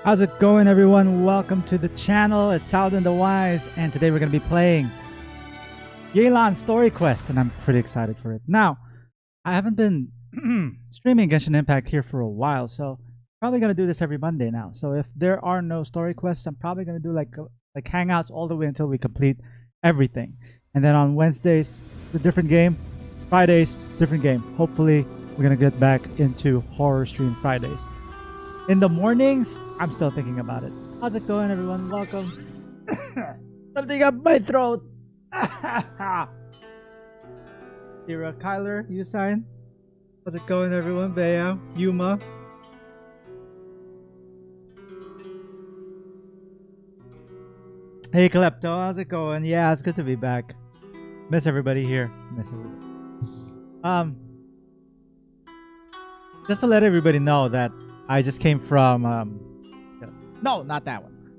How's it going, everyone? Welcome to the channel. It's SaladdinTheWise, and today we're going to be playing Yelan Story Quest, and I'm pretty excited for it. Now, I haven't been streaming Genshin Impact here for a while, so probably going to do this every Monday now. So if there are no story quests, I'm probably going to do like hangouts all the way until we complete everything. And then on Wednesdays, a different game. Fridays, different game. Hopefully, we're going to get back into horror stream Fridays. In the mornings, I'm still thinking about it. How's it going, everyone? Welcome. Something up my throat. Kira, Kyler, you sign. How's it going, everyone? Bea, Yuma. Hey, Klepto, how's it going? Yeah, it's good to be back. Miss everybody here. Miss everybody. Just to let everybody know that I just came from no, not that one.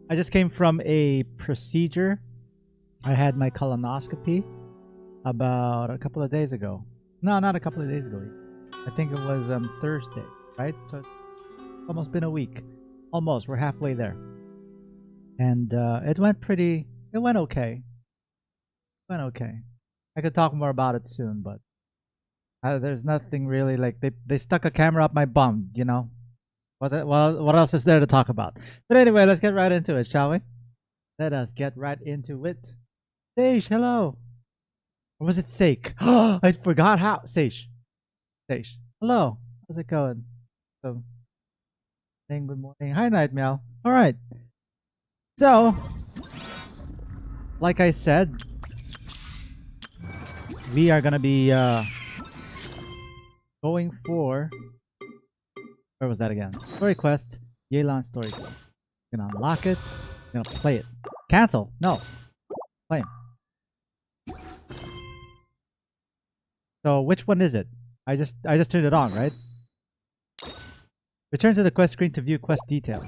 I just came from a procedure. I had my colonoscopy about a couple of days ago. No, not a couple of days ago. I think it was Thursday, right? So it's almost been a week. Almost. We're halfway there. And it went okay. It went okay. I could talk more about it soon, but there's nothing really like they stuck a camera up my bum, you know. What else is there to talk about? But anyway, let's get right into it, shall we? Let us get right into it. Sage, hello. Or was it Sake? I forgot how. Sage, hello. How's it going? So, saying good morning. Hi, Night Meow. All right. So, like I said, we are gonna be going for, where was that again? Story quest, Yelan story quest. Gonna unlock it. Gonna play it. Cancel. No. Play. So which one is it? I just turned it on, right? Return to the quest screen to view quest details.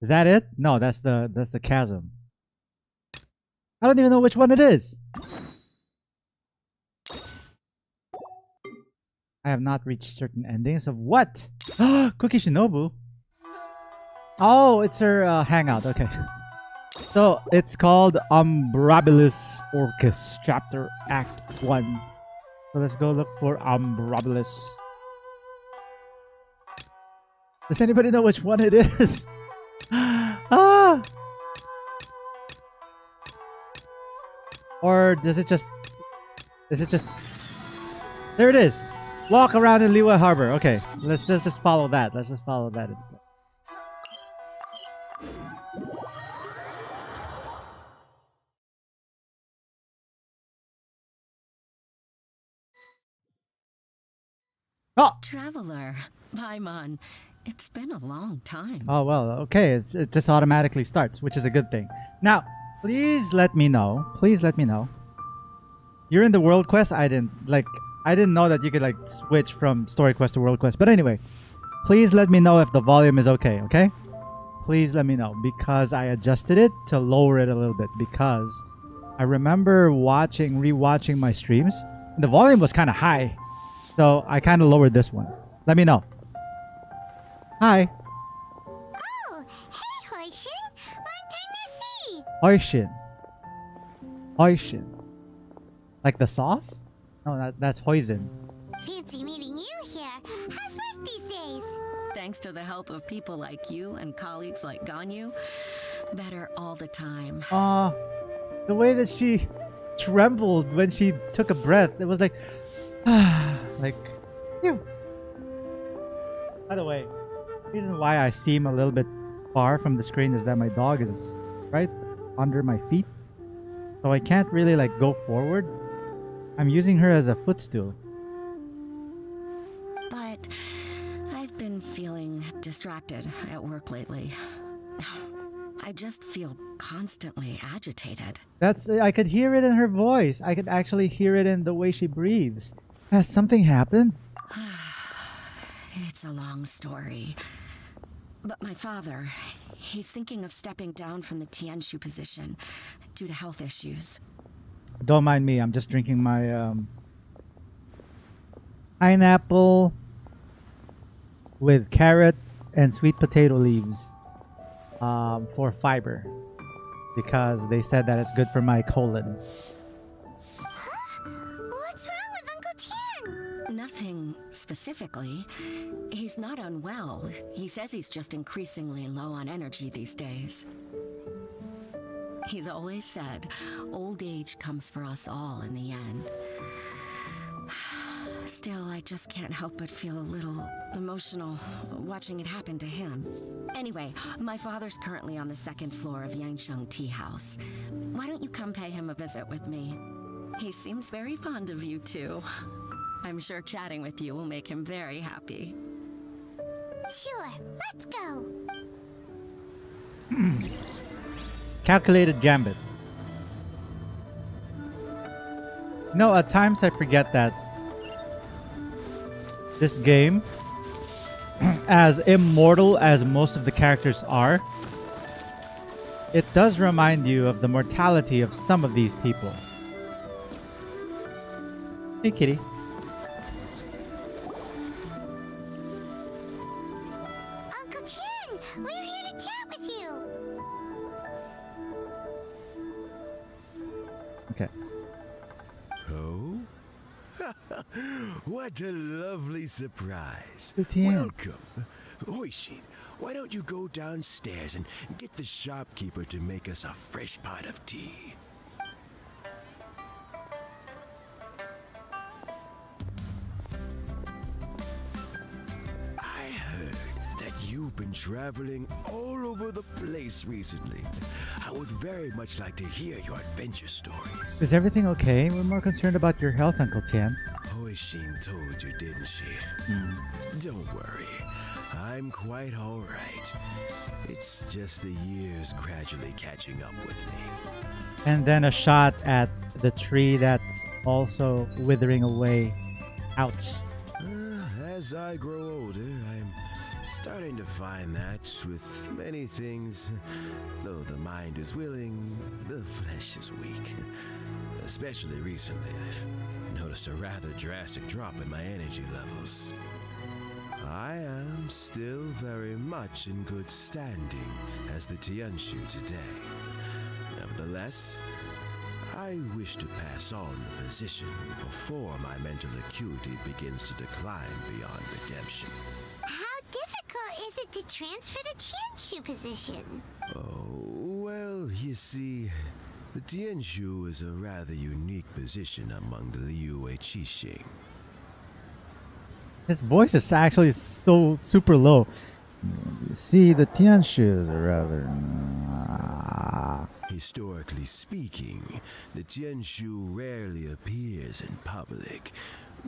Is that it? No, that's the chasm. I don't even know which one it is. I have not reached certain endings of what? Cookie Shinobu? Oh, it's her hangout. Okay. So it's called Umbrabilis Orcus, Chapter Act 1. So let's go look for Umbrabilis. Does anybody know which one it is? Ah! Or does it just... There it is! Walk around in Liyue Harbor. Okay, let's just follow that. Let's just follow that instead. Oh! Traveler, Paimon, it's been a long time. Oh, well, okay. It just automatically starts, which is a good thing. Now, please let me know. Please let me know. You're in the world quest? I didn't know that you could like switch from story quest to world quest. But anyway, please let me know if the volume is okay, okay? Please let me know because I adjusted it to lower it a little bit because I remember rewatching my streams and the volume was kind of high. So I kind of lowered this one. Let me know. Hi. Oh, hey Hoishin! Long time no see! Hoishin. Hoishin. Like the sauce? No, that's Hoisin. Fancy meeting you here. How's work these days? Thanks to the help of people like you and colleagues like Ganyu, better all the time. The way that she trembled when she took a breath, it was like, like, phew. By the way, the reason why I seem a little bit far from the screen is that my dog is right under my feet, so I can't really like go forward. I'm using her as a footstool. But I've been feeling distracted at work lately. I just feel constantly agitated. I could hear it in her voice. I could actually hear it in the way she breathes. Has something happened? It's a long story. But my father, he's thinking of stepping down from the Tianshu position due to health issues. Don't mind me. I'm just drinking my pineapple with carrot and sweet potato leaves for fiber because they said that it's good for my colon. Huh? What's wrong with Uncle Tian? Nothing specifically. He's not unwell. He says he's just increasingly low on energy these days. He's always said, old age comes for us all in the end. Still, I just can't help but feel a little emotional watching it happen to him. Anyway, my father's currently on the second floor of Yangsheng Tea House. Why don't you come pay him a visit with me? He seems very fond of you too. I'm sure chatting with you will make him very happy. Sure, let's go. Calculated gambit. No, at times I forget that this game, as immortal as most of the characters are, it does remind you of the mortality of some of these people. Hey, kitty. Uncle Tian, we're here to chat with you. Okay. Oh? What a lovely surprise. Tian. Welcome. Hoishin, why don't you go downstairs and get the shopkeeper to make us a fresh pot of tea? I heard that you've been traveling all over the place recently. I would very much like to hear your adventure stories. Is everything okay? We're more concerned about your health, Uncle Tian. Hoishin told you, didn't she? Don't worry. I'm quite all right. It's just the years gradually catching up with me. And then a shot at the tree that's also withering away. Ouch. As I grow older, I'm starting to find that with many things, though the mind is willing, the flesh is weak. Especially recently, I've noticed a rather drastic drop in my energy levels. I am still very much in good standing as the Tianshu today. Nevertheless, I wish to pass on the position before my mental acuity begins to decline beyond redemption. How difficult is it to transfer the Tianshu position? Oh, well, you see, the Tianshu is a rather unique position among the Liyue Qixing. His voice is actually so super low. You see, the Tianshus are rather... Historically speaking, the Tianshu rarely appears in public.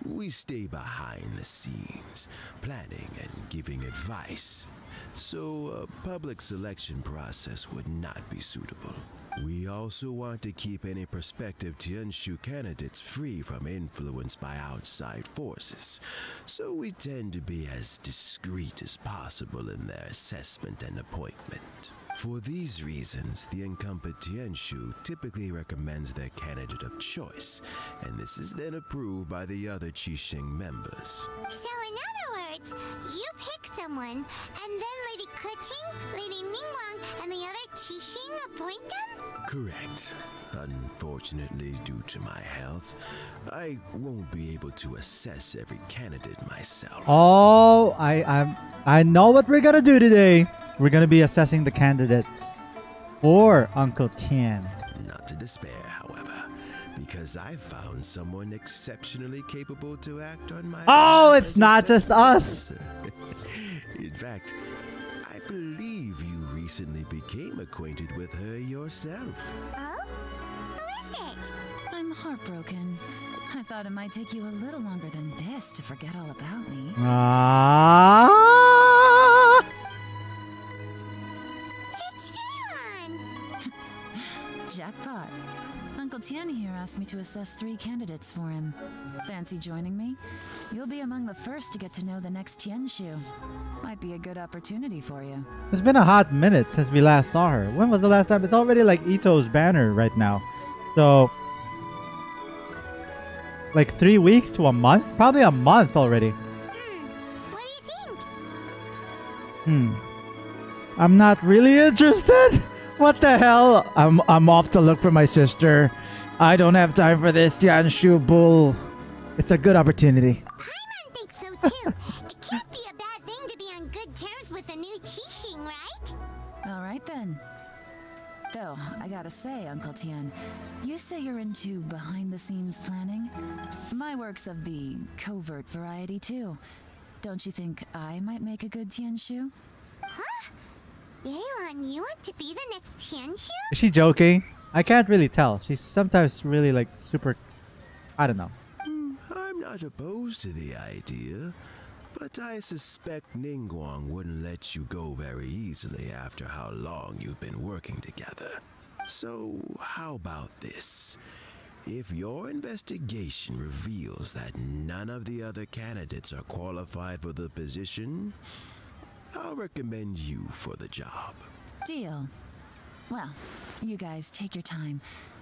We stay behind the scenes, planning and giving advice. So a public selection process would not be suitable. We also want to keep any prospective Tianshu candidates free from influence by outside forces, so we tend to be as discreet as possible in their assessment and appointment. For these reasons, the incumbent Tianshu typically recommends their candidate of choice, and this is then approved by the other Qixing members. So in other words, you pick someone, and then Lady Keqing, Lady Ningguang, and the other Qixing appoint them? Correct. Unfortunately, due to my health, I won't be able to assess every candidate myself. Oh, I know what we're gonna do today. We're gonna be assessing the candidates for Uncle Tian. Not to despair, however, because I found someone exceptionally capable to act on my Oh, behalf it's as a not just us. successor. In fact, I believe you recently became acquainted with her yourself. Oh? Who is it? I'm heartbroken. I thought it might take you a little longer than this to forget all about me. Ah! It's Yelan! Jackpot. Uncle Tian here asked me to assess 3 candidates for him. Fancy joining me? You'll be among the first to get to know the next Tianshu. Might be a good opportunity for you. It's been a hot minute since we last saw her. When was the last time? It's already like Ito's banner right now. So, like 3 weeks to a month? Probably a month already. What do you think? I'm not really interested. What the hell? I'm off to look for my sister. I don't have time for this Tianshu bull. It's a good opportunity. Paimon thinks so too. It can't be a bad thing to be on good terms with a new Qixing, right? All right then. Though, I gotta say, Uncle Tian, you say you're into behind-the-scenes planning? My work's of the covert variety, too. Don't you think I might make a good Tianshu? Huh? Yelan, you want to be the next Tianshu? Is she joking? I can't really tell. She's sometimes really like super... I don't know. I'm not opposed to the idea, but I suspect Ningguang wouldn't let you go very easily after how long you've been working together. So, how about this? If your investigation reveals that none of the other candidates are qualified for the position, I'll recommend you for the job. Deal. Well, you guys take your time.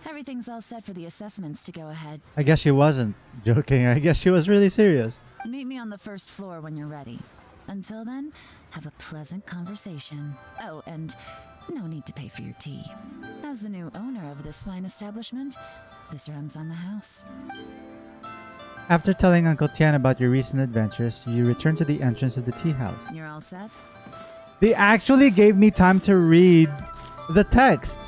Everything's all set for the assessments to go ahead. I guess she wasn't joking. I guess she was really serious. Meet me on the first floor when you're ready. Until then, have a pleasant conversation. Oh, and no need to pay for your tea. As the new owner of this fine establishment, this runs on the house. After telling Uncle Tian about your recent adventures, you return to the entrance of the tea house. You're all set? They actually gave me time to read the text.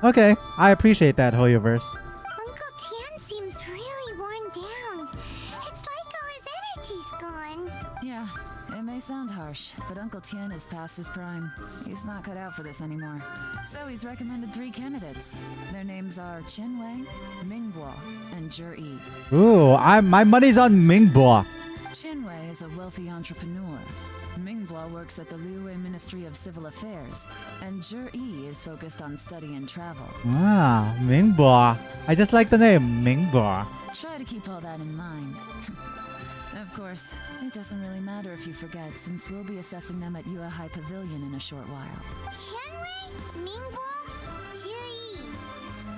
Okay, I appreciate that, Hoyoverse. Uncle Tian seems really worn down. It's like all his energy's gone. Yeah, it may sound harsh, but Uncle Tian is past his prime. He's not cut out for this anymore. So he's recommended 3 candidates. Their names are Qinwei, Mingguo, and Zhi. Ooh, my money's on Mingbo. Qinwei is a wealthy entrepreneur. Mingguo works at the Liyue Ministry of Civil Affairs, and Zhi is focused on study and travel. Ah, Mingbo. I just like the name, Mingbo. Try to keep all that in mind. Of course, it doesn't really matter if you forget, since we'll be assessing them at Yuehai Pavilion in a short while. Qianwei, Mingbo, Zhi.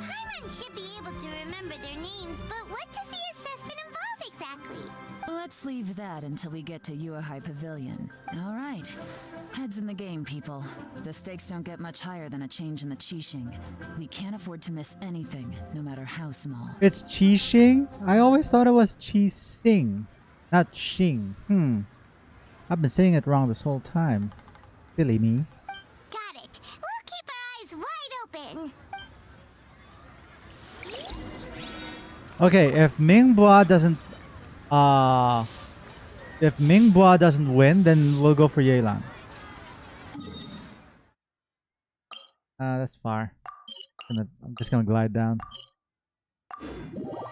Paimon should be able to remember their names, but what does the assessment involve exactly? Let's leave that until we get to Yuehai Pavilion. All right. Heads in the game, people. The stakes don't get much higher than a change in the Qixing. We can't afford to miss anything, no matter how small. It's Qixing? I always thought it was Qixing, not Xing. I've been saying it wrong this whole time. Silly me. Got it. We'll keep our eyes wide open. Okay, if Mingbo doesn't win, then we'll go for Yelan. That's far. I'm just gonna glide down.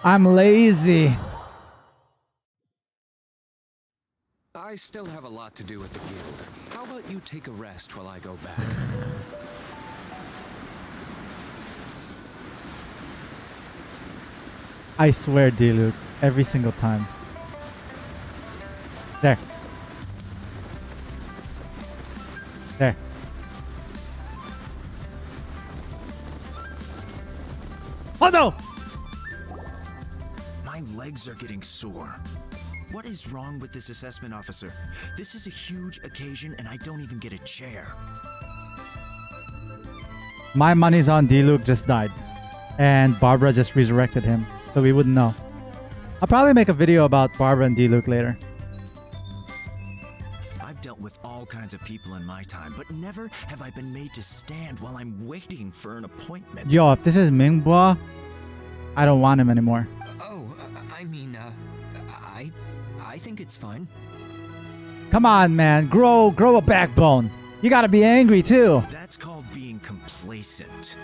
I'm lazy. I still have a lot to do at the guild. How about you take a rest while I go back? I swear, Diluc, every single time. There. There. Oh no! My legs are getting sore. What is wrong with this assessment officer? This is a huge occasion and I don't even get a chair. My money's on Diluc just died. And Barbara just resurrected him. So we wouldn't know. I'll probably make a video about Barbara and Diluc later. I've dealt with all kinds of people in my time, but never have I been made to stand while I'm waiting for an appointment. Yo, if this is Mingbo, I don't want him anymore. I think it's fine. Come on, man. Grow a backbone. You gotta be angry, too. That's called being complacent.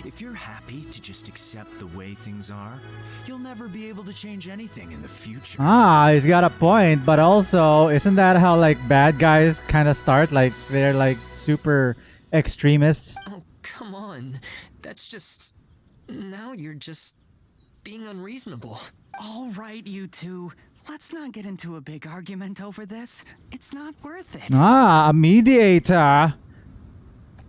If you're happy to just accept the way things are, you'll never be able to change anything in the future. Ah, he's got a point, but also, isn't that how, like, bad guys kind of start? Like, they're, like, super extremists? Oh, come on. That's just... Now you're just being unreasonable. All right, you two. Let's not get into a big argument over this. It's not worth it. Ah, a mediator.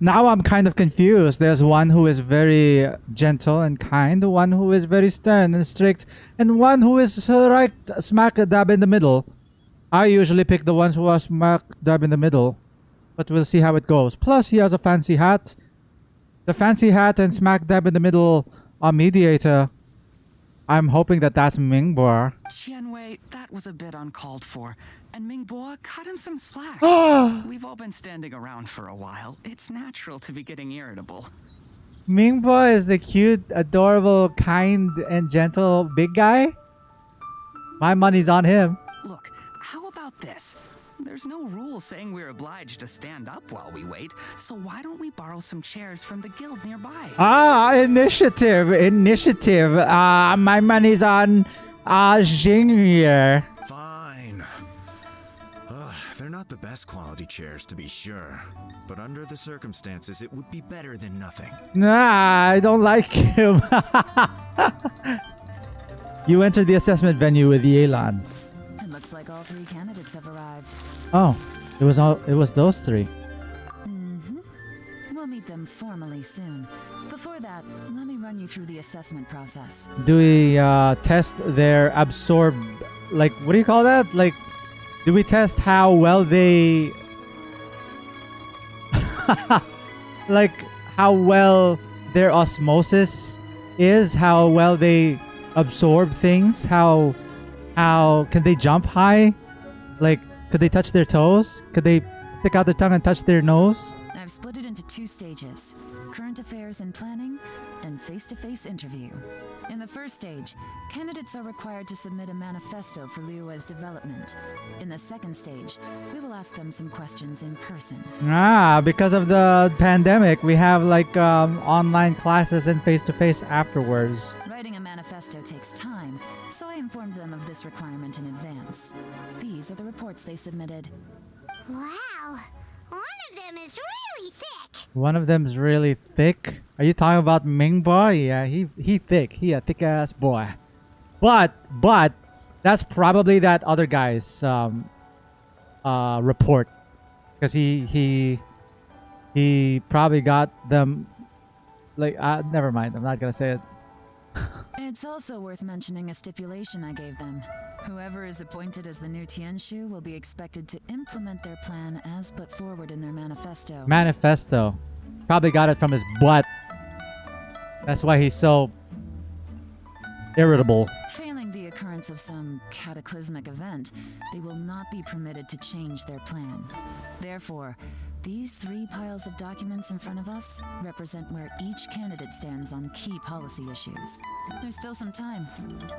Now I'm kind of confused. There's one who is very gentle and kind, one who is very stern and strict, and one who is right smack dab in the middle. I usually pick the ones who are smack dab in the middle, but we'll see how it goes. Plus, he has a fancy hat. The fancy hat and smack dab in the middle are mediator. I'm hoping that that's Mingbo. Qianwei, that was a bit uncalled for. And Mingbo, cut him some slack. We've all been standing around for a while. It's natural to be getting irritable. Mingbo is the cute, adorable, kind, and gentle big guy. My money's on him. Look, how about this? There's no rule saying we're obliged to stand up while we wait, so why don't we borrow some chairs from the guild nearby? Initiative. My money's on Jing here. Fine. They're not the best quality chairs, to be sure. But under the circumstances, it would be better than nothing. Nah, I don't like him. You enter the assessment venue with Yelan. It looks like all 3 candidates have arrived. Oh, it was those 3. We'll meet them formally soon. Before that, let me run you through the assessment process. Do we test their absorb, like, what do you call that? Like, do we test how well they like how well their osmosis is, how well they absorb things, how can they jump high? Like, could they touch their toes? Could they stick out their tongue and touch their nose? I've split it into 2 stages: current affairs and planning, and face-to-face interview. In the first stage, candidates are required to submit a manifesto for Liyue's development. In the second stage, we will ask them some questions in person. Because of the pandemic, we have like online classes and face-to-face afterwards. Writing a manifesto takes time, so I informed them of this requirement in advance. These are the reports they submitted. Wow. One of them is really thick. One of them's really thick. Are you talking about Mingbo? Yeah, he thick. He a thick ass boy. But that's probably that other guy's report, because he probably got them. Like, never mind. I'm not gonna say it. It's also worth mentioning a stipulation I gave them. Whoever is appointed as the new Tianshu will be expected to implement their plan as put forward in their manifesto. Manifesto. Probably got it from his butt. That's why he's so irritable. Failing the occurrence of some cataclysmic event, they will not be permitted to change their plan. Therefore, these 3 piles of documents in front of us represent where each candidate stands on key policy issues. There's still some time.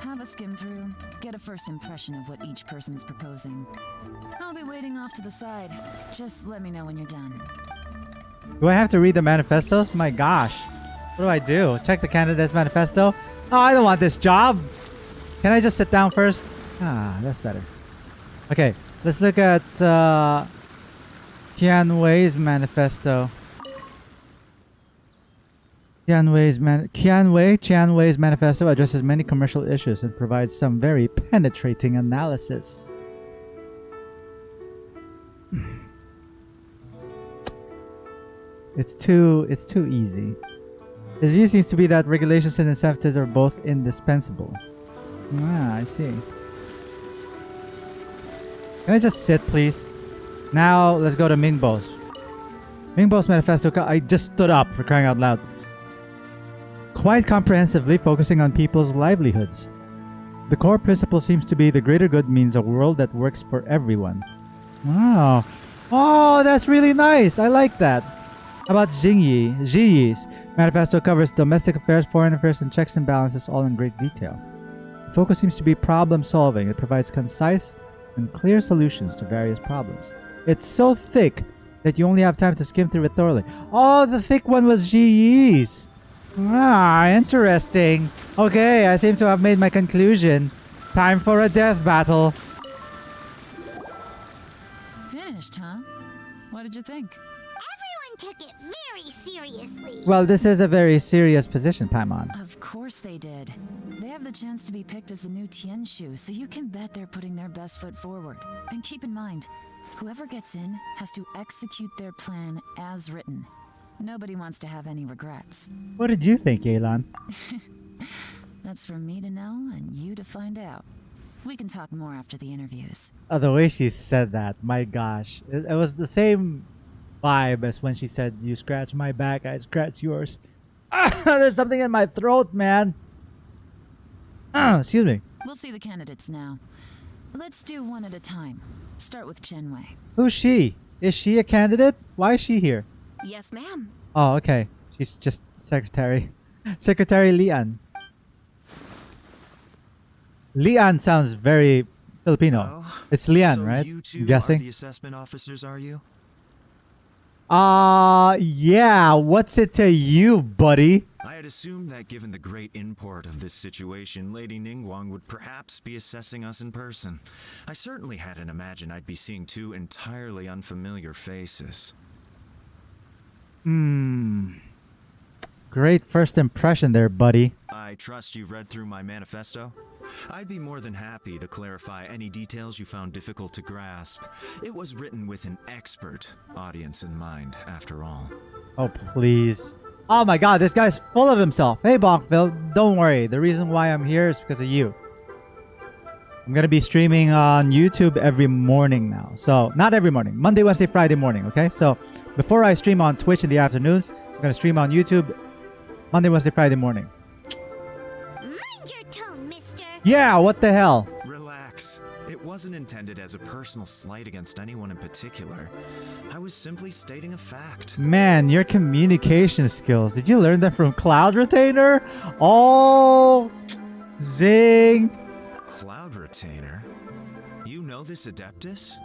Have a skim through, get a first impression of what each person is proposing. I'll be waiting off to the side. Just let me know when you're done. Do I have to read the manifestos? My gosh. What do I do? Check the candidate's manifesto? Oh, I don't want this job. Can I just sit down first? That's better. Okay, let's look at Qianwei's manifesto. Qianwei's manifesto addresses many commercial issues and provides some very penetrating analysis. It's too easy. His view seems to be that regulations and incentives are both indispensable. I see. Can I just sit, please? Now, let's go to Mingbo's. Mingbo's manifesto. I just stood up, for crying out loud. Quite comprehensively focusing on people's livelihoods. The core principle seems to be the greater good means a world that works for everyone. Wow. Oh, that's really nice. I like that. How about Jiyi's manifesto covers domestic affairs, foreign affairs, and checks and balances all in great detail. The focus seems to be problem solving. It provides concise and clear solutions to various problems. It's so thick that you only have time to skim through it thoroughly. Oh, the thick one was Jiyi's. Interesting. Okay, I seem to have made my conclusion. Time for a death battle. Finished, huh? What did you think? Everyone took it very seriously. Well, this is a very serious position, Paimon. Of course they did. They have the chance to be picked as the new Tianshu, so you can bet they're putting their best foot forward. And keep in mind, whoever gets in has to execute their plan as written. Nobody wants to have any regrets. What did you think, Yelan? That's for me to know and you to find out. We can talk more after the interviews. Oh, the way she said that, my gosh. It was the same vibe as when she said, "You scratch my back, I scratch yours." There's something in my throat, man. Excuse me. We'll see the candidates now. Let's do one at a time. Start with Chenwei. Who's she? Is she a candidate? Why is she here? Yes, ma'am. Oh, okay. She's just secretary. Secretary Lian. Lian sounds very Filipino. Well, It's Lian, so right? you two I'm guessing. are the assessment officers, are you? Yeah. What's it to you, buddy? I had assumed that given the great import of this situation, Lady Ningguang would perhaps be assessing us in person. I certainly hadn't imagined I'd be seeing two entirely unfamiliar faces. Great first impression there, buddy. I trust you've read through my manifesto? I'd be more than happy to clarify any details you found difficult to grasp. It was written with an expert audience in mind, after all. Oh, please. Oh my god, this guy's full of himself. Hey, Bonkville, don't worry. The reason why I'm here is because of you. I'm going to be streaming on YouTube every morning now. So, not every morning. Monday, Wednesday, Friday morning, okay? So, before I stream on Twitch in the afternoons, I'm going to stream on YouTube Monday, Wednesday, Friday morning. Mind your tone, mister. Yeah, what the hell? Relax. It wasn't intended as a personal slight against anyone in particular. I was simply stating a fact. Man, your communication skills. Did you learn them from Cloud Retainer? Oh, zing. Cloud Retainer? You know this Adeptus?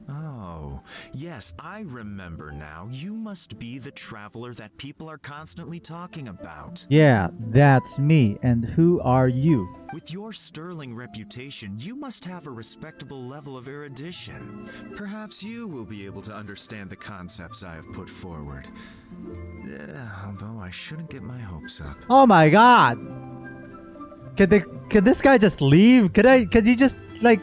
Oh, yes, I remember now. You must be the traveler that people are constantly talking about. Yeah, that's me. And who are you? With your sterling reputation, you must have a respectable level of erudition. Perhaps you will be able to understand the concepts I have put forward. Although I shouldn't get my hopes up. Oh my god. Could this guy just leave? Could you just like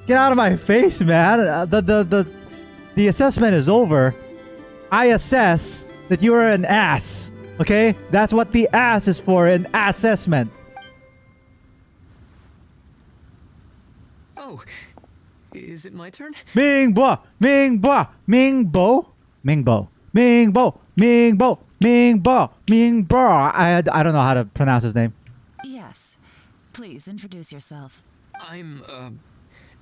get out of my face, man? The assessment is over. I assess that you are an ass. Okay? That's what the ass is for, an assessment. Oh, is it my turn? Ming Bo, Ming Bo, Ming Bo, Ming Bo, Ming Bo, Ming Bo, Ming Bo, Ming Bo. I don't know how to pronounce his name. Yes. Please introduce yourself. I'm,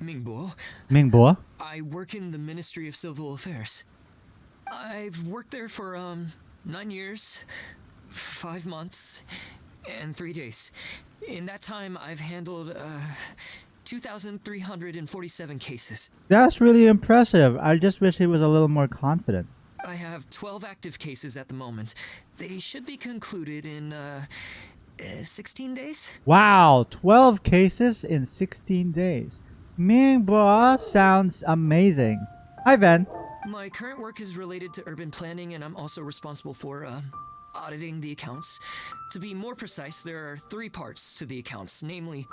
Mingbo. Ming Bo. I work in the Ministry of Civil Affairs. I've worked there for, 9 years, 5 months, and 3 days. In that time, I've handled, 2,347 cases. That's really impressive. I just wish he was a little more confident. I have 12 active cases at the moment. They should be concluded in, 16 days? Wow, 12 cases in 16 days. Ming Bo sounds amazing. Hi, Ben. My current work is related to urban planning, and I'm also responsible for, auditing the accounts. To be more precise, there are 3 parts to the accounts, namely...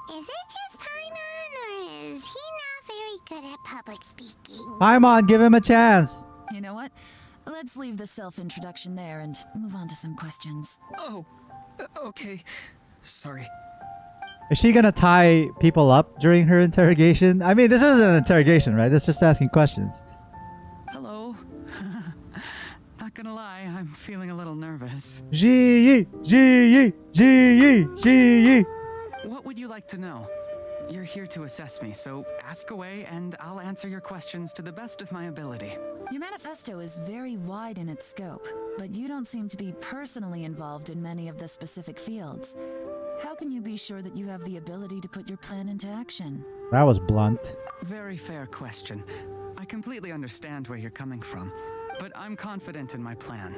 Is it just Paimon, or is he not very good at public speaking? Paimon, give him a chance. You know what? Let's leave the self-introduction there and move on to some questions. Oh, okay. Sorry. Is she gonna tie people up during her interrogation? I mean, this isn't an interrogation, right? It's just asking questions. Hello. Not gonna lie, I'm feeling a little nervous. Ji Ji Ji. What would you like to know? You're here to assess me, so ask away and I'll answer your questions to the best of my ability. Your manifesto is very wide in its scope, but you don't seem to be personally involved in many of the specific fields. How can you be sure that you have the ability to put your plan into action? That was blunt. Very fair question. I completely understand where you're coming from, but I'm confident in my plan.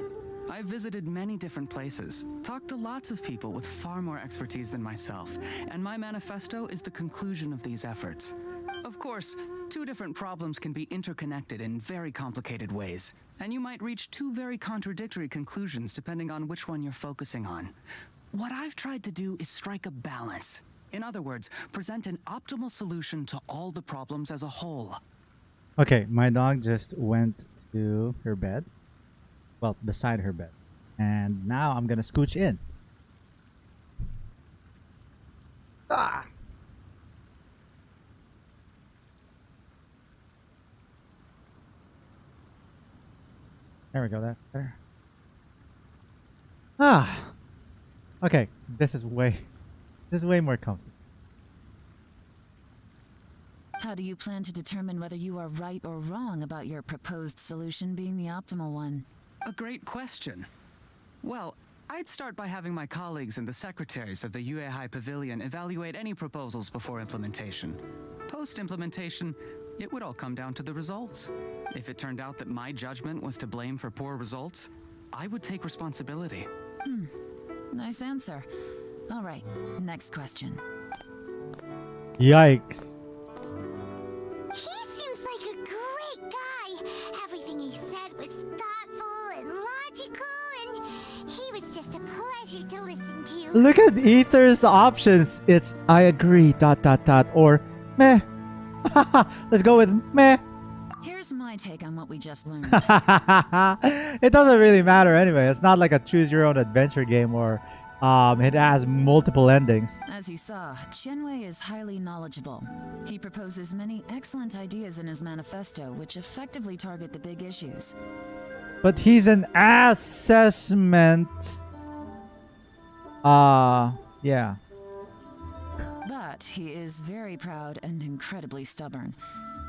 I've visited many different places, talked to lots of people with far more expertise than myself, and my manifesto is the conclusion of these efforts. Of course, 2 different problems can be interconnected in very complicated ways, and you might reach 2 very contradictory conclusions depending on which one you're focusing on. What I've tried to do is strike a balance. In other words, present an optimal solution to all the problems as a whole. Okay, my dog just went to her bed. Well, beside her bed. And now I'm gonna scooch in. There we go. That's better. Ah. Okay. This is way more comfortable. How do you plan to determine whether you are right or wrong about your proposed solution being the optimal one? A great question. Well, I'd start by having my colleagues and the secretaries of the Yuehai Pavilion evaluate any proposals before implementation. Post-implementation, it would all come down to the results. If it turned out that my judgment was to blame for poor results, I would take responsibility. Nice answer. All right, next question. Yikes. He seems like a great guy. Everything he said was thoughtful and logical, and he was just a pleasure to listen to. Look at Ether's options. It's I agree, ... or meh. Let's go with meh. Here's my take on what we just learned. It doesn't really matter anyway. It's not like a choose your own adventure game or it has multiple endings. As you saw, Qianwei is highly knowledgeable. He proposes many excellent ideas in his manifesto, which effectively target the big issues. But he's an assessment. Yeah. But he is very proud and incredibly stubborn.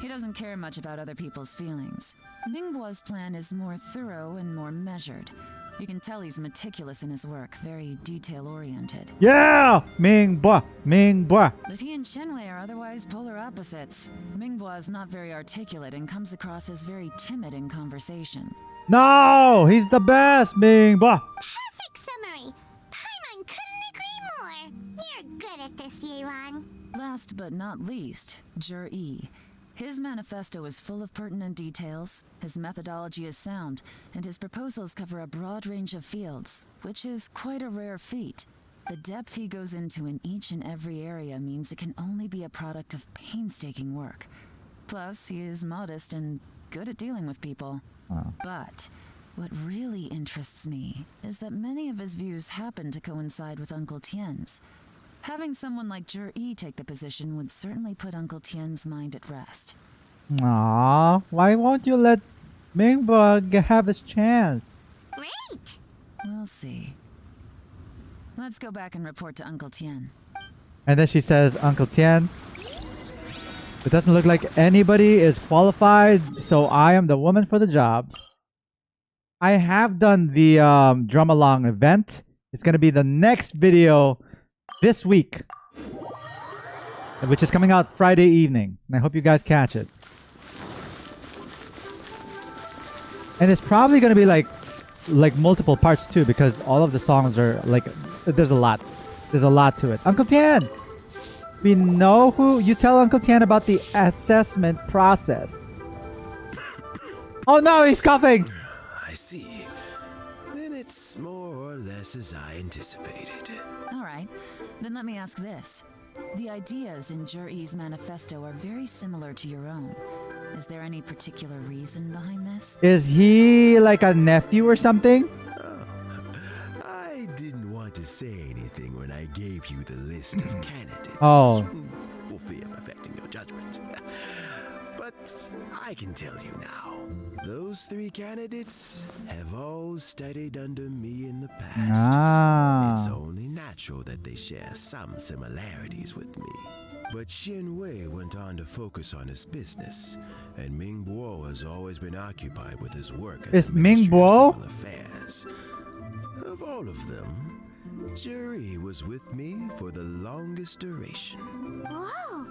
He doesn't care much about other people's feelings. Mingguo's plan is more thorough and more measured. You can tell he's meticulous in his work, very detail-oriented. Yeah! Mingbo! Mingbo! But he and Qianwei are otherwise polar opposites. Mingguo is not very articulate and comes across as very timid in conversation. No! He's the best, Mingbo! Perfect summary. Paimon couldn't agree more. You're good at this, Yelan. Last but not least, Zhi. His manifesto is full of pertinent details, his methodology is sound, and his proposals cover a broad range of fields, which is quite a rare feat. The depth he goes into in each and every area means it can only be a product of painstaking work. Plus, he is modest and good at dealing with people. Oh. But what really interests me is that many of his views happen to coincide with Uncle Tien's. Having someone like Zhi take the position would certainly put Uncle Tien's mind at rest. Aww, why won't you let Mingbo have his chance? Great. We'll see. Let's go back and report to Uncle Tien. And then she says, Uncle Tien, it doesn't look like anybody is qualified, so I am the woman for the job. I have done the drum along event. It's going to be the next video this week, which is coming out Friday evening. And I hope you guys catch it. And it's probably going to be like multiple parts too, because all of the songs are like, there's a lot to it. Uncle Tien, we know who you tell Uncle Tien about the assessment process. Oh no, he's coughing. I see. Then it's more or less as I anticipated. All right, then let me ask this. The ideas in Zhi's manifesto are very similar to your own. Is there any particular reason behind this? Is he like a nephew or something? I didn't want to say anything when I gave you the list of candidates. Oh. For fear of affecting your judgment. But I can tell you now. Those 3 candidates have all studied under me in the past. It's only natural that they share some similarities with me. But Qianwei went on to focus on his business, and Mingbo has always been occupied with his work at Is the Ministry Mingbo? of Civil Affairs. Of all of them, Zhi was with me for the longest duration. Whoa.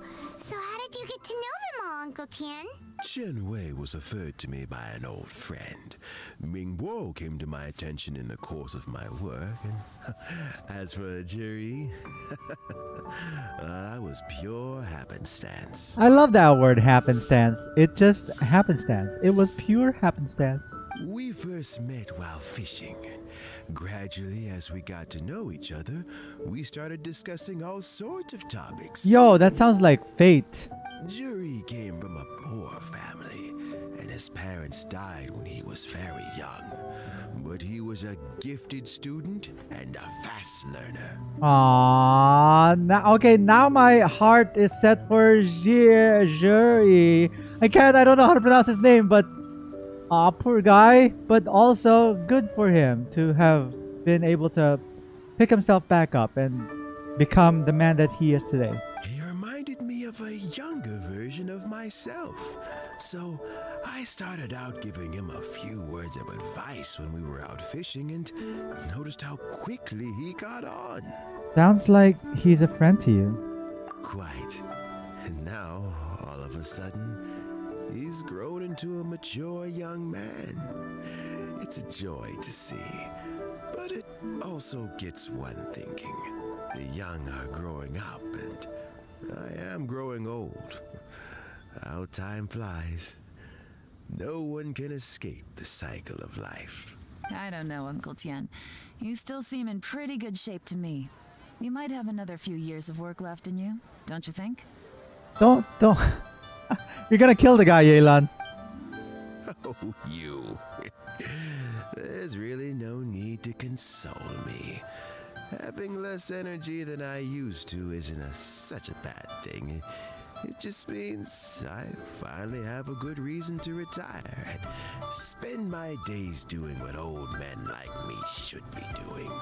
So how did you get to know them all, Uncle Tien? Qianwei was referred to me by an old friend. Mingbo came to my attention in the course of my work, and as for Zhi, that was pure happenstance. I love that word, happenstance. It just happenstance. It was pure happenstance. We first met while fishing. Gradually, as we got to know each other, we started discussing all sorts of topics. Yo, that sounds like fate. Zhi came from a poor family, and his parents died when he was very young. But he was a gifted student and a fast learner. Aww. Now my heart is set for Zhi. I don't know how to pronounce his name, but Aw, poor guy, but also good for him to have been able to pick himself back up and become the man that he is today. He reminded me of a younger version of myself. So I started out giving him a few words of advice when we were out fishing and noticed how quickly he got on. Sounds like he's a friend to you. Quite. And now, all of a sudden, he's grown into a mature young man. It's a joy to see. But it also gets one thinking. The young are growing up, and I am growing old. How time flies. No one can escape the cycle of life. I don't know, Uncle Tian. You still seem in pretty good shape to me. You might have another few years of work left in you, don't you think? Don't. You're gonna kill the guy, Yelan. Oh, you. There's really no need to console me. Having less energy than I used to isn't such a bad thing. It just means I finally have a good reason to retire and spend my days doing what old men like me should be doing.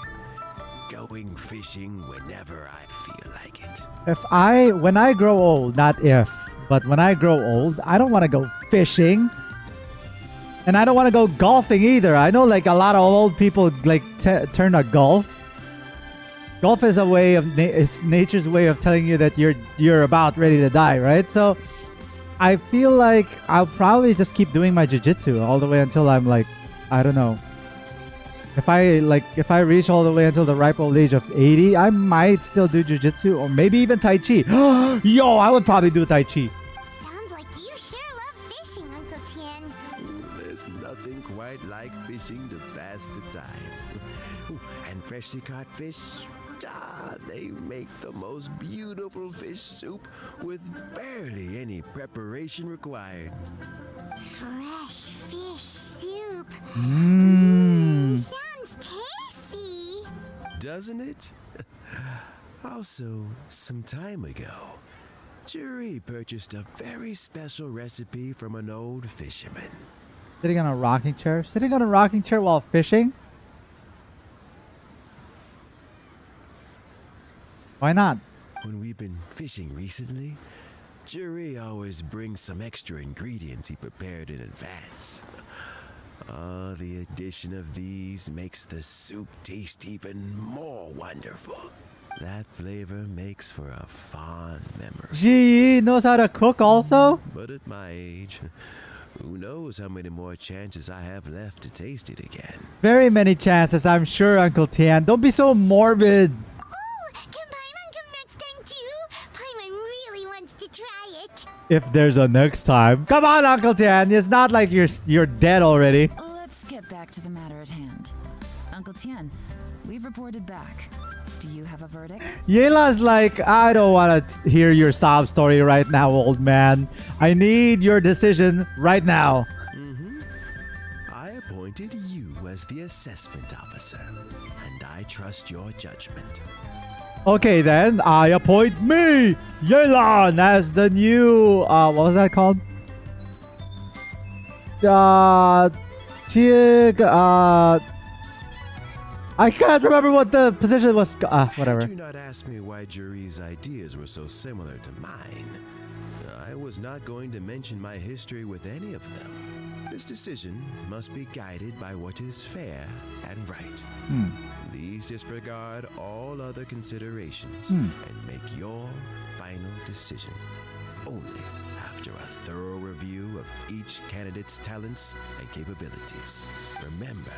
Going fishing whenever I feel like it. When I grow old, not if, but when I grow old, I don't want to go fishing. And I don't want to go golfing either. I know like a lot of old people like turn to golf. Golf is a way of it's nature's way of telling you that you're about ready to die, right? So I feel like I'll probably just keep doing my jiu-jitsu all the way until I'm like, I don't know. If I reach all the way until the ripe old age of 80, I might still do jiu-jitsu or maybe even tai chi. Yo, I would probably do tai chi. Sounds like you sure love fishing, Uncle Tian. There's nothing quite like fishing to pass the time. Ooh, and freshly caught fish, they make the most beautiful fish soup with barely any preparation required. Fresh fish soup. Mmm. Sounds tasty. Doesn't it? Also, some time ago, Jury purchased a very special recipe from an old fisherman. Sitting on a rocking chair? Sitting on a rocking chair while fishing? Why not? When we've been fishing recently, Jury always brings some extra ingredients he prepared in advance. The addition of these makes the soup taste even more wonderful. That flavor makes for a fond memory. Gee, knows how to cook also? But at my age, who knows how many more chances I have left to taste it again. Very many chances, I'm sure, Uncle Tian. Don't be so morbid. Oh, can Paimon come next time too? Paimon really wants to try it. If there's a next time. Come on, Uncle Tian. It's not like you're dead already. Let's get back to the matter at hand. Uncle Tian, we've reported back. Do you have a verdict? Yelan's like, I don't want to hear your sob story right now, old man. I need your decision right now. I appointed you as the assessment officer, and I trust your judgment. Okay, then. I appoint me, Yelan, as the new... what was that called? I can't remember what the position was. Whatever. Had you not asked me why Jury's ideas were so similar to mine, I was not going to mention my history with any of them. This decision must be guided by what is fair and right. Please disregard all other considerations and make your final decision only after a thorough review of each candidate's talents and capabilities. Remember,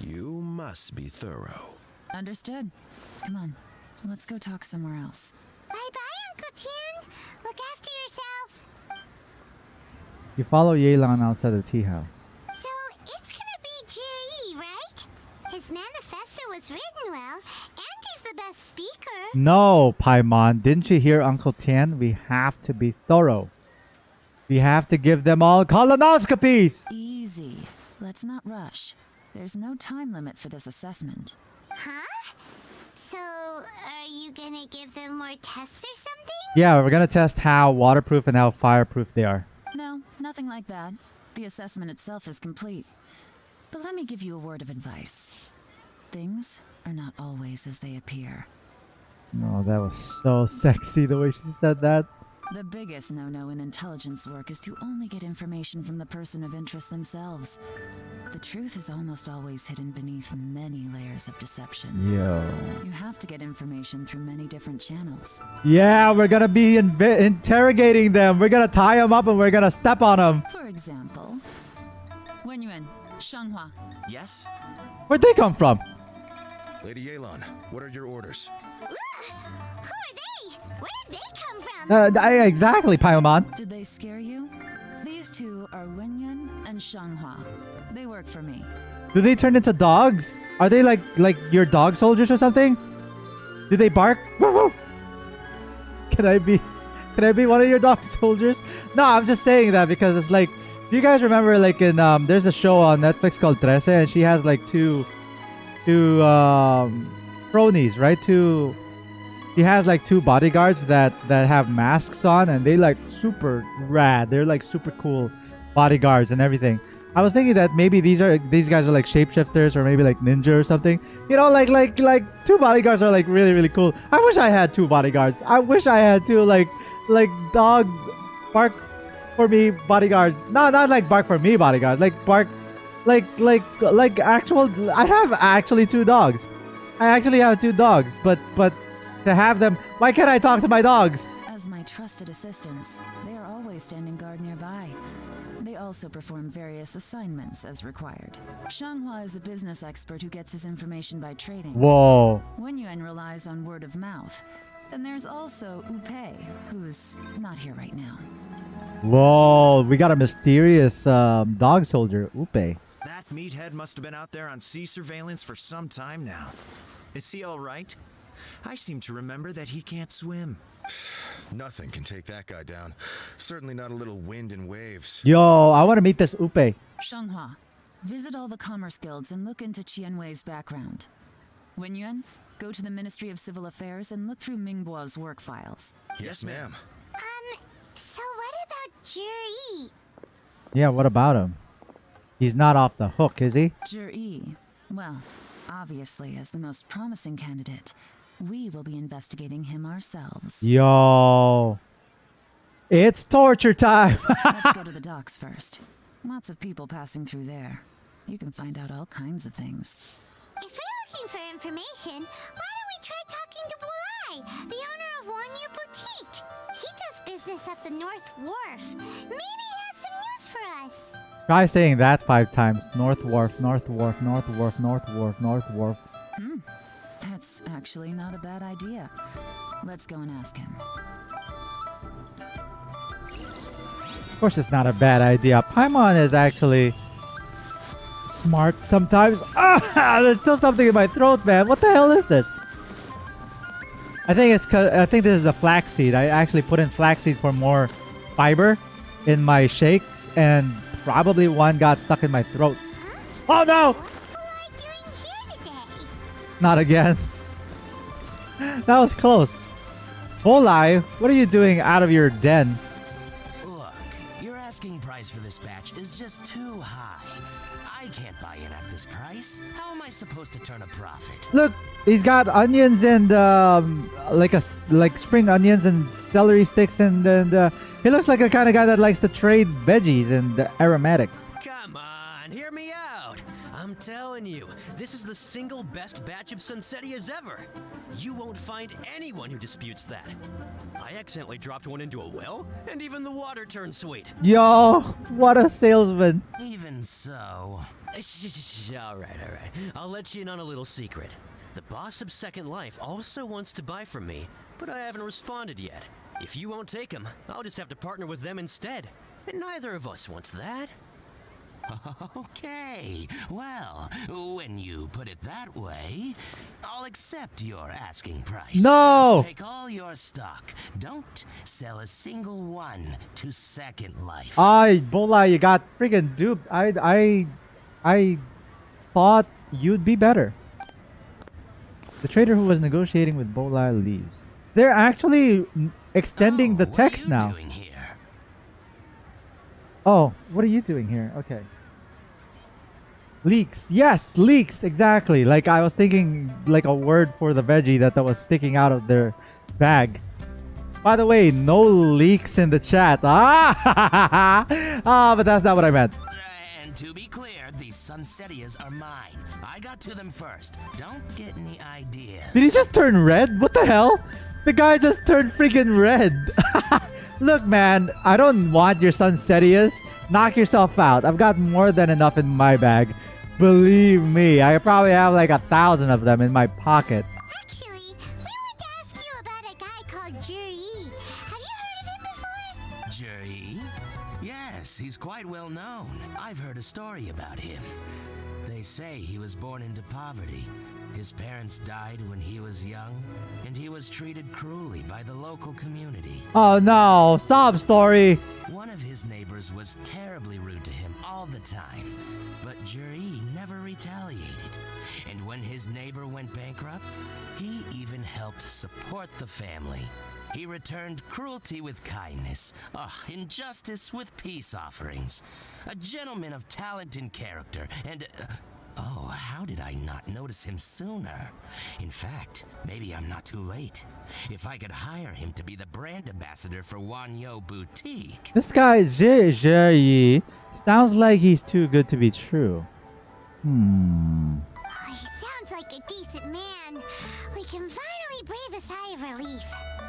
you must be thorough. Understood. Come on, let's go talk somewhere else. Bye-bye, Uncle Tian. Look after yourself. You follow Yelan outside the tea house. So, it's gonna be Jerry, right? His manifesto was written well, and he's the best speaker. No, Paimon. Didn't you hear Uncle Tian? We have to be thorough. We have to give them all colonoscopies. Easy. Let's not rush. There's no time limit for this assessment. Huh? So, are you gonna give them more tests or something? Yeah, we're gonna test how waterproof and how fireproof they are. No, nothing like that. The assessment itself is complete. But let me give you a word of advice. Things are not always as they appear. No, that was so sexy the way she said that. The biggest no-no in intelligence work is to only get information from the person of interest themselves. The truth is almost always hidden beneath many layers of deception. Yo. You have to get information through many different channels. Yeah, we're gonna be interrogating them. We're gonna tie them up and we're gonna step on them. For example, Wenyuan, Shanghua. Yes? Where'd they come from? Lady Yelan, what are your orders? Ugh, who are they? Where did they come from? Exactly, Paimon. Did they scare you? These two are Wenyuan and Shanghua. They work for me. Do they turn into dogs? Are they like your dog soldiers or something? Do they bark? Woo woo. Can I be one of your dog soldiers? No, I'm just saying that because it's like, do you guys remember like in there's a show on Netflix called Trece, and she has like two cronies, right? She has like two bodyguards that have masks on, and they like super rad. They're like super cool bodyguards and everything. I was thinking that maybe these guys are like shapeshifters or maybe like ninja or something. You know, like two bodyguards are like really, really cool. I wish I had two bodyguards. I wish I had two like dog bark for me bodyguards. No, not like bark for me bodyguards. Like bark like actual. I have actually two dogs. I actually have two dogs, but to have them, why can't I talk to my dogs? As my trusted assistants, they are always standing guard nearby. They also perform various assignments as required. Shanghua is a business expert who gets his information by trading. Whoa. Wenyuan relies on word of mouth. And there's also Upei, who's not here right now. Whoa, we got a mysterious dog soldier, Upei. That meathead must have been out there on sea surveillance for some time now. Is he all right? I seem to remember that he can't swim. Nothing can take that guy down. Certainly not a little wind and waves. Yo, I want to meet this Upei. Shanghua, visit all the commerce guilds and look into Qianwei's background. Wenyuan, go to the Ministry of Civil Affairs and look through Mingbo's work files. Yes, ma'am. So what about Juri? Yeah, what about him? He's not off the hook, is he? Juri, well, obviously as the most promising candidate, we will be investigating him ourselves. Yo. It's torture time. Let's go to the docks first. Lots of people passing through there. You can find out all kinds of things. If we're looking for information, why don't we try talking to Bulai, the owner of Wanyu Boutique? He does business at the North Wharf. Maybe he has some news for us. Try saying that 5 times. North Wharf, North Wharf, North Wharf, North Wharf, North Wharf. That's actually not a bad idea. Let's go and ask him. Of course it's not a bad idea. Paimon is actually smart sometimes. Ah, there's still something in my throat, man. What the hell is this? I think this is the flaxseed. I actually put in flaxseed for more fiber in my shakes, and probably one got stuck in my throat. Oh no! What's Bulai doing here today? Not again. That was close. Bolai, what are you doing out of your den? Look, your asking price for this batch is just too high. I can't buy in at this price. How am I supposed to turn a profit? Look, he's got onions and like spring onions and celery sticks, and he looks like the kind of guy that likes to trade veggies and aromatics. Come on, hear me out. I'm telling you, this is the single best batch of Sunsettias ever. You won't find anyone who disputes that. I accidentally dropped one into a well, and even the water turned sweet. Yo, what a salesman. Even so... All right. I'll let you in on a little secret. The boss of Second Life also wants to buy from me, but I haven't responded yet. If you won't take him, I'll just have to partner with them instead. And neither of us wants that. Okay, well, when you put it that way, I'll accept your asking price. No! I'll take all your stock. Don't sell a single one to Second Life. Ay, Bola, you got friggin' duped. I thought you'd be better. The trader who was negotiating with Bola leaves. They're actually extending the text now. What are you doing here? Oh, what are you doing here? Okay. Leeks. Yes, leeks. Exactly. Like I was thinking like a word for the veggie that was sticking out of their bag. By the way, no leaks in the chat. Ah, but that's not what I meant. And to be clear, these Sunsettias are mine. I got to them first. Don't get any ideas. Did he just turn red? What the hell? The guy just turned freaking red. Look, man, I don't want your Sunsettias. Knock yourself out. I've got more than enough in my bag. Believe me, I probably have like 1,000 of them in my pocket. Actually, we want to ask you about a guy called Juri. Have you heard of him before? Juri? Yes, he's quite well known. I've heard a story about him. They say he was born into poverty. His parents died when he was young, and he was treated cruelly by the local community. Oh no, sob story. One of his neighbors was terribly rude to him all the time, but Juri never retaliated. And when his neighbor went bankrupt, he even helped support the family. He returned cruelty with kindness, injustice with peace offerings. A gentleman of talent and character, and... oh, how did I not notice him sooner? In fact, maybe I'm not too late. If I could hire him to be the brand ambassador for Wanyo Boutique. This guy Yi sounds like he's too good to be true. Oh, he sounds like a decent man. We can finally breathe a sigh of relief.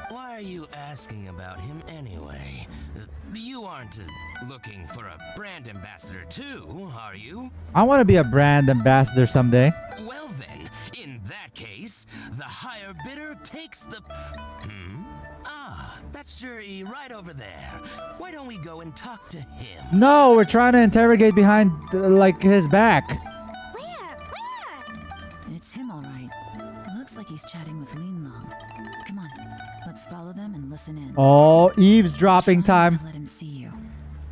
Why are you asking about him anyway? You aren't looking for a brand ambassador too, are you? I want to be a brand ambassador someday. Well then, in that case, the higher bidder takes the... Ah, that's Juri right over there. Why don't we go and talk to him? No, we're trying to interrogate behind, like, his back. Where? It's him, all right. It looks like he's chatting with Yelan. Come on, let's follow them and listen in. Oh, eavesdropping Try not time. to let him see you.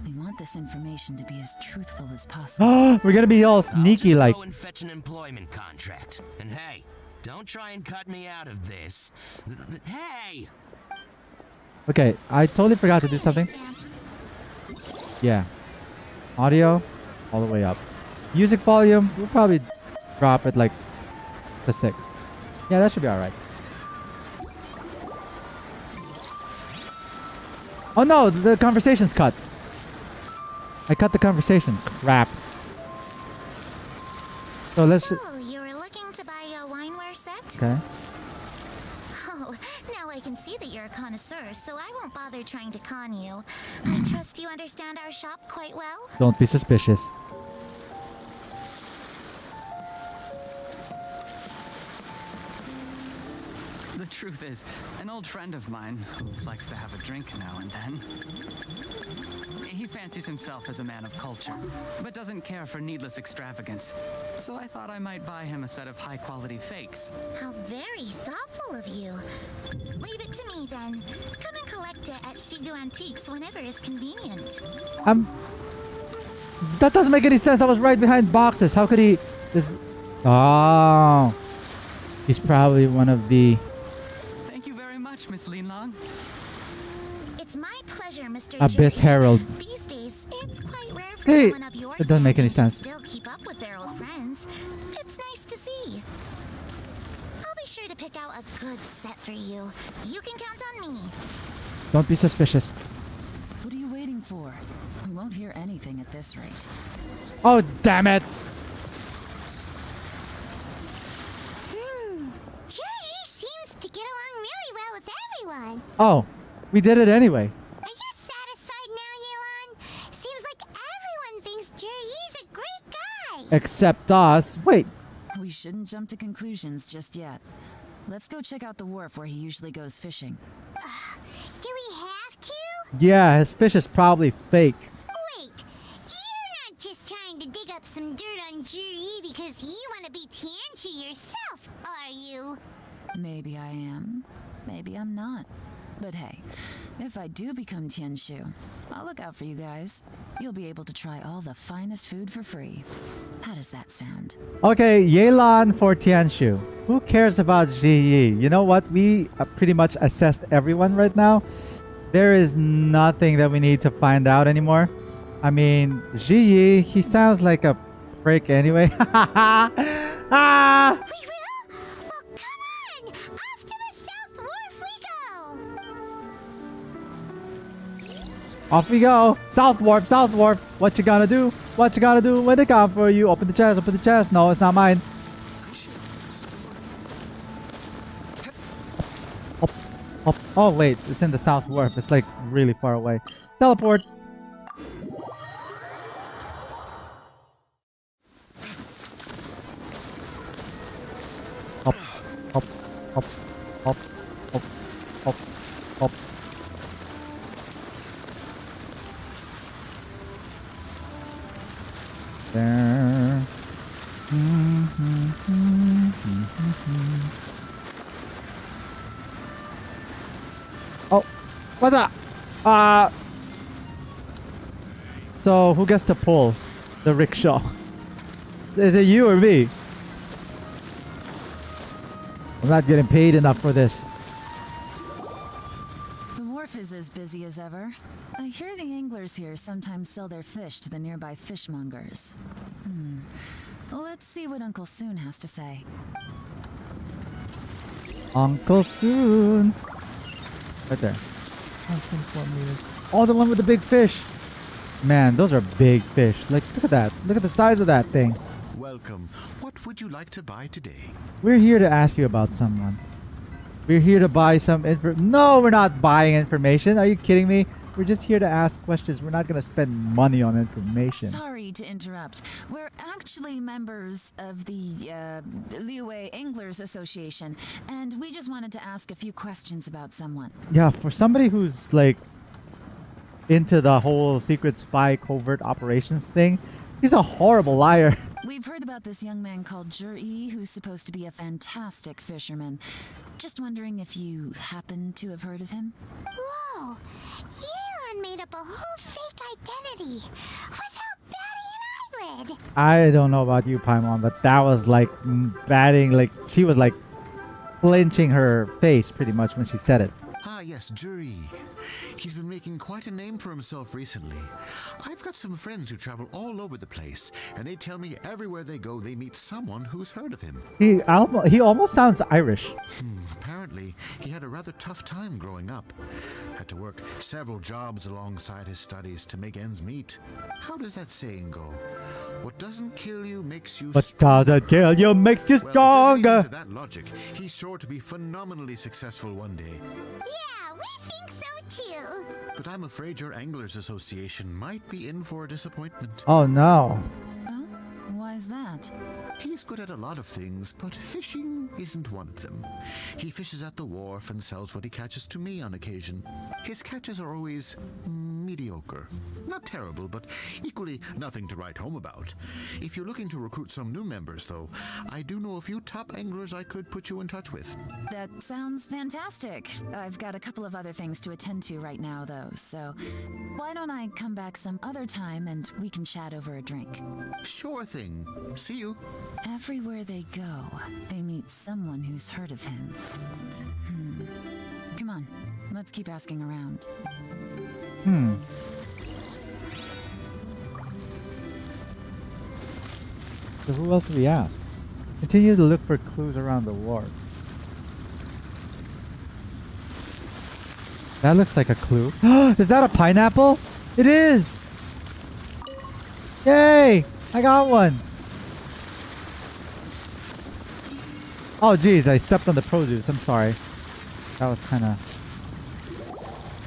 We want this information to be as truthful as possible. We're gonna be all sneaky I'll just like. go and fetch an employment contract. And hey, don't try and cut me out of this. Hey! Okay, I totally forgot to do something. Yeah. Audio, all the way up. Music volume, we'll probably drop it like to 6. Yeah, that should be alright. Oh no, the conversation's cut. I cut the conversation. Crap. So let's... So, you were looking to buy a wineware set? Okay. Oh, now I can see that you're a connoisseur, so I won't bother trying to con you. I trust you understand our shop quite well. Don't be suspicious. The truth is, an old friend of mine who likes to have a drink now and then. He fancies himself as a man of culture, but doesn't care for needless extravagance. So I thought I might buy him a set of high-quality fakes. How very thoughtful of you. Leave it to me then. Come and collect it at Shigu Antiques whenever is convenient. That doesn't make any sense. I was right behind boxes. How could he... Oh. He's probably one of the... Thank you very much, Miss Yelan. It's my pleasure, Mr. Abyss Jerry. Herald. These days, it's quite rare for Hey, someone of your it doesn't make any standing sense. to still keep up with their old friends. It's nice to see. I'll be sure to pick out a good set for you. You can count on me. Don't be suspicious. What are you waiting for? We won't hear anything at this rate. Oh, damn it. Jerry seems to get along really well with everyone. Oh, we did it anyway. Are you satisfied now, Yelan? Seems like everyone thinks Jerry's a great guy. Except us. Wait. We shouldn't jump to conclusions just yet. Let's go check out the wharf where he usually goes fishing. Do we have to? Yeah, his fish is probably fake. Wait, you're not just trying to dig up some dirt on Juri because you want to be Tianchu yourself, are you? Maybe I am. Maybe I'm not. But hey, if I do become Tianshu, I'll look out for you guys. You'll be able to try all the finest food for free. How does that sound? Okay, Yelan for Tianshu. Who cares about Ziyi? You know what? We pretty much assessed everyone right now. There is nothing that we need to find out anymore. I mean, Ji, he sounds like a prick anyway. Ah! We will? Well, come on! Off to the South Wharf we go! Off we go. South Warp, South Warp. What you gonna do? What you gonna do when they come for you? Open the chest, open the chest. No, it's not mine. Oh wait, it's in the South Wharf. It's like really far away. Teleport. Hop, hop, hop, hop, hop, hop, hop. There. Oh, what's up? So who gets to pull the rickshaw? Is it you or me? I'm not getting paid enough for this. The wharf is as busy as ever. I hear the anglers here sometimes sell their fish to the nearby fishmongers. Let's see what Uncle Soon has to say. Uncle Soon. Right there. Oh, the one with the big fish. Man, those are big fish. Like, look at that. Look at the size of that thing. Welcome. What would you like to buy today? We're here to ask you about someone. We're here to buy some info. No, we're not buying information. Are you kidding me? We're just here to ask questions. We're not going to spend money on information. Sorry to interrupt. We're actually members of the Liyue Anglers Association, and we just wanted to ask a few questions about someone. Yeah, for somebody who's like into the whole secret spy covert operations thing, he's a horrible liar. We've heard about this young man called Juri, who's supposed to be a fantastic fisherman. Just wondering if you happen to have heard of him? Whoa! Yelan made up a whole fake identity without batting an eyelid! I don't know about you, Paimon, but that was like batting, like she was like flinching her face pretty much when she said it. Ah, yes, Juri. He's been making quite a name for himself recently. I've got some friends who travel all over the place, and they tell me everywhere they go they meet someone who's heard of him. He almost sounds Irish. Apparently, he had a rather tough time growing up. Had to work several jobs alongside his studies to make ends meet. How does that saying go? What doesn't kill you makes you What doesn't kill you makes you stronger. To that logic, he's sure to be phenomenally successful one day. Yeah, we think so too! But I'm afraid your Anglers Association might be in for a disappointment. Oh no. Oh? Why is that? He's good at a lot of things, but fishing isn't one of them. He fishes at the wharf and sells what he catches to me on occasion. His catches are always mediocre. Not terrible, but equally nothing to write home about. If you're looking to recruit some new members, though, I do know a few top anglers I could put you in touch with. That sounds fantastic. I've got a couple of other things to attend to right now, though, so why don't I come back some other time and we can chat over a drink? Sure thing. See you. Everywhere they go, they meet someone who's heard of him. Come on, let's keep asking around. So who else do we ask? Continue to look for clues around the wharf. That looks like a clue. Is that a pineapple? It is! Yay! I got one! Oh geez, I stepped on the produce. I'm sorry. That was kind of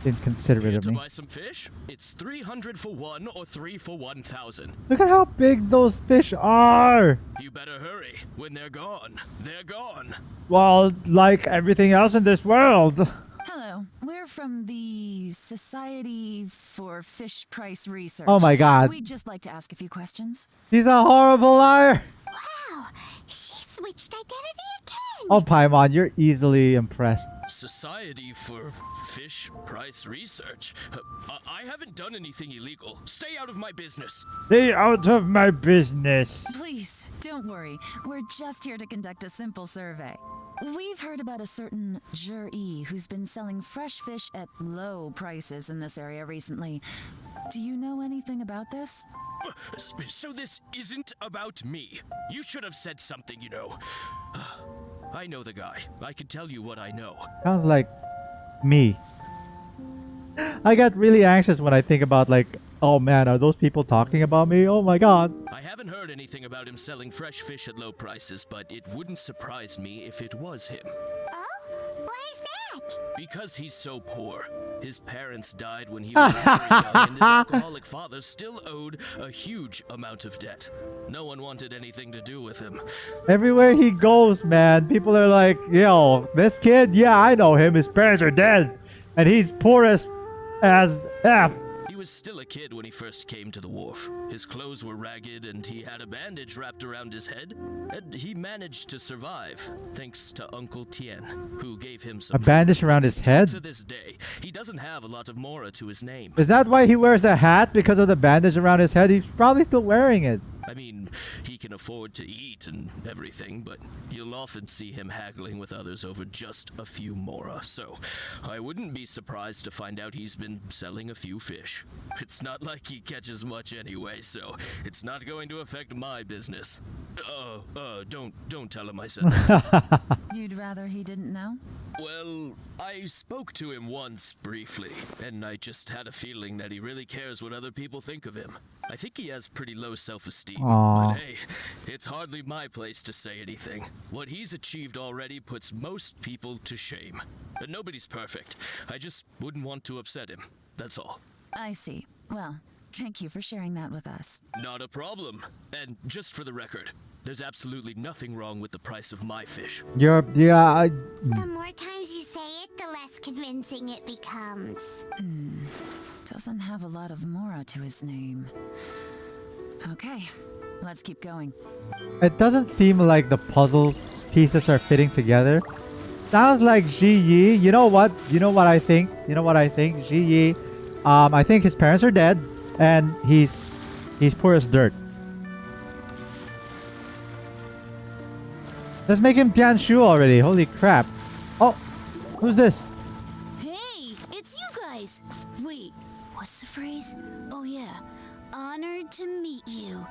inconsiderate Here of to me. buy some fish? It's 300 for 1 or 3 for 1,000. Look at how big those fish are! You better hurry. When they're gone, they're gone. Well, like everything else in this world. Hello, we're from the Society for Fish Price Research. Oh my god. We'd just like to ask a few questions. He's a horrible liar! Wow! She switched identity again! Oh, Paimon, you're easily impressed. Society for Fish Price Research. I haven't done anything illegal. Stay out of my business. Stay out of my business. Please, don't worry. We're just here to conduct a simple survey. We've heard about a certain Juri who's been selling fresh fish at low prices in this area recently. Do you know anything about this? So this isn't about me. You should have said something, you know. I know the guy. I can tell you what I know. Sounds like me. I get really anxious when I think about like, oh man, are those people talking about me? Oh my god. I haven't heard anything about him selling fresh fish at low prices, but it wouldn't surprise me if it was him. Oh? Why is that? Because he's so poor. His parents died when he was very young, and his alcoholic father still owed a huge amount of debt. No one wanted anything to do with him. Everywhere he goes, man, people are like, yo, this kid, yeah, I know him. His parents are dead. And he's poor as F. He was still a kid when he first came to the wharf. His clothes were ragged and he had a bandage wrapped around his head. And he managed to survive, thanks to Uncle Tien, who gave him some A bandage around his head? To this day, he doesn't have a lot of mora to his name. Is that why he wears a hat? Because of the bandage around his head? He's probably still wearing it. I mean, he can afford to eat and everything, but you'll often see him haggling with others over just a few mora, so I wouldn't be surprised to find out he's been selling a few fish. It's not like he catches much anyway, so it's not going to affect my business. Don't tell him I said that. You'd rather he didn't know? Well, I spoke to him once briefly, and I just had a feeling that he really cares what other people think of him. I think he has pretty low self-esteem, Aww. but hey, it's hardly my place to say anything. What he's achieved already puts most people to shame. But nobody's perfect. I just wouldn't want to upset him, that's all. I see. Well, thank you for sharing that with us. Not a problem. And just for the record, there's absolutely nothing wrong with the price of my fish. The more times you say it, the less convincing it becomes. Doesn't have a lot of mora to his name. Okay, let's keep going. It doesn't seem like the puzzle pieces are fitting together. Sounds like Ji Yi. You know what? You know what I think? Ji Yi. I think his parents are dead, and he's poor as dirt. Let's make him Tianshu already. Holy crap. Oh, who's this? Hey, it's you guys. Wait, what's the phrase? Oh yeah, honored to meet you.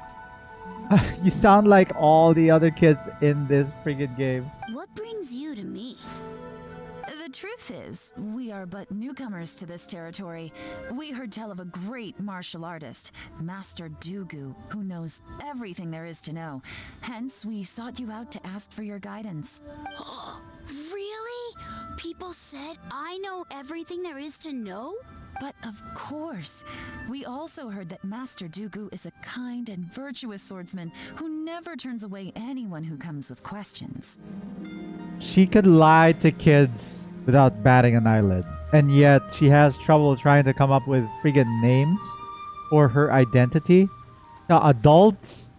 You sound like all the other kids in this friggin' game. What brings you to me? The truth is, we are but newcomers to this territory. We heard tell of a great martial artist, Master Dugu, who knows everything there is to know. Hence, we sought you out to ask for your guidance. Really? People said I know everything there is to know? But of course, we also heard that Master Dugu is a kind and virtuous swordsman who never turns away anyone who comes with questions. She could lie to kids without batting an eyelid, and yet she has trouble trying to come up with friggin' names for her identity. Now, adults?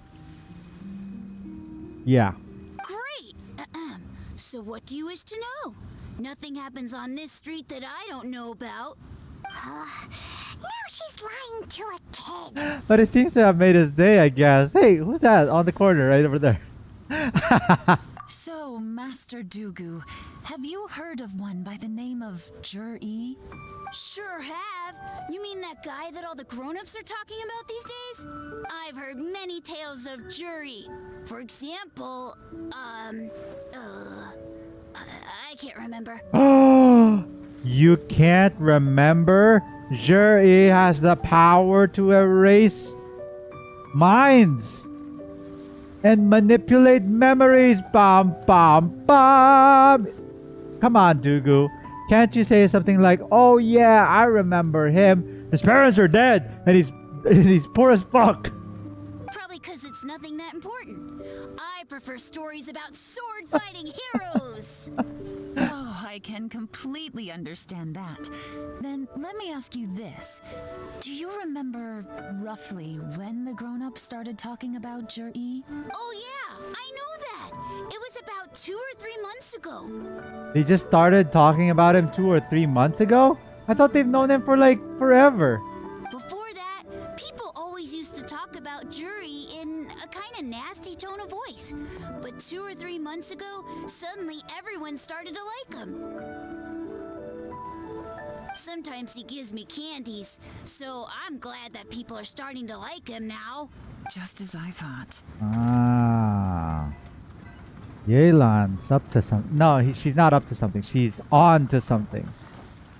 Yeah. Great! So what do you wish to know? Nothing happens on this street that I don't know about. Now she's lying to a kid. But it seems to have made his day, I guess. Hey, who's that on the corner right over there? So, Master Dugu, have you heard of one by the name of Jur-E? Sure have. You mean that guy that all the grown-ups are talking about these days? I've heard many tales of Jury. For example, I can't remember. You can't remember? Jur-E has the power to erase minds and manipulate memories. Bam, bam, bam. Come on, Dugu. Can't you say something like, "Oh yeah, I remember him. His parents are dead, and he's poor as fuck." Probably because it's nothing that important. I prefer stories about sword-fighting heroes. Oh, I can completely understand that. Then let me ask you this. Do you remember roughly when the grown-ups started talking about Jur-E? Oh yeah, I know that. It was about 2 or 3 months ago. They just started talking about him 2 or 3 months ago? I thought they've known him for like forever. Before that, people always used to talk about Jury in a kind of nasty tone of voice. But 2 or 3 months ago, suddenly everyone started to like him. Sometimes he gives me candies, so I'm glad that people are starting to like him now. Just as I thought. Ah. Yelan's up to something. No, she's not up to something. She's on to something.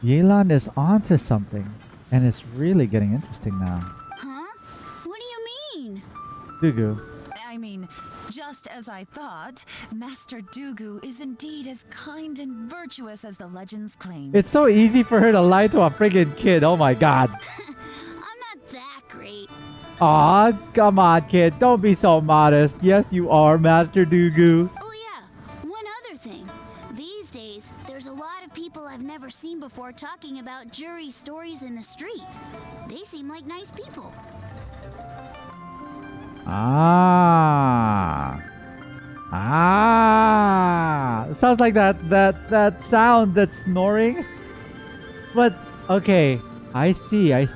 Yelan is on to something. And it's really getting interesting now. Huh? What do you mean? Dugu. I mean, just as I thought, Master Dugu is indeed as kind and virtuous as the legends claim. It's so easy for her to lie to a friggin' kid. Oh my god. I'm not that great. Aw, come on, kid. Don't be so modest. Yes, you are, Master Dugu. Oh yeah, one other thing. These days, there's a lot of people I've never seen before talking about jury stories in the street. They seem like nice people. Ah. Sounds like that sound that's snoring. But okay, I see. I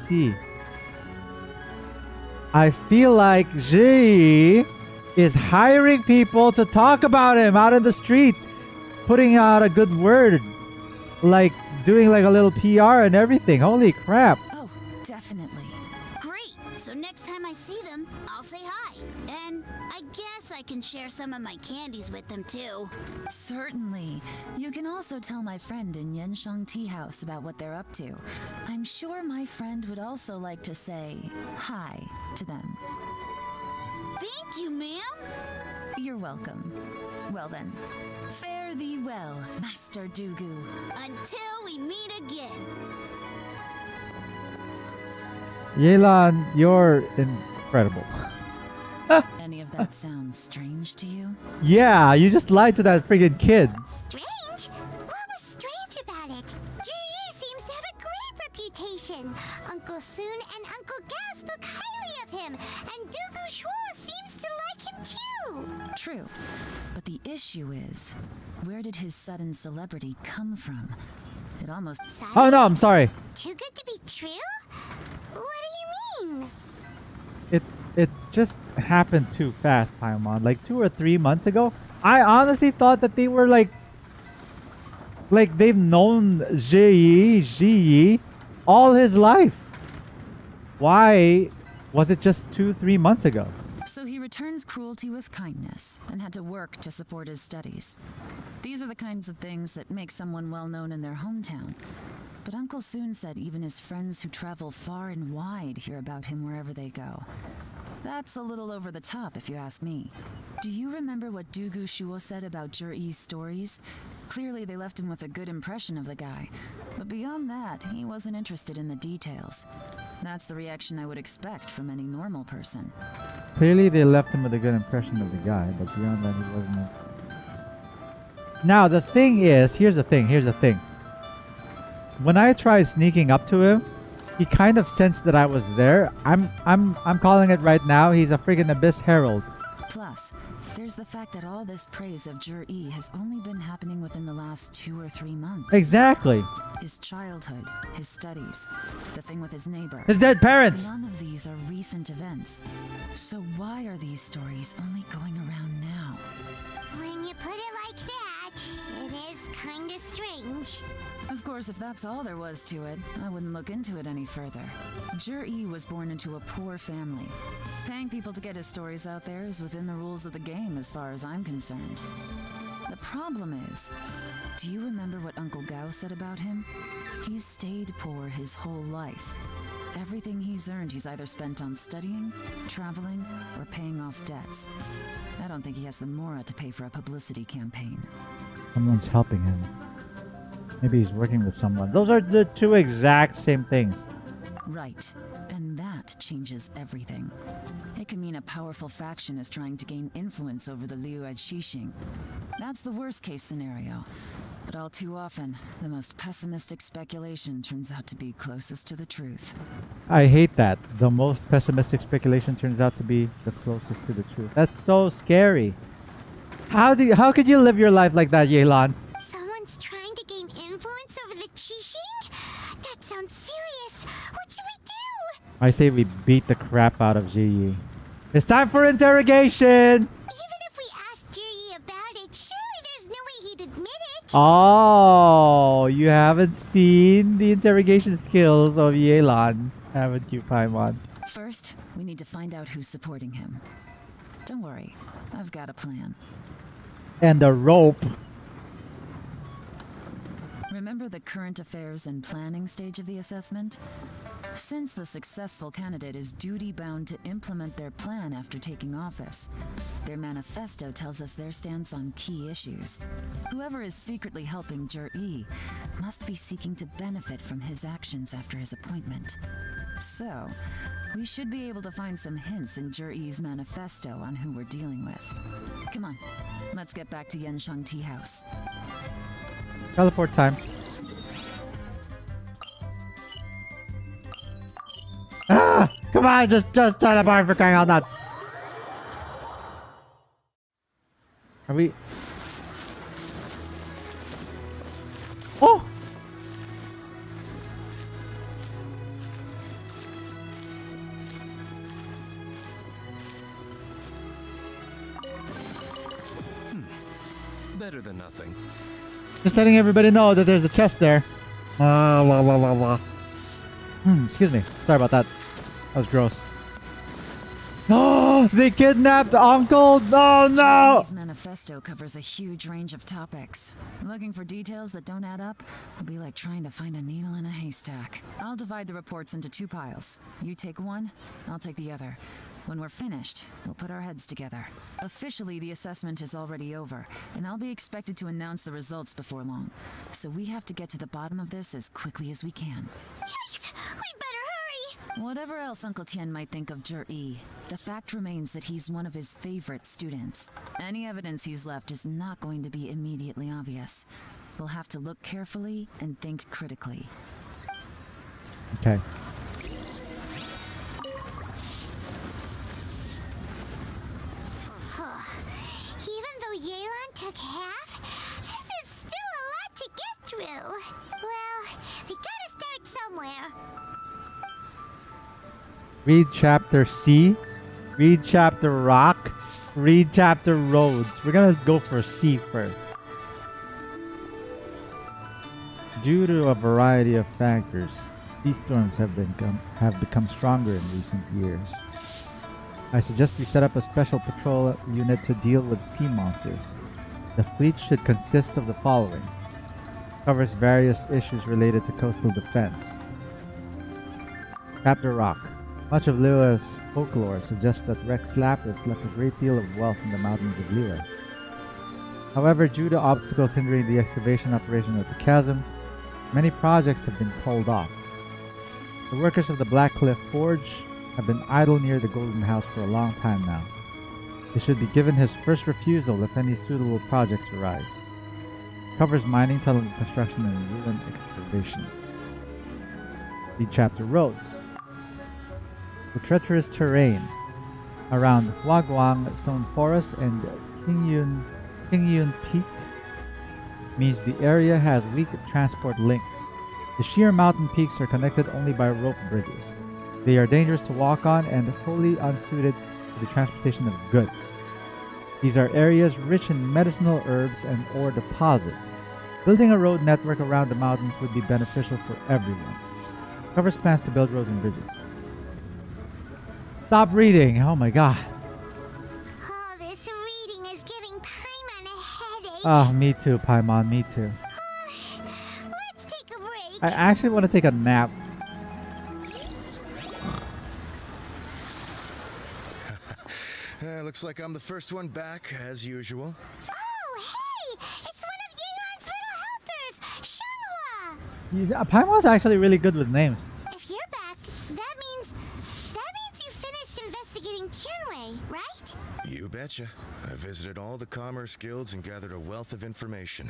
feel like Ji is hiring people to talk about him out in the street, putting out a good word, like doing like a little PR and everything. Holy crap. Oh, definitely. Great! So next time I see them, I'll say hi. And I guess I can share some of my candies with them too. Certainly. You can also tell my friend in Yenshang Tea House about what they're up to. I'm sure my friend would also like to say hi to them. Thank you, ma'am! You're welcome. Well then, fare thee well, Master Dugu. Until we meet again. Yelan, you're incredible. Any of that sound strange to you? Yeah, you just lied to that friggin' kid. Strange? What was strange about it? Ji seems to have a great reputation. Uncle Soon and Uncle Gao spoke highly of him, and Dugu Shuo seems to like him too. True. But the issue is, where did his sudden celebrity come from? It almost... Oh no, I'm sorry. Too good to be true? What do you mean? It just happened too fast, Paimon. Like 2 or 3 months ago, I honestly thought that they were like they've known Ji all his life. Why was it just 2-3 months ago? So he returns cruelty with kindness and had to work to support his studies. These are the kinds of things that make someone well known in their hometown. But Uncle Soon said even his friends who travel far and wide hear about him wherever they go. That's a little over the top, if you ask me. Do you remember what Dugu Shuo said about Jur-E's stories? Clearly they left him with a good impression of the guy. But beyond that, he wasn't interested in the details. That's the reaction I would expect from any normal person. Clearly they left him with a good impression of the guy, but beyond that he wasn't. Now the thing is, here's the thing. When I tried sneaking up to him, he kind of sensed that I was there. I'm calling it right now. He's a friggin' Abyss Herald. Plus, there's the fact that all this praise of Jur-E has only been happening within the last 2 or 3 months. Exactly. His childhood, his studies, the thing with his neighbor. His dead parents. None of these are recent events. So why are these stories only going around now? When you put it like that, it is kinda strange. Of course, if that's all there was to it, I wouldn't look into it any further. Jur-E was born into a poor family. Paying people to get his stories out there is within the rules of the game as far as I'm concerned. The problem is, do you remember what Uncle Gao said about him? He's stayed poor his whole life. Everything he's earned he's either spent on studying, traveling, or paying off debts. I don't think he has the mora to pay for a publicity campaign. Someone's helping him. Maybe he's working with someone. Those are the two exact same things. Right. And that changes everything. It can mean a powerful faction is trying to gain influence over the Liu at Xixing. That's the worst case scenario. But all too often, the most pessimistic speculation turns out to be closest to the truth. I hate that. The most pessimistic speculation turns out to be the closest to the truth. That's so scary. How could you live your life like that, Yelan? Someone's trying to gain influence over the Qixing? That sounds serious. What should we do? I say we beat the crap out of Ji. It's time for interrogation! Even if we asked Ji about it, surely there's no way he'd admit it. Oh, you haven't seen the interrogation skills of Yelan, haven't you, Paimon? First, we need to find out who's supporting him. Don't worry, I've got a plan. And the rope. Remember the current affairs and planning stage of the assessment? Since the successful candidate is duty-bound to implement their plan after taking office, their manifesto tells us their stance on key issues. Whoever is secretly helping Jur-E must be seeking to benefit from his actions after his appointment. So, we should be able to find some hints in Jur-E's manifesto on who we're dealing with. Come on, let's get back to Yenshang Tea House. Teleport time. Ah! Come on, just teleport for crying out loud. Are we? Oh! Better than nothing. Just letting everybody know that there's a chest there. Excuse me. Sorry about that. That was gross. Oh, they kidnapped Uncle! Oh no! His manifesto covers a huge range of topics. Looking for details that don't add up will be like trying to find a needle in a haystack. I'll divide the reports into 2 piles. You take one, I'll take the other. When we're finished, we'll put our heads together. Officially, the assessment is already over, and I'll be expected to announce the results before long. So we have to get to the bottom of this as quickly as we can. Yikes! We better hurry! Whatever else Uncle Tien might think of Jur-E, the fact remains that he's one of his favorite students. Any evidence he's left is not going to be immediately obvious. We'll have to look carefully and think critically. Okay. Even though Yelan took half, this is still a lot to get through. Well, we gotta start somewhere. Read chapter C. Read chapter Rock. Read chapter Roads. We're gonna go for C first. Due to a variety of factors, these storms have become stronger in recent years. I suggest we set up a special patrol unit to deal with sea monsters. The fleet should consist of the following. Covers various issues related to coastal defense. Chapter Rock. Much of Liwa's folklore suggests that Rex Lapis left a great deal of wealth in the mountains of Liwa. However, due to obstacles hindering the excavation operation of the chasm, many projects have been called off. The workers of the Black Cliff Forge have been idle near the Golden House for a long time now. He should be given his first refusal if any suitable projects arise. Covers mining, tunnel construction, and ruin excavation. Read chapter Roads. The treacherous terrain around Huaguang Stone Forest and Qingyun Peak means the area has weak transport links. The sheer mountain peaks are connected only by rope bridges. They are dangerous to walk on and wholly unsuited to the transportation of goods. These are areas rich in medicinal herbs and ore deposits. Building a road network around the mountains would be beneficial for everyone. Covers plans to build roads and bridges. Stop reading! Oh my god. Oh, this reading is giving Paimon a headache. Oh, me too, Paimon, me too. Let's take a break. I actually want to take a nap. Looks like I'm the first one back, as usual. Oh, hey! It's one of Yelan's little helpers, Shenhua! Paimon's actually really good with names. If you're back, that means you finished investigating Tianwei, right? You betcha. I visited all the commerce guilds and gathered a wealth of information.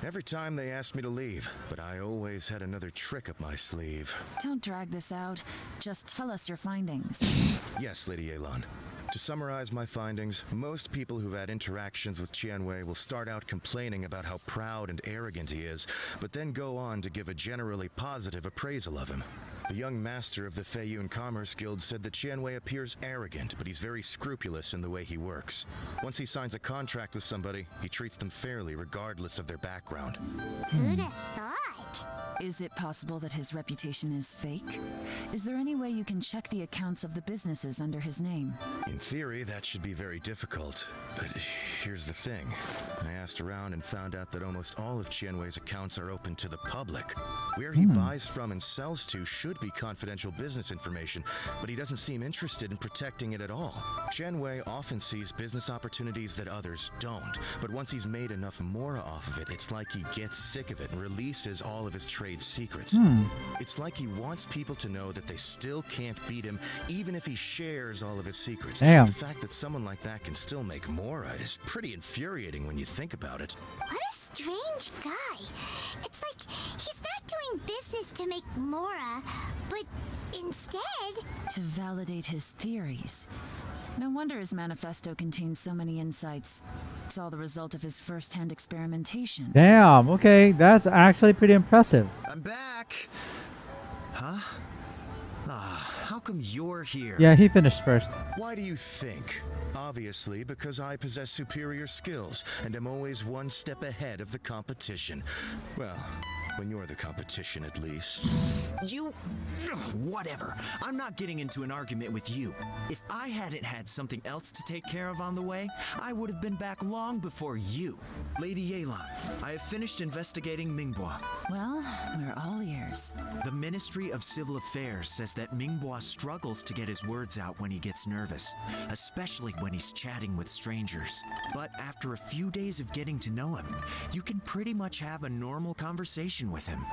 Every time they asked me to leave, but I always had another trick up my sleeve. Don't drag this out. Just tell us your findings. Yes, Lady Yelan. To summarize my findings, most people who've had interactions with Tianwei will start out complaining about how proud and arrogant he is, but then go on to give a generally positive appraisal of him. The young master of the Feiyun Commerce Guild said that Qianwei appears arrogant, but he's very scrupulous in the way he works. Once he signs a contract with somebody, he treats them fairly regardless of their background. Who'd have thought? Is it possible that his reputation is fake? Is there any way you can check the accounts of the businesses under his name? In theory, that should be very difficult. But here's the thing. I asked around and found out that almost all of Qianwei's accounts are open to the public. Where he buys from and sells to should be confidential business information, but he doesn't seem interested in protecting it at all. Qianwei often sees business opportunities that others don't, but once he's made enough mora off of it, it's like he gets sick of it and releases all of his trade secrets. It's like he wants people to know that they still can't beat him, even if he shares all of his secrets. Damn. The fact that someone like that can still make mora is pretty infuriating when you think about it. What a strange guy. It's like he's not doing business to make mora, but instead... To validate his theories. No wonder his manifesto contains so many insights. It's all the result of his first-hand experimentation. Damn, okay, that's actually pretty impressive. I'm back! Huh? How come you're here? Yeah, he finished first. Why do you think? Obviously, because I possess superior skills and am always one step ahead of the competition. Well, when you're the competition, at least. You... Whatever. I'm not getting into an argument with you. If I hadn't had something else to take care of on the way, I would have been back long before you. Lady Yelan, I have finished investigating Mingbois. Well, we're all ears. The Ministry of Civil Affairs says that Mingbois struggles to get his words out when he gets nervous, especially when he's chatting with strangers. But after a few days of getting to know him, you can pretty much have a normal conversation with him.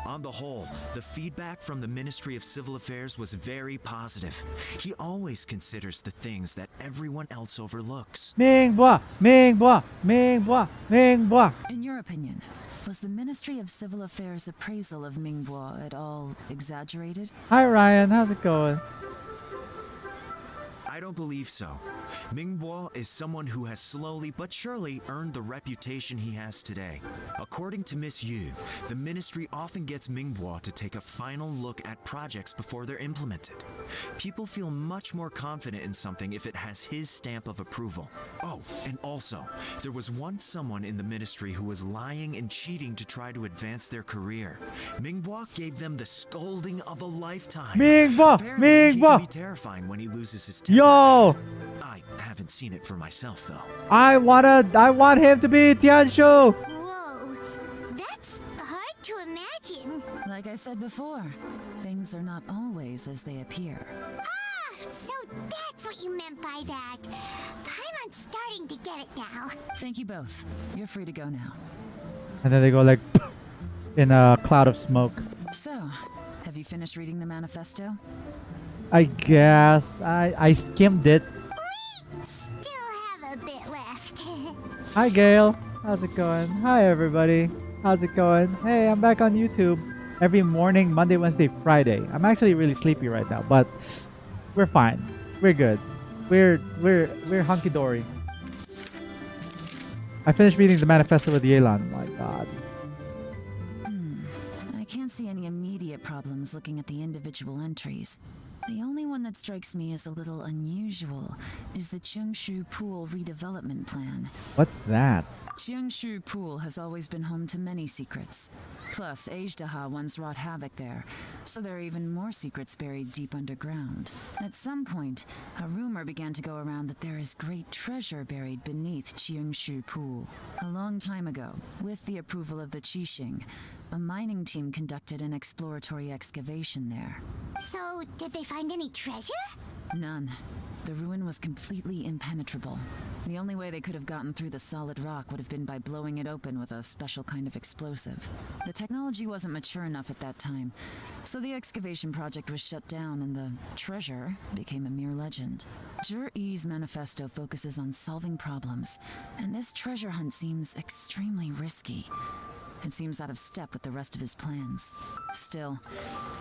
On the whole, the feedback from the Ministry of Civil Affairs was very positive. He always considers the things that everyone else overlooks. Mingbois, Mingbois, Mingbois, Mingbois. In your opinion, was the Ministry of Civil Affairs appraisal of Mingbois at all exaggerated? Hi Ryan, how's it going? I don't believe so. Mingbois is someone who has slowly but surely earned the reputation he has today. According to Miss Yu, the ministry often gets Mingbois to take a final look at projects before they're implemented. People feel much more confident in something if it has his stamp of approval. Oh, and also, there was once someone in the ministry who was lying and cheating to try to advance their career. Mingbois gave them the scolding of a lifetime. Mingbois, Apparently, he Mingbois. can be terrifying when he loses his temper. Yo! I haven't seen it for myself, though. I want him to be Tianshu! Whoa, that's hard to imagine. Like I said before, things are not always as they appear. Ah, so that's what you meant by that. I'm starting to get it now. Thank you both. You're free to go now. And then they go like in a cloud of smoke. So, have you finished reading the manifesto? I guess I skimmed it. We still have a bit left. Hi Gail, how's it going? Hi everybody, how's it going? Hey, I'm back on YouTube every morning, Monday, Wednesday, Friday. I'm actually really sleepy right now, but we're fine. We're good. We're hunky dory. I finished reading the manifesto with Yelan. My God. I can't see any immediate problems looking at the individual entries. The only one that strikes me as a little unusual is the Cheungshu Pool redevelopment plan. What's that? Cheungshu Pool has always been home to many secrets. Plus, Ajdaha once wrought havoc there, so there are even more secrets buried deep underground. At some point, a rumor began to go around that there is great treasure buried beneath Cheungshu Pool. A long time ago, with the approval of the Qixing, a mining team conducted an exploratory excavation there. So, did they find any treasure? None. The ruin was completely impenetrable. The only way they could have gotten through the solid rock would have been by blowing it open with a special kind of explosive. The technology wasn't mature enough at that time, so the excavation project was shut down and the treasure became a mere legend. Zhi-Yi's manifesto focuses on solving problems, and this treasure hunt seems extremely risky. It seems out of step with the rest of his plans. Still,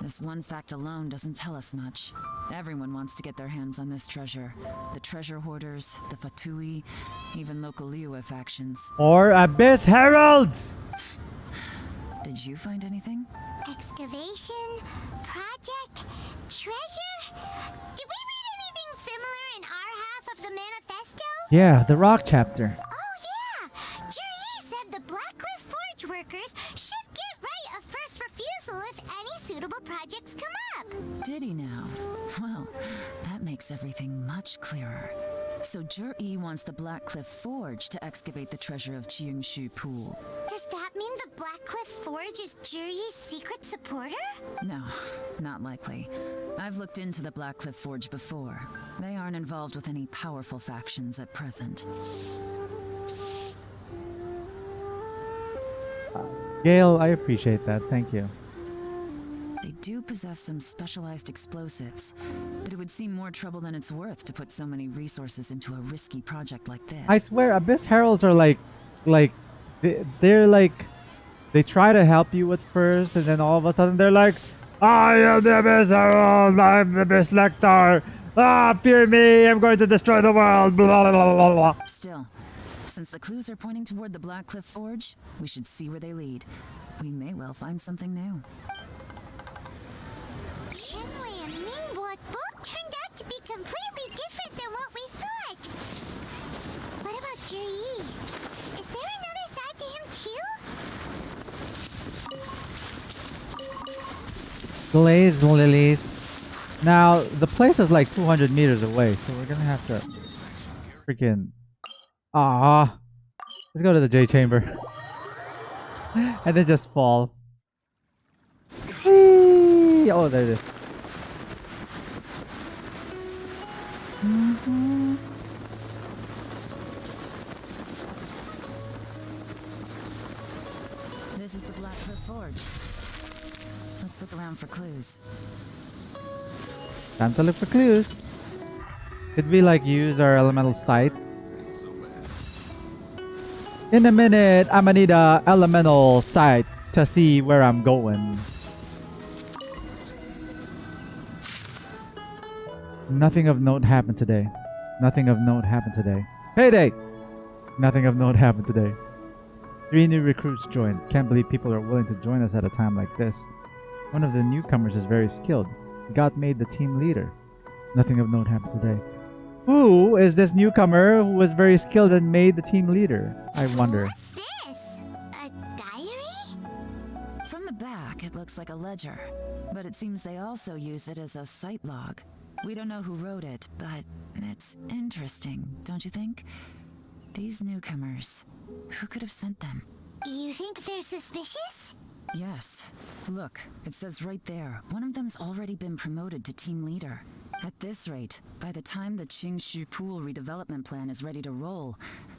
this one fact alone doesn't tell us much. Everyone wants to get their hands on this treasure. The treasure hoarders, the Fatui, even local Liyue factions. Or Abyss Heralds! Did Did you find anything? Excavation, project, treasure? Did we read anything similar in our half of the manifesto? Yeah, the rock chapter. Oh yeah! Juri said the Blackcliff Forge workers should get right of first refusal if any suitable projects come up. Did he now? Well, that makes everything much clearer. So Jur-E wants the Blackcliff Forge to excavate the treasure of Jiangshu Pool. Does that mean the Blackcliff Forge is Juri's secret supporter? No, not likely. I've looked into the Blackcliff Forge before. They aren't involved with any powerful factions at present. Gale, I appreciate that. Thank you. They do possess some specialized explosives, but it would seem more trouble than it's worth to put so many resources into a risky project like this. I swear, Abyss Heralds are they're like, they try to help you at first, and then all of a sudden they're like, I am the Abyss Herald, I'm the Abyss Lector, fear me, I'm going to destroy the world, blah, blah, blah, blah, blah. Still, since the clues are pointing toward the Blackcliff Forge, we should see where they lead. We may well find something new. Chenwei and Mingbok both turned out to be completely different than what we thought. What about Juri? Is there another side to him too? Glaze lilies. Now, the place is like 200 meters away, so we're gonna have to freaking... Let's go to the J chamber. And then just fall. Whee! Oh, there it is. This is the Blackcliff Forge. Let's look around for clues. Time to look for clues. Could we like use our elemental sight? In a minute, I'm gonna need a elemental sight to see where I'm going. Nothing of note happened today. Nothing of note happened today. Payday! Nothing of note happened today. 3 new recruits joined. Can't believe people are willing to join us at a time like this. One of the newcomers is very skilled. He got made the team leader. Nothing of note happened today. Who is this newcomer who was very skilled and made the team leader? I wonder. What's this? A diary? From the back, it looks like a ledger, but it seems they also use it as a site log. We don't know who wrote it, but it's interesting, don't you think? These newcomers, who could have sent them? You think they're suspicious? Yes. Look, it says right there, one of them's already been promoted to team leader. At this rate, by the time the Jiangshu Pool redevelopment plan is ready to roll,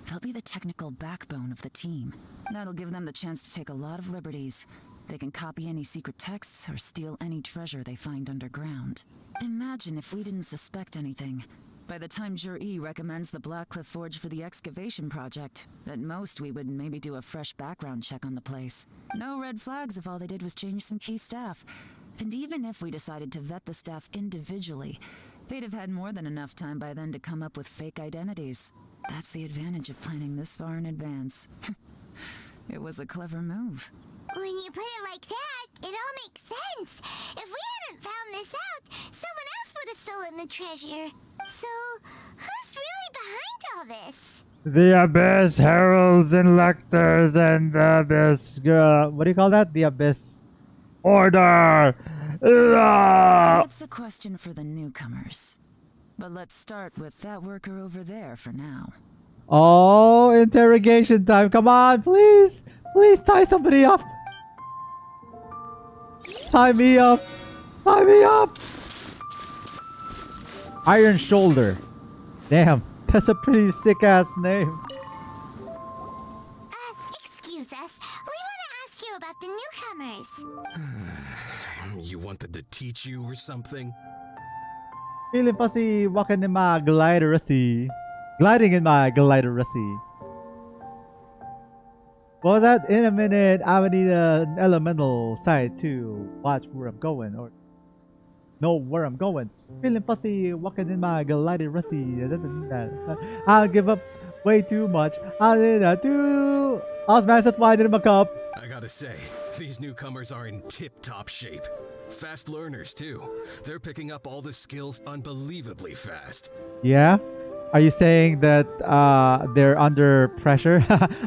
they'll be the technical backbone of the team. That'll give them the chance to take a lot of liberties. They can copy any secret texts or steal any treasure they find underground. Imagine if we didn't suspect anything. By the time Jur-E recommends the Blackcliff Forge for the excavation project, at most we would maybe do a fresh background check on the place. No red flags if all they did was change some key staff. And even if we decided to vet the staff individually, they'd have had more than enough time by then to come up with fake identities. That's the advantage of planning this far in advance. It was a clever move. When you put it like that, it all makes sense. If we hadn't found this out, someone else would have stolen the treasure. So, who's really behind all this? The Abyss Heralds and Lectors and the Abyss... what do you call that? The Abyss Order! That's a question for the newcomers. But let's start with that worker over there for now. Oh, interrogation time. Come on, please. Please tie somebody up. Tie me up. Tie me up. Iron Shoulder. Damn, that's a pretty sick-ass name. Excuse us. We want to ask you about the newcomers. You wanted to teach you or something? Feeling fussy, walking in my glidersy. Gliding in my glidersy. What was that? In a minute, I would need an elemental sight to watch where I'm going or know where I'm going. Feeling fussy, walking in my glidersy. I'll give up way too much. I did that too. I'll smash that wine in my cup. I gotta say, these newcomers are in tip-top shape. Fast learners, too. They're picking up all the skills unbelievably fast. Yeah? Are you saying that they're under pressure?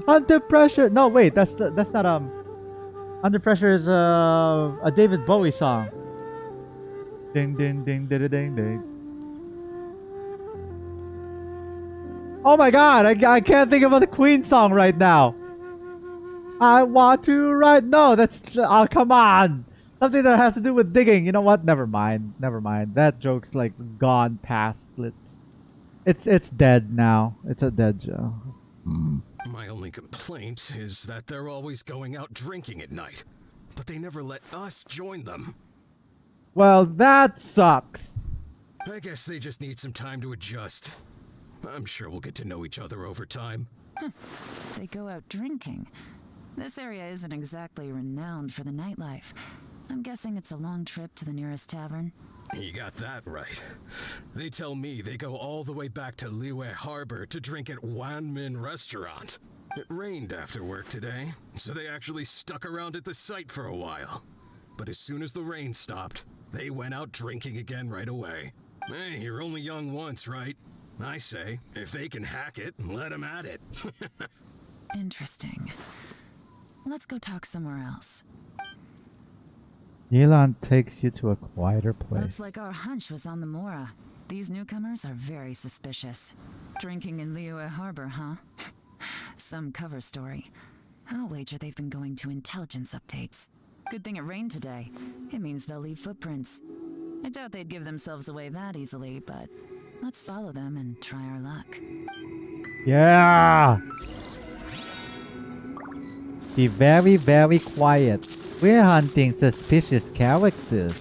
Under pressure? No, wait, that's not Under Pressure is a David Bowie song. Ding ding ding ding ding ding. Oh my god, I can't think of the Queen song right now. I want to write. No, that's oh come on. Something that has to do with digging. You know what? Never mind. Never mind. That joke's like gone past. It's dead now. It's a dead joke. My only complaint is that they're always going out drinking at night, but they never let us join them. Well, that sucks. I guess they just need some time to adjust. I'm sure we'll get to know each other over time. They go out drinking. This area isn't exactly renowned for the nightlife. I'm guessing it's a long trip to the nearest tavern. You got that right. They tell me they go all the way back to Liyue Harbor to drink at Wanmin Restaurant. It rained after work today, so they actually stuck around at the site for a while. But as soon as the rain stopped, they went out drinking again right away. Hey, you're only young once, right? I say, if they can hack it, let them at it. Interesting. Let's go talk somewhere else. Yelan takes you to a quieter place. Looks like our hunch was on the Mora. These newcomers are very suspicious. Drinking in Liyue Harbor, huh? Some cover story. I'll wager they've been going to intelligence updates. Good thing it rained today. It means they'll leave footprints. I doubt they'd give themselves away that easily, but let's follow them and try our luck. Yeah! Be very, very quiet. We're hunting suspicious characters.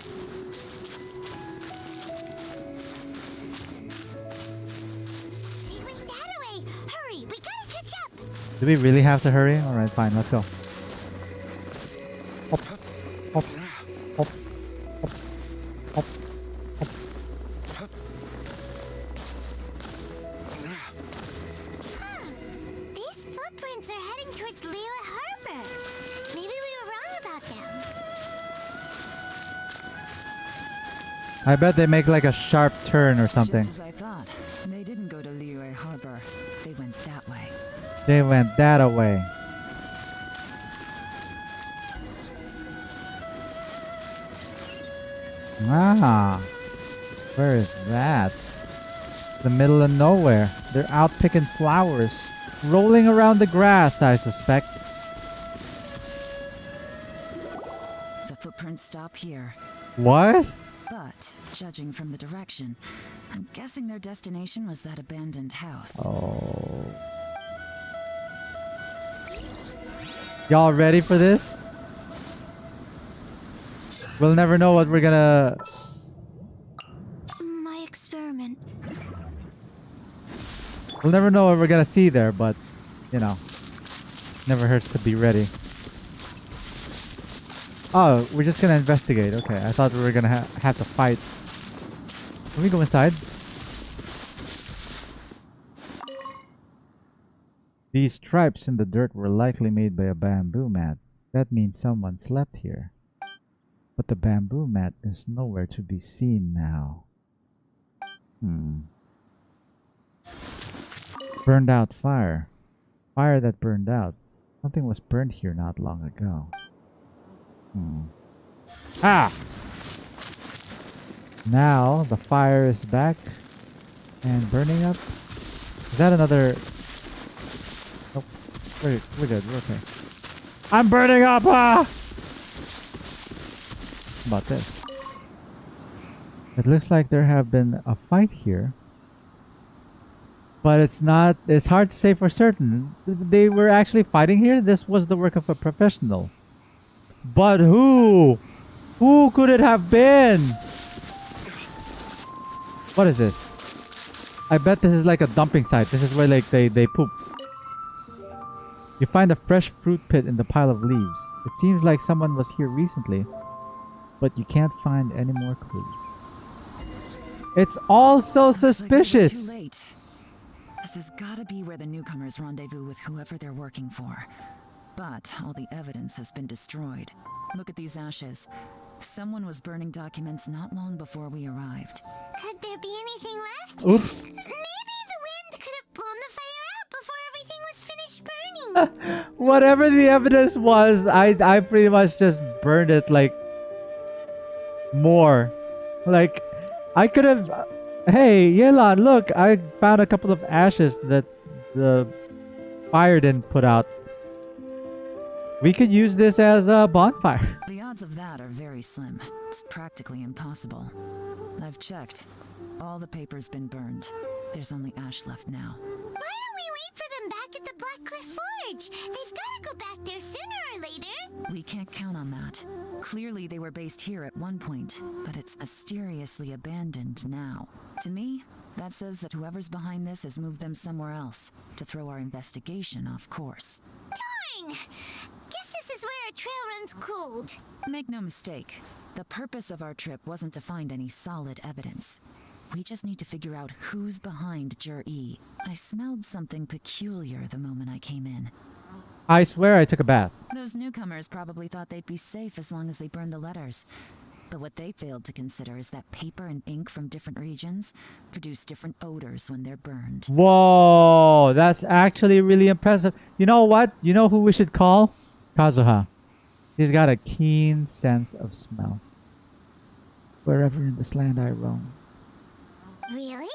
He went that way. Hurry, we gotta catch up. Do we really have to hurry? Alright, fine, let's go. Hop, hop, hop, hop, hop, hop. These footprints are heading towards Liyue Harbor. Maybe we were wrong about them. I bet they make like a sharp turn or something. Just as I thought. They didn't go to Liyue Harbor. They went that way. They went that away. Ah, where is that? The middle of nowhere. They're out picking flowers. Rolling around the grass, I suspect. The footprints stop here. What? But, judging from the direction, I'm guessing their destination was that abandoned house. Oh. Y'all ready for this? We'll never know what we're gonna... My experiment. We'll never know what we're gonna see there, but, you know, never hurts to be ready. Oh, we're just gonna investigate. Okay, I thought we were gonna have to fight. Can we go inside? These stripes in the dirt were likely made by a bamboo mat. That means someone slept here. But the bamboo mat is nowhere to be seen now. Burned out fire. Fire that burned out. Something was burned here not long ago. Ah! Now the fire is back and burning up. Is that another... Nope. We're good. We're okay. I'm burning up! Ah! How about this? It looks like there have been a fight here. But it's not... It's hard to say for certain. They were actually fighting here? This was the work of a professional. But who? Who could it have been? What is this? I bet this is like a dumping site. This is where like they poop. You find a fresh fruit pit in the pile of leaves. It seems like someone was here recently, but you can't find any more clues. It's all so suspicious. Too late. This has gotta be where the newcomers rendezvous with whoever they're working for. But all the evidence has been destroyed. Look at these ashes. Someone was burning documents not long before we arrived. Could there be anything left? Oops. Maybe the wind could have blown the fire out before everything was finished burning. Whatever the evidence was, I pretty much just burned it like more. Like I could have. Hey, Yelan, look! I found a couple of ashes that the fire didn't put out. We could use this as a bonfire. The odds of that are very slim. It's practically impossible. I've checked. All the paper's been burned. There's only ash left now. Why don't we wait for them back at the Black Cliff Forge? They've got to go back there sooner or later. We can't count on that. Clearly they were based here at one point, but it's mysteriously abandoned now. To me, that says that whoever's behind this has moved them somewhere else to throw our investigation off course. Darn! Guess this is where our trail runs cold. Make no mistake, the purpose of our trip wasn't to find any solid evidence. We just need to figure out who's behind Jur-E. I smelled something peculiar the moment I came in. I swear I took a bath. Those newcomers probably thought they'd be safe as long as they burned the letters. But what they failed to consider is that paper and ink from different regions produce different odors when they're burned. Whoa, that's actually really impressive. You know what? You know who we should call? Kazuha. He's got a keen sense of smell. Wherever in this land I roam. Really?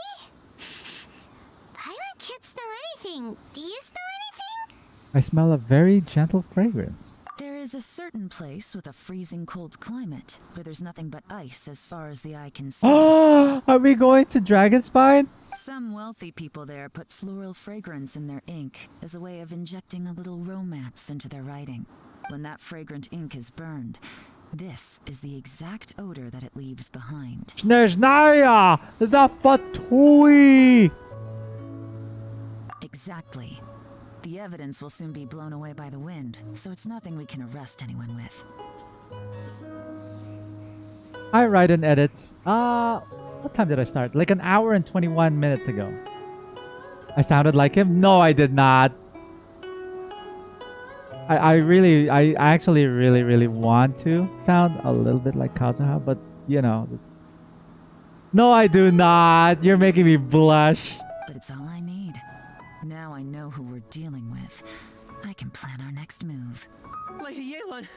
Pilot can't smell anything. Do you smell anything? I smell a very gentle fragrance. There is a certain place with a freezing cold climate where there's nothing but ice as far as the eye can see. Are we going to Dragonspine? Some wealthy people there put floral fragrance in their ink as a way of injecting a little romance into their writing. When that fragrant ink is burned, this is the exact odor that it leaves behind. Snezhnaya! The Fatui! Exactly. The evidence will soon be blown away by the wind, so it's nothing we can arrest anyone with. I write and edit. What time did I start? Like an hour and 21 minutes ago. I sounded like him? No, I did not. I actually really want to sound a little bit like Kazuha, but you know, it's... No, I do not. You're making me blush. But it's all I need. Now I know who we're dealing with. I can plan our next move. Lady Yelan!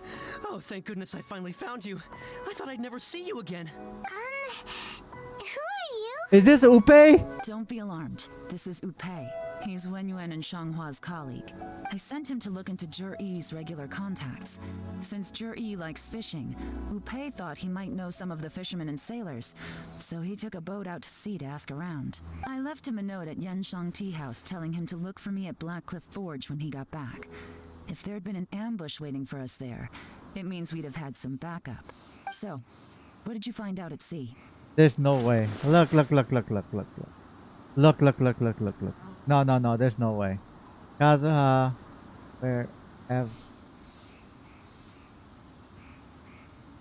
Oh, thank goodness I finally found you. I thought I'd never see you again. Who are you? Is this Upe? Don't be alarmed. This is Upe. He's Wenyuan and Shanghua's colleague. I sent him to look into Jur-E's regular contacts. Since Jur-E likes fishing, Upe thought he might know some of the fishermen and sailors, so he took a boat out to sea to ask around. I left him a note at Yanshang Tea House telling him to look for me at Black Cliff Forge when he got back. If there'd been an ambush waiting for us there, it means we'd have had some backup. So, what did you find out at sea? There's no way. Look. Look. No, there's no way. Kazuha, wherever.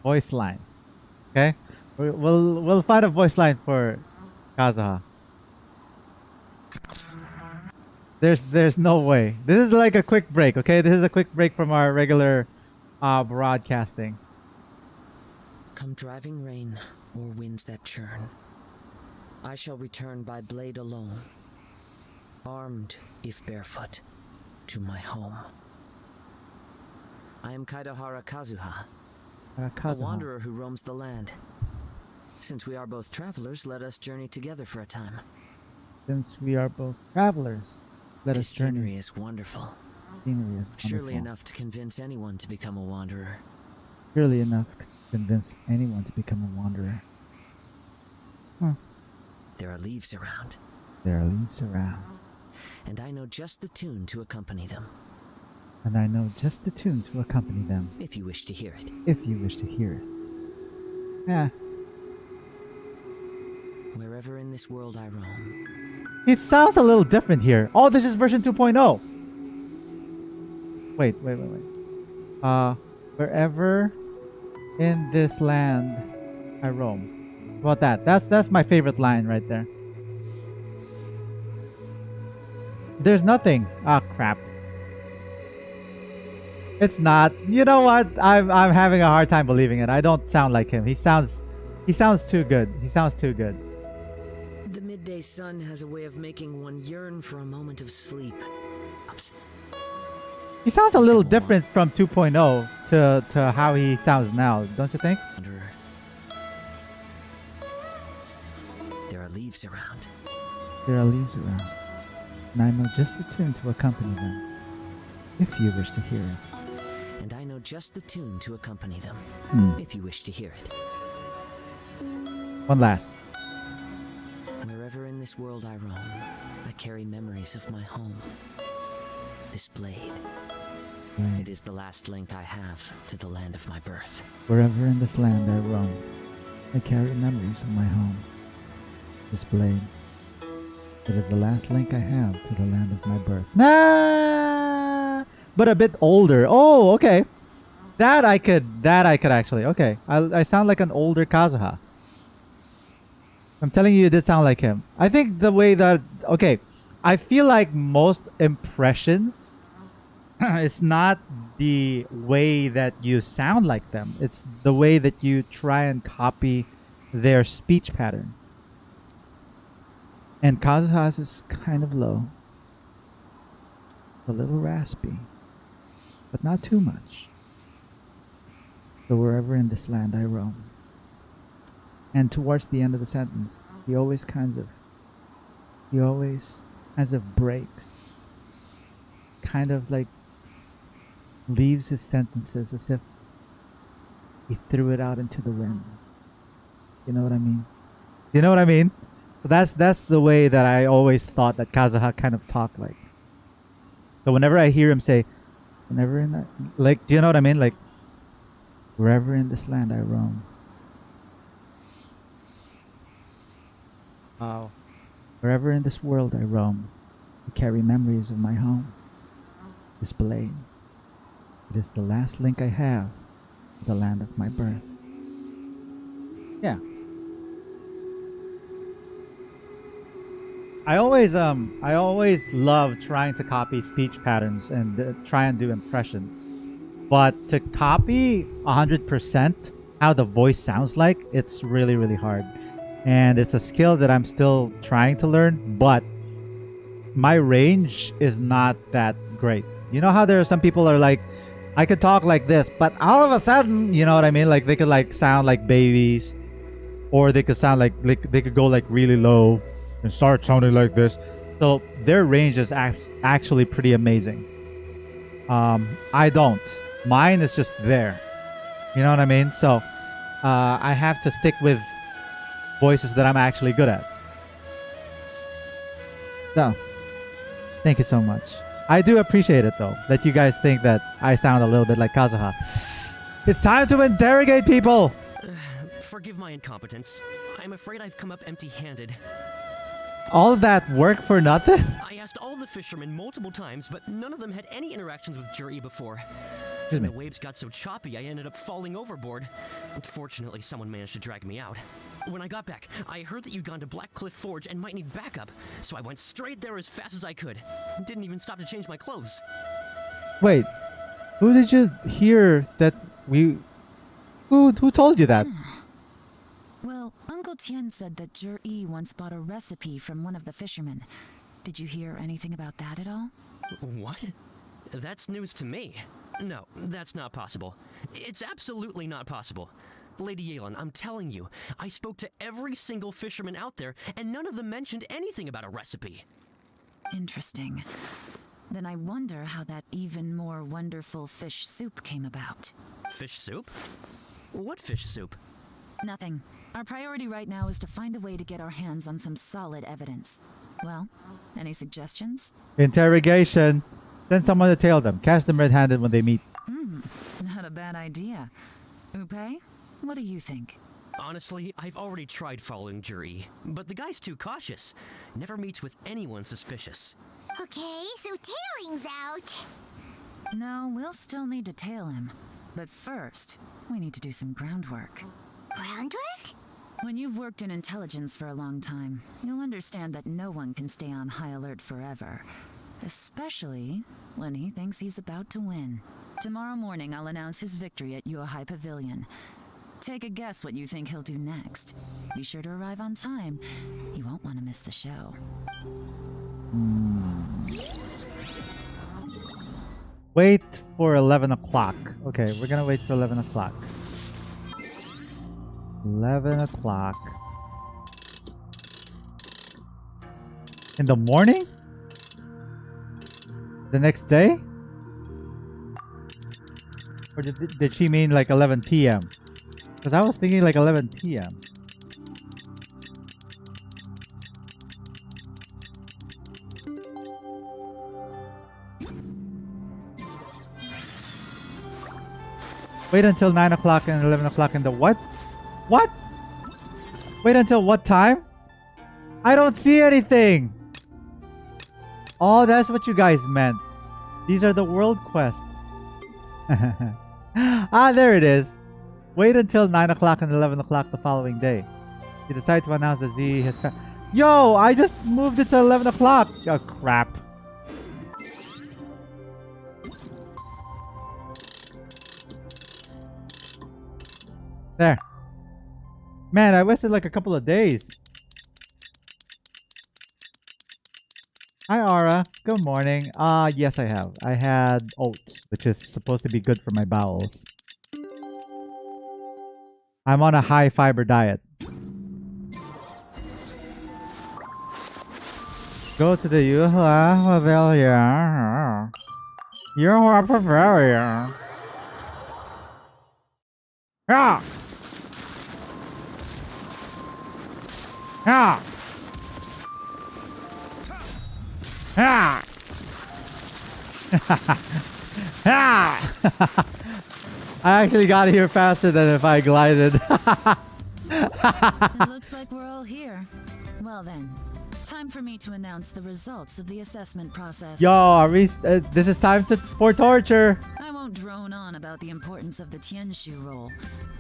Voice line. Okay? We'll find a voice line for Kazuha. There's no way. This is like a quick break, okay? This is a quick break from our regular broadcasting. Come driving rain or winds that churn, I shall return by blade alone, armed if barefoot, to my home. I am Kaidahara Kazuha, a wanderer who roams the land. Since we are both travelers, let us journey together for a time. Since we are both travelers, let us journey. Scenery is wonderful. Scenery is Surely wonderful. enough to convince anyone to become a wanderer. Surely enough to convince anyone to become a wanderer. Huh. There are leaves around. There are leaves around. And I know just the tune to accompany them. And I know just the tune to accompany them. If you wish to hear it. If you wish to hear it. Yeah. Wherever in this world I roam. It sounds a little different here. Oh, this is version 2.0. Wait. Wherever in this land I roam. How about that? That's my favorite line right there. There's nothing. Ah, crap. It's not. You know what? I'm having a hard time believing it. I don't sound like him. He sounds too good. He sounds too good. The midday sun has a way of making one yearn for a moment of sleep. He sounds a little different from 2.0 to how he sounds now, don't you think? There are leaves around. There are leaves around, and I know just the tune to accompany them, if you wish to hear it. And I know just the tune to accompany them, if you wish to hear it. One last. Wherever in this world I roam, I carry memories of my home. This blade. It is the last link I have to the land of my birth. Wherever in this land I roam, I carry memories of my home. This blade. It is the last link I have to the land of my birth. Nah, but a bit older. Oh, okay. That I could actually. Okay, I sound like an older Kazuha. I'm telling you, it did sound like him. I think the way that, okay, I feel like most impressions, it's not the way that you sound like them. It's the way that you try and copy their speech pattern. And Kazuha's is kind of low. A little raspy, but not too much. So wherever in this land I roam. And towards the end of the sentence, he always kind of breaks. Kind of like leaves his sentences as if he threw it out into the wind. You know what I mean? You know what I mean? That's the way that I always thought that Kazuha kind of talked like. So whenever I hear him say, whenever in that, like, do you know what I mean? Like, wherever in this land I roam. Wherever in this world I roam, I carry memories of my home. This blade. It is the last link I have to the land of my birth. Yeah. I always love trying to copy speech patterns and try and do impressions. But to copy 100% how the voice sounds like, it's really, really hard. And it's a skill that I'm still trying to learn, but my range is not that great. You know how there are some people are like, I could talk like this, but all of a sudden, you know what I mean? Like they could like sound like babies, or they could sound like they could go like really low and start sounding like this. So their range is actually pretty amazing. I don't. Mine is just there. You know what I mean? So I have to stick with voices that I'm actually good at. So, thank you so much. I do appreciate it though, that you guys think that I sound a little bit like Kazuha. It's time to interrogate people! Forgive my incompetence. I'm afraid I've come up empty-handed. All of that work for nothing? I asked all the fishermen multiple times, but none of them had any interactions with Juri before. Excuse me. The waves got so choppy, I ended up falling overboard. Fortunately, someone managed to drag me out. When I got back, I heard that you'd gone to Black Cliff Forge and might need backup, so I went straight there as fast as I could. Didn't even stop to change my clothes. Wait, who did you hear that we... Who told you that? Well, Uncle Tien said that Jur-E once bought a recipe from one of the fishermen. Did you hear anything about that at all? What? That's news to me. No, that's not possible. It's absolutely not possible. Lady Yelan, I'm telling you, I spoke to every single fisherman out there, and none of them mentioned anything about a recipe. Interesting. Then I wonder how that even more wonderful fish soup came about. Fish soup? What fish soup? Nothing. Our priority right now is to find a way to get our hands on some solid evidence. Well, any suggestions? Interrogation. Send someone to tail them. Catch them red-handed when they meet. Not a bad idea. Upe, what do you think? Honestly, I've already tried following Juri, but the guy's too cautious. Never meets with anyone suspicious. Okay, so tailing's out. No, we'll still need to tail him. But first, we need to do some groundwork. Groundwork? When you've worked in intelligence for a long time, you'll understand that no one can stay on high alert forever. Especially when he thinks he's about to win. Tomorrow morning, I'll announce his victory at Yuehai Pavilion. Take a guess what you think he'll do next. Be sure to arrive on time. You won't want to miss the show. Wait for 11 o'clock. Okay, we're gonna wait for 11 o'clock. 11 o'clock. In the morning? The next day? Or did she mean like 11 p.m.? Because I was thinking like 11 p.m. Wait until 9 o'clock and 11 o'clock in the what? What? Wait until what time? I don't see anything! Oh, that's what you guys meant. These are the world quests. Ah, there it is. Wait until 9 o'clock and 11 o'clock the following day. You decide to announce that Z has... Yo, I just moved it to 11 o'clock. Oh, crap. There. Man, I wasted like a couple of days. Hi, Aura. Good morning. Yes, I have. I had oats, which is supposed to be good for my bowels. I'm on a high fiber diet. Go to the Yuehai Pavilion. Yuehai Pavilion. Yeah. Yeah. Yeah. Yeah. I actually got here faster than if I glided. It looks like we're all here. Well then, time for me to announce the results of the assessment process. Yo, are we, this is time for torture. I won't drone on about the importance of the Tianshu role.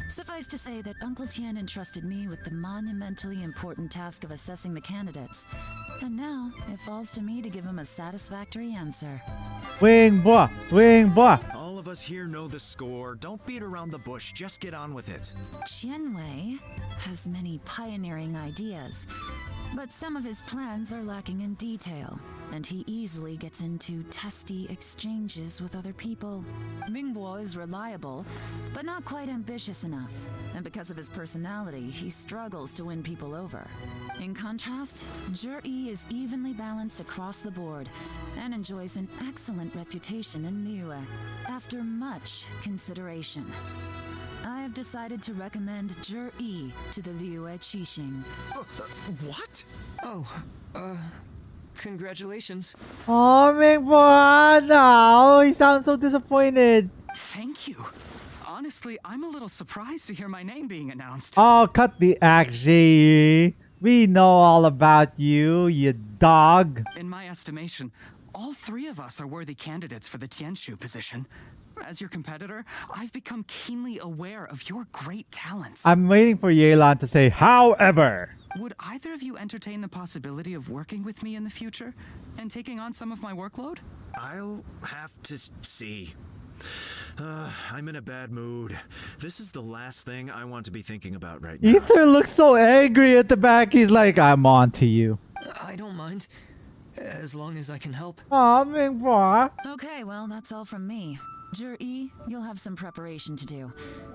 Suffice to say that Uncle Tien entrusted me with the monumentally important task of assessing the candidates. And now, it falls to me to give him a satisfactory answer. Wing boy! Wing boy! All of us here know the score. Don't beat around the bush. Just get on with it. Qianwei has many pioneering ideas, but some of his plans are lacking in detail, and he easily gets into testy exchanges with other people. Mingbo is reliable, but not quite ambitious enough, and because of his personality, he struggles to win people over. In contrast, Zhi is evenly balanced across the board, and enjoys an excellent reputation in Liyue. After much consideration, I have decided to recommend Zhi to the Liyue Qixing. What? Oh, congratulations. Oh, Mingbo, no, he sounds so disappointed. Thank you. Honestly, I'm a little surprised to hear my name being announced. Oh, cut the act, Ji. We know all about you, you dog. In my estimation, all three of us are worthy candidates for the Tianshu position. As your competitor, I've become keenly aware of your great talents. I'm waiting for Yelan to say, however. Would either of you entertain the possibility of working with me in the future and taking on some of my workload? I'll have to see. I'm in a bad mood. This is the last thing I want to be thinking about right now. Ether looks so angry at the back. He's like, I'm on to you. I don't mind, as long as I can help. Oh, Mingbo. Okay, well, that's all from me. Zhi, you'll have some preparation to do.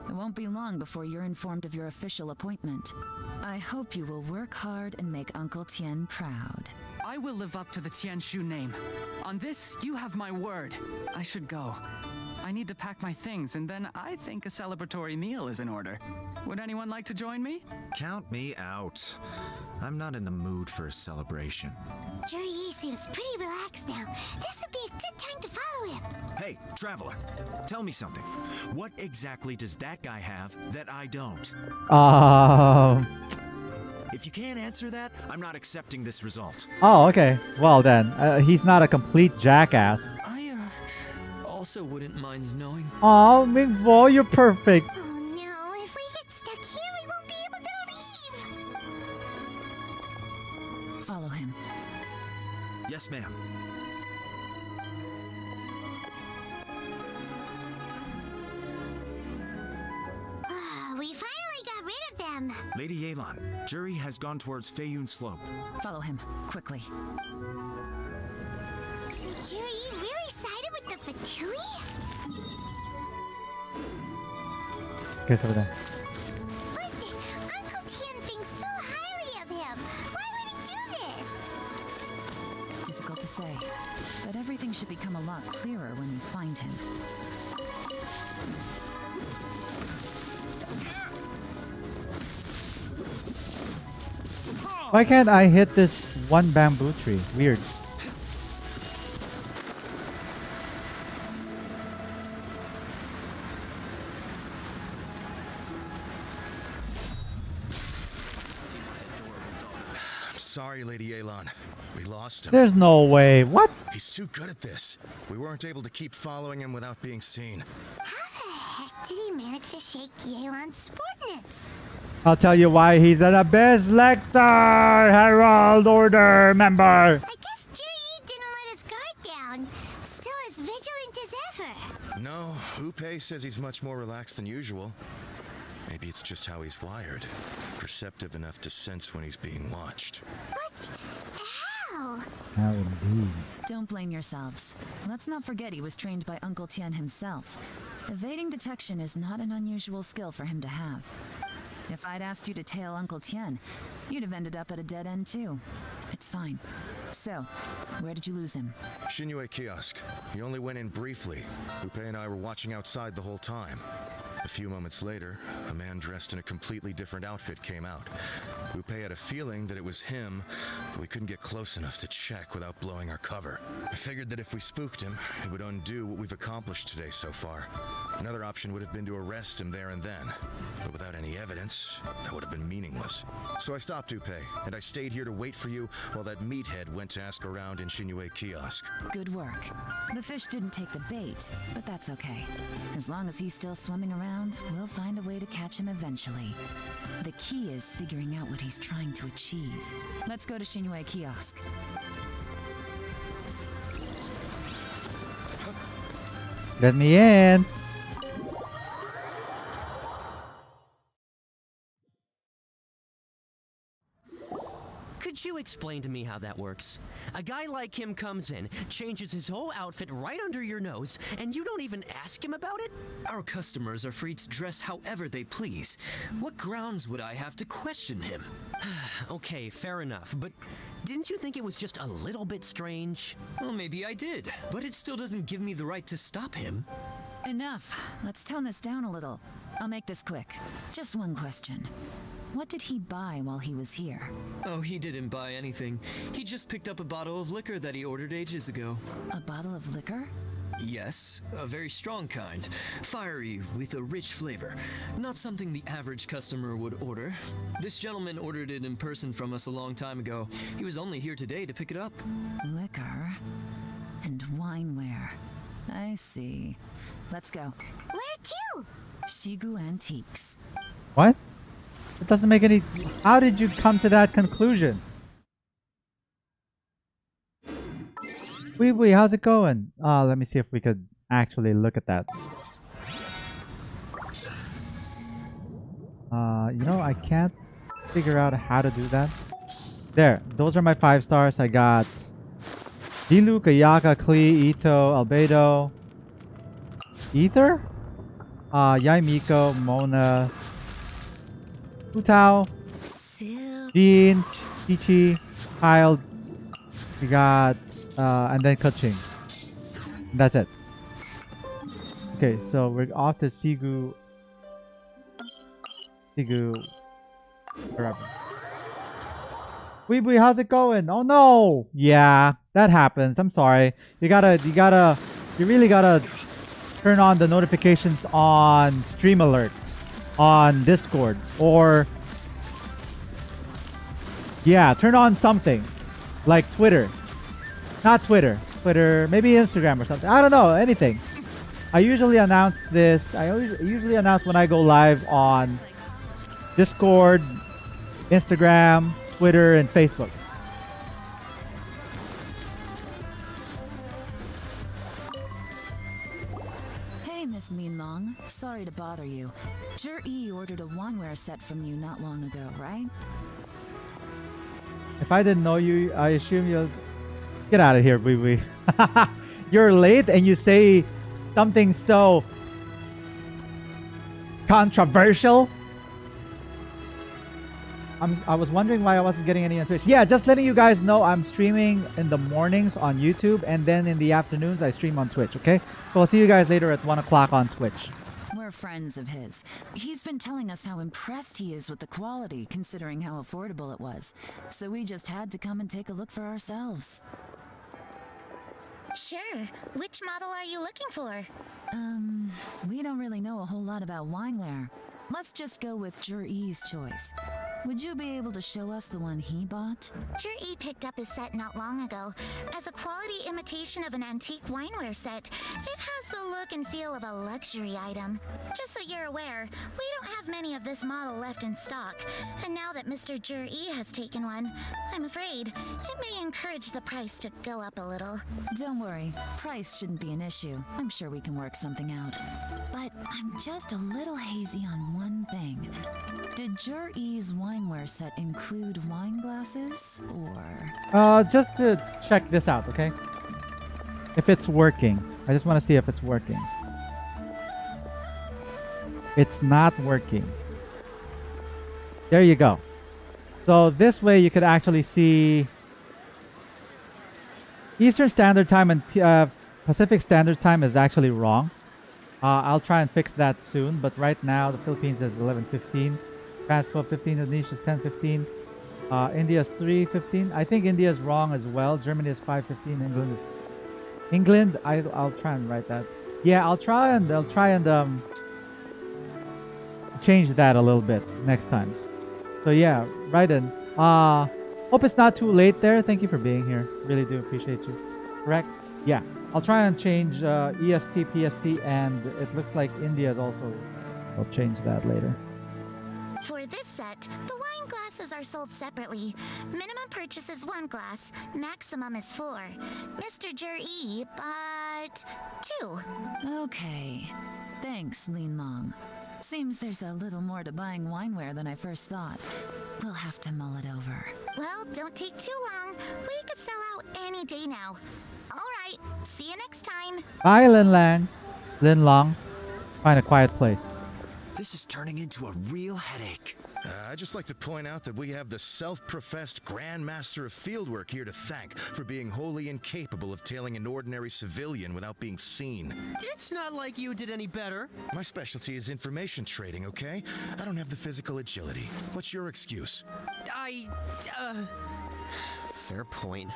It won't be long before you're informed of your official appointment. I hope you will work hard and make Uncle Tien proud. I will live up to the Tianshu name. On this, you have my word. I should go. I need to pack my things, and then I think a celebratory meal is in order. Would anyone like to join me? Count me out. I'm not in the mood for a celebration. Zhi seems pretty relaxed now. This would be a good time to follow him. Hey, traveler, tell me something. What exactly does that guy have that I don't? If you can't answer that, I'm not accepting this result. Oh, okay. Well then, he's not a complete jackass. I also wouldn't mind knowing. Oh, Mingbo, you're perfect. Oh no, if we get stuck here, we won't be able to leave. Follow him. Yes, ma'am. rid of them. Lady Yelan, Jury has gone towards Feiyun Slope. Follow him, quickly. So Jury really sided with the Fatui? Guess over there. But Uncle Tian thinks so highly of him. Why would he do this? Difficult to say, but everything should become a lot clearer when we find him. Why can't I hit this one bamboo tree? Weird. I'm sorry, Lady Yelan. We lost him. There's no way. What? He's too good at this. We weren't able to keep following him without being seen. How the heck did he manage to shake Yelan's subordinates? I'll tell you why he's an Abyss Lector, Herald Order member. I guess Jury didn't let his guard down. Still as vigilant as ever. No, Upe says he's much more relaxed than usual. Maybe it's just how he's wired. Perceptive enough to sense when he's being watched. But how? How indeed. Don't blame yourselves. Let's not forget he was trained by Uncle Tian himself. Evading detection is not an unusual skill for him to have. If I'd asked you to tail Uncle Tian, you'd have ended up at a dead end too. It's fine. So, where did you lose him? Shinue Kiosk. He only went in briefly. Upe and I were watching outside the whole time. A few moments later, a man dressed in a completely different outfit came out. Upe had a feeling that it was him, but we couldn't get close enough to check without blowing our cover. I figured that if we spooked him, it would undo what we've accomplished today so far. Another option would have been to arrest him there and then, but without any evidence, that would have been meaningless. So I stopped Upe, and I stayed here to wait for you while that meathead went to ask around in Shinue Kiosk. Good work. The fish didn't take the bait, but that's okay. As long as he's still swimming around, we'll find a way to catch him eventually. The key is figuring out what he's trying to achieve. Let's go to Shinue Kiosk. Let me in. Could you explain to me how that works? A guy like him comes in, changes his whole outfit right under your nose, and you don't even ask him about it? Our customers are free to dress however they please. What grounds would I have to question him? Okay, fair enough, but didn't you think it was just a little bit strange? Well, maybe I did, but it still doesn't give me the right to stop him. Enough. Let's tone this down a little. I'll make this quick. Just one question. What did he buy while he was here? Oh, he didn't buy anything. He just picked up a bottle of liquor that he ordered ages ago. A bottle of liquor? Yes, a very strong kind. Fiery, with a rich flavor. Not something the average customer would order. This gentleman ordered it in person from us a long time ago. He was only here today to pick it up. Liquor and wineware. I see. Let's go. Where to? Shigu Antiques. What? It doesn't make any... How did you come to that conclusion? Wee, how's it going? Let me see if we could actually look at that. You know, I can't figure out how to do that. There, those are my 5 stars. I got Dilu, Kayaka, Klee, Ito, Albedo, Ether, Yai Miko, Mona, Utao, Jean, Ichi, Kyle. We got and then Kaching. That's it. Okay, so we're off to Sigu. Wherever. Weebly, how's it going? Oh no! Yeah, that happens. I'm sorry. You really gotta turn on the notifications on Stream Alerts on Discord, or yeah, turn on something like Twitter. Not Twitter, maybe Instagram or something. I don't know, anything. I usually announce this. I usually announce when I go live on Discord, Instagram, Twitter, and Facebook. Hey, Hey, Miss Linlong. Sorry to bother you. Zhi ordered a wanware set from you not long ago, right? If I didn't know you, I assume you'll... Get out of here, Bui Bui. You're late and you say something so... controversial? I was wondering why I wasn't getting any on Twitch. Yeah, just letting you guys know I'm streaming in the mornings on YouTube, and then in the afternoons I stream on Twitch, okay? So I'll see you guys later at 1 o'clock on Twitch. We're friends of his. He's been telling us how impressed he is with the quality, considering how affordable it was. So we just had to come and take a look for ourselves. Sure. Which model are you looking for? We don't really know a whole lot about wineware. Let's just go with Zhi's choice. Would you be able to show us the one he bought? Zhi picked up his set not long ago. As a quality imitation of an antique wineware set, it has the look and feel of a luxury item. Just so you're aware, we don't have many of this model left in stock. And now that Mr. Zhi has taken one, I'm afraid it may encourage the price to go up a little. Don't worry, price shouldn't be an issue. I'm sure we can work something out. But I'm just a little hazy on one thing. Did Zhi's wineware set include wine glasses, or...? Just to check this out, okay? If it's working. I just want to see if it's working. It's not working. There you go. So this way you could actually see Eastern Standard Time and Pacific Standard Time is actually wrong. I'll try and fix that soon, but right now the Philippines is 11:15, France 12:15, Indonesia is 10:15, India is 3:15. I think India is wrong as well. Germany is 5:15. England. I'll try and write that. Yeah, I'll try and change that a little bit next time. So yeah, right in. Hope it's not too late there. Thank you for being here. Really do appreciate you. Correct? Yeah. I'll try and change EST, PST, and it looks like India is also... I'll change that later. For this set, the wine glasses are sold separately. Minimum purchase is 1 glass, maximum is 4. Mr. Zhi bought 2. Okay. Thanks, Linlong. Seems there's a little more to buying wineware than I first thought. We'll have to mull it over. Well, don't take too long. We could sell out any day now. Alright, see you next time. Bye, Linlong. Find a quiet place. This is turning into a real headache. I'd just like to point out that we have the self-professed Grand Master of Fieldwork here to thank for being wholly incapable of tailing an ordinary civilian without being seen. It's not like you did any better. My specialty is information trading, okay? I don't have the physical agility. What's your excuse? Fair point.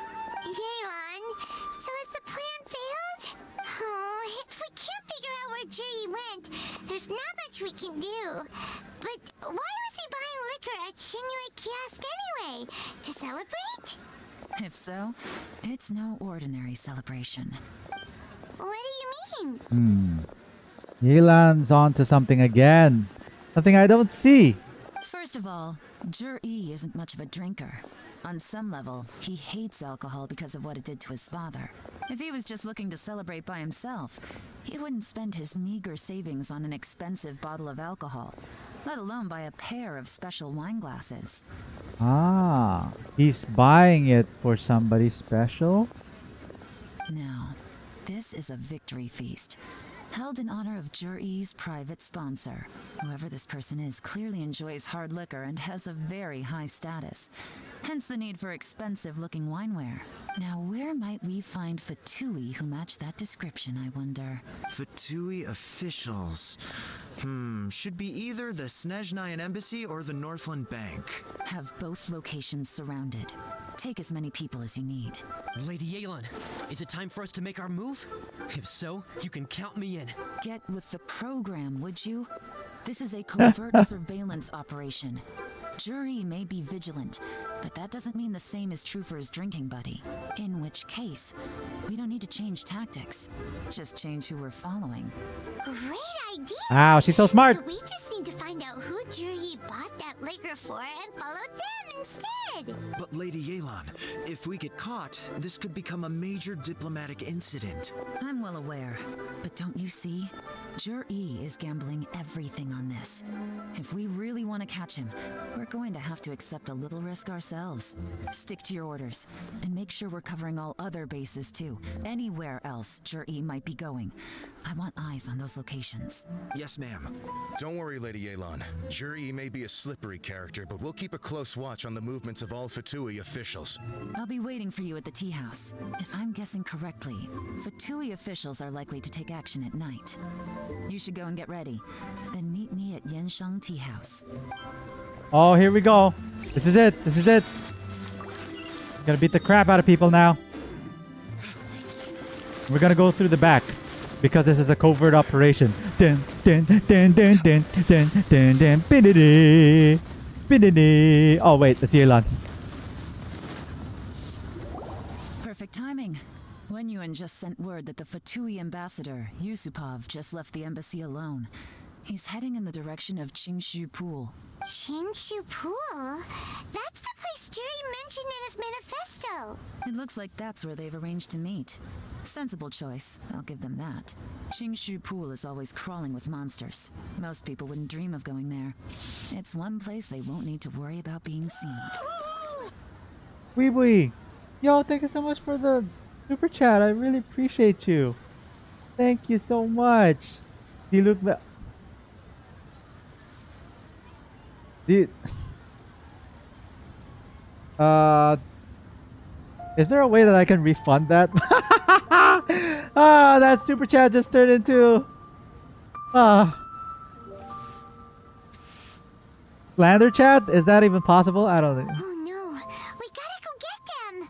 Yelan, so has the plan failed? Oh, if we can't figure out where Zhi went, there's not much we can do. But why was he buying liquor at Shinui Kiosk anyway? To celebrate? If so, it's no ordinary celebration. What do you mean? Yelan's on to something again. Something I don't see. First of all, Zhi isn't much of a drinker. On some level, he hates alcohol because of what it did to his father. If he was just looking to celebrate by himself, he wouldn't spend his meager savings on an expensive bottle of alcohol, let alone buy a pair of special wine glasses. Ah, he's buying it for somebody special? No, this is a victory feast, held in honor of Zhi's private sponsor. Whoever this person is clearly enjoys hard liquor and has a very high status. Hence the need for expensive-looking wineware. Now, where might we find Fatui who match that description, I wonder? Fatui officials. Should be either the Snezhnayan Embassy or the Northland Bank. Have both locations surrounded. Take as many people as you need. Lady Yelan, is it time for us to make our move? If so, you can count me in. Get with the program, would you? This is a covert surveillance operation. Zhi may be vigilant, but that doesn't mean the same is true for his drinking buddy. In which case, we don't need to change tactics. Just change who we're following. Great idea! Wow, she's so smart! So we just need to find out who Zhi bought that liquor for and follow them instead! But Lady Yelan, if we get caught, this could become a major diplomatic incident. I'm well aware, but don't you see? Jur-E is gambling everything on this. If we really want to catch him, we're going to have to accept a little risk ourselves. Stick to your orders, and make sure we're covering all other bases too. Anywhere else Jur-E might be going. I want eyes on those locations. Yes, ma'am. Don't worry, Lady Yelan. Jur-E may be a slippery character, but we'll keep a close watch on the movements of all Fatui officials. I'll be waiting for you at the tea house. If I'm guessing correctly, Fatui officials are likely to take action at night. You should go and get ready. Then meet me at Yenshang Tea House. Oh, here we go. This is it. This is it. Gonna beat the crap out of people now. We're gonna go through the back because this is a covert operation. Dun dun dun dun dun dun dun dun bididi bididi. Oh wait, that's Yelan. Perfect timing. Wenyuan just sent word that the Fatui ambassador, Yusupov, just left the embassy alone. He's heading in the direction of Qingshu Pool. Qingshu Pool? That's the place Jerry mentioned in his manifesto. It looks like that's where they've arranged to meet. Sensible choice, I'll give them that. Qingshu Pool is always crawling with monsters. Most people wouldn't dream of going there. It's one place they won't need to worry about being seen. Wee wee. Yo, thank you so much for the super chat. I really appreciate you. Thank you so much. You look Dude. Is there a way that I can refund that? That super chat just turned into slander chat? Is that even possible? I don't think. Oh no, we gotta go get them.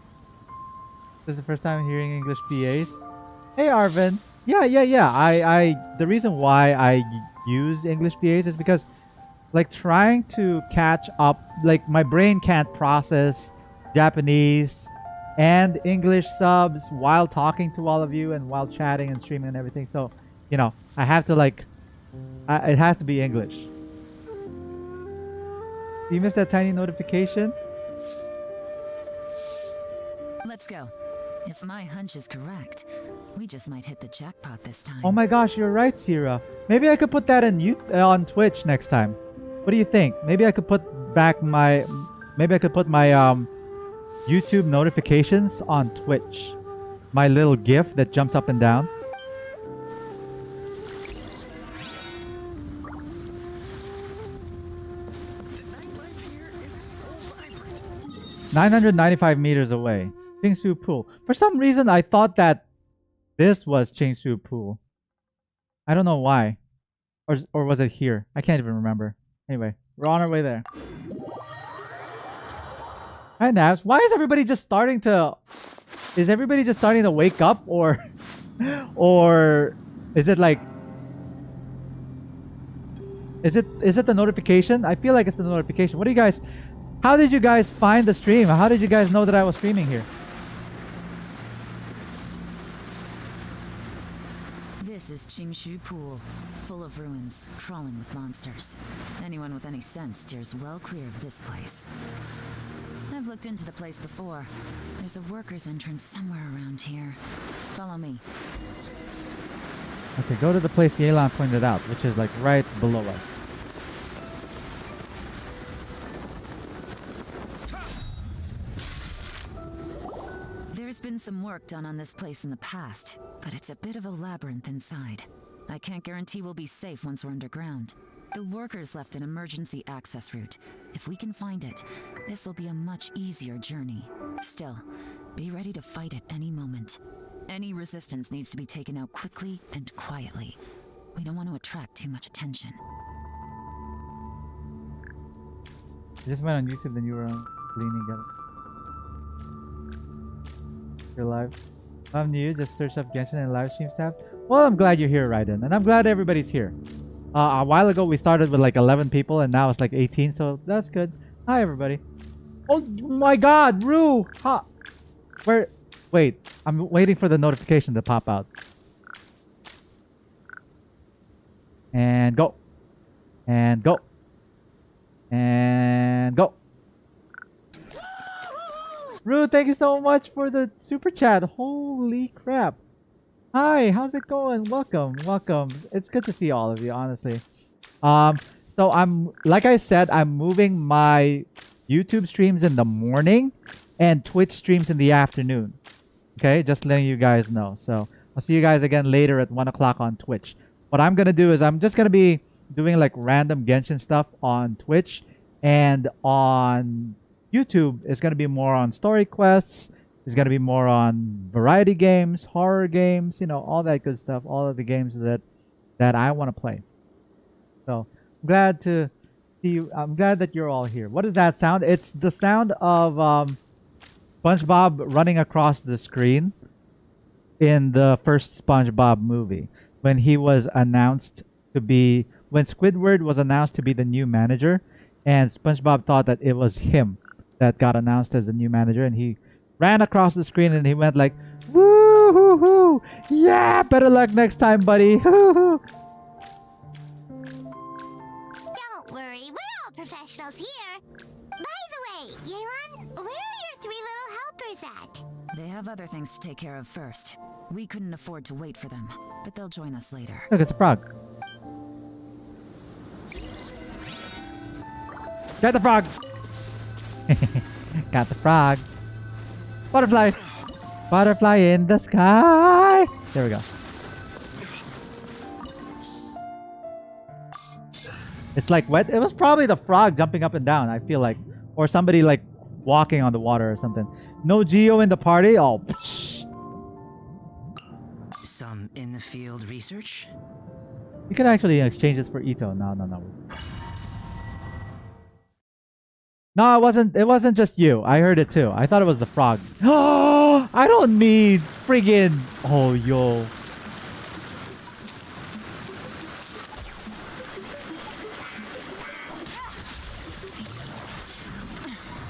This is the first time hearing English PAs. Hey Arvin. Yeah. I the reason why I use English PAs is because like trying to catch up, like my brain can't process Japanese and English subs while talking to all of you and while chatting and streaming and everything. So, you know, I have to like, it has to be English. You missed that tiny notification? Let's go. If my hunch is correct, we just might hit the jackpot this time. Oh my gosh, you're right, Sierra. Maybe I could put that on Twitch next time. What do you think? Maybe I could put my YouTube notifications on Twitch. My little GIF that jumps up and down. The nightlife here is so vibrant. 995 meters away. Qingshu Pool. For some reason, I thought that this was Qingshu Pool. I don't know why. Or was it here? I can't even remember. Anyway, we're on our way there. Hi, Nabs. Why is everybody just starting to... Is everybody just starting to wake up? Or... Or... Is it like... Is it the notification? I feel like it's the notification. What do you guys... How did you guys find the stream? How did you guys know that I was streaming here? This is Qingshu Pool, full of ruins, crawling with monsters. Anyone with any sense steers well clear of this place. I've looked into the place before. There's a worker's entrance somewhere around here. Follow me. Okay, go to the place Yelan pointed out, which is like right below us. There's been some work done on this place in the past, but it's a bit of a labyrinth inside. I can't guarantee we'll be safe once we're underground. The workers left an emergency access route. If we can find it, this will be a much easier journey. Still, be ready to fight at any moment. Any resistance needs to be taken out quickly and quietly. We don't want to attract too much attention. You just went on YouTube, then you were on Leaning Together. You're live. I'm new, just search up Genshin and live streams tab. Well, I'm glad you're here, Raiden, and I'm glad everybody's here. A while ago we started with like 11 people and now it's like 18, so that's good. Hi everybody. Oh my god, Rue! Huh. Where? Wait, I'm waiting for the notification to pop out. And go. And go. And go. Rue, thank you so much for the super chat. Holy crap. Hi, how's it going? Welcome, welcome. It's good to see all of you, honestly. So I'm, like I said, I'm moving my YouTube streams in the morning and Twitch streams in the afternoon. Okay, just letting you guys know. So I'll see you guys again later at 1 o'clock on Twitch. What I'm gonna do is I'm just gonna be doing like random Genshin stuff on Twitch, and on YouTube it's gonna be more on story quests. It's gonna be more on variety games, horror games, you know, all that good stuff. All of the games that I want to play. So I'm glad to see you. I'm glad that you're all here. What is that sound? It's the sound of SpongeBob running across the screen in the first SpongeBob movie when he was announced to be, when Squidward was announced to be the new manager, and SpongeBob thought that it was him that got announced as the new manager, and he ran across the screen and he went like, woo hoo hoo, yeah, better luck next time, buddy. Hoo hoo. Don't worry, we're all professionals here. By the way, Yelan, where are your 3 little helpers at? They have other things to take care of first. We couldn't afford to wait for them, but they'll join us later. Look, it's a frog. Got the frog. Got the frog. Butterfly. Butterfly in the sky. There we go. It's like wet. It was probably the frog jumping up and down, I feel like. Or somebody like walking on the water or something. No Geo in the party? Oh, psh. Some in the field research? You could actually exchange this for Ito. No, no, no. No, it wasn't just you. I heard it too. I thought it was the frog. Oh, I don't need friggin'. Oh, yo.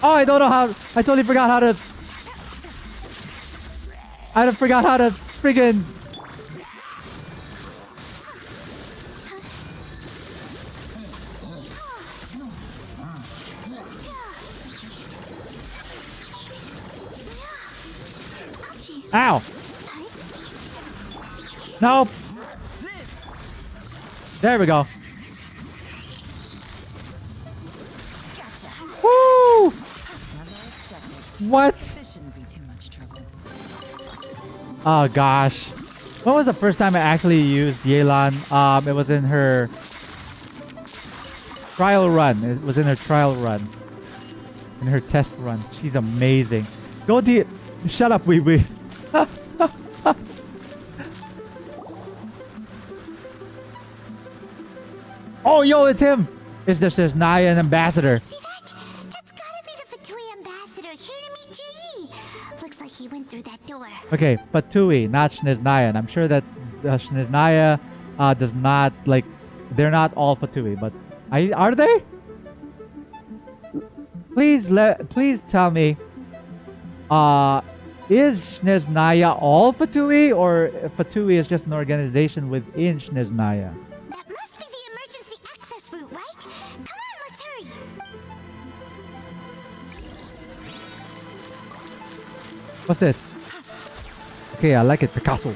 Oh, I don't know how. I totally forgot how to. I forgot how to friggin'. Ow! Nope. There we go. Woo! What? Oh gosh. When was the first time I actually used Yelan? It was in her trial run. It was in her trial run. In her test run. She's amazing. Go to it. Shut up, wee wee. Oh, yo, it's him. It's just this Naya an ambassador. See that? That's gotta be the Fatui ambassador here to meet Ji. Looks like he went through that door. Okay, Fatui, not Shniznaya. And I'm sure that Shniznaya does not, like, they're not all Fatui, but are they? Please tell me, is Shniznaya all Fatui, or Fatui is just an organization within Shniznaya? That must be the emergency access route, right? Come on, let's hurry. What's this? Okay, I like it, Picasso.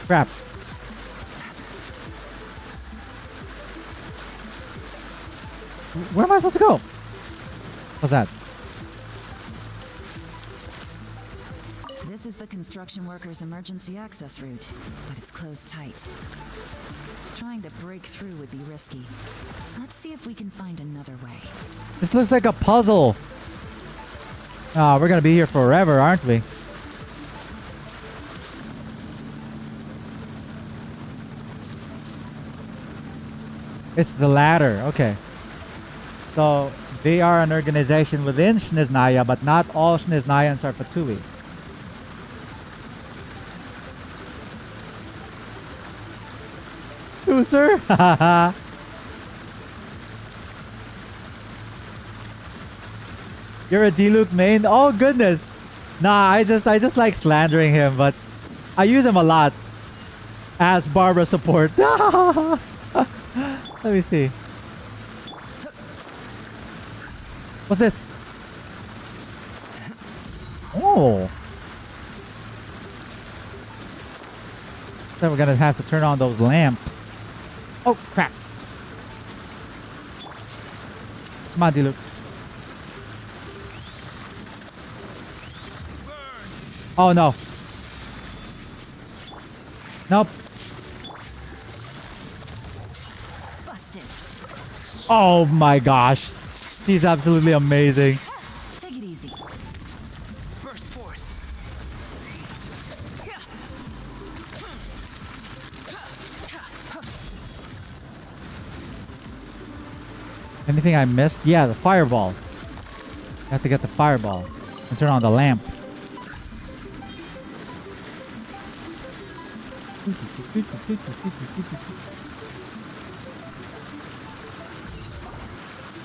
Crap. Where am I supposed to go? What's that? This is the construction workers' emergency access route, but it's closed tight. Trying to break through would be risky. Let's see if we can find another way. This looks like a puzzle. Oh, we're gonna be here forever, aren't we? It's the ladder. Okay. So they are an organization within Shniznaya, but not all Shniznayans are Fatui. Who, sir? You're a D-Luke main? Oh goodness. Nah, I just like slandering him, but I use him a lot as Barbara support. Let me see. What's this? Oh, Then we're gonna have to turn on those lamps. Oh crap! Come on, D-Luke. Oh no. Nope. Busted. Oh my gosh. He's absolutely amazing. Take it easy. Burst forth. Anything I missed? Yeah, the fireball. I have to get the fireball and turn on the lamp.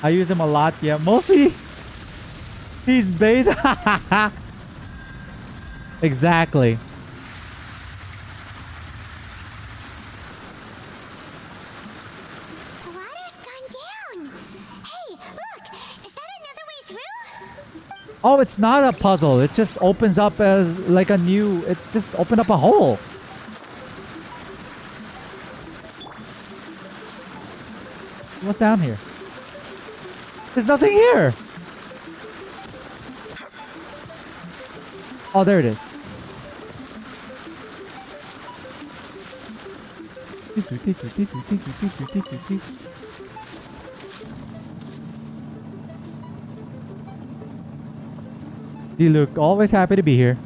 I use him a lot, yeah. Mostly he's bait. Exactly. The water's gone down. Hey, look! Is that another way through? Oh, it's not a puzzle. It just opens up as like a new... It just opened up a hole. What's down here? There's nothing here. Oh, there it is. You look always happy to be here.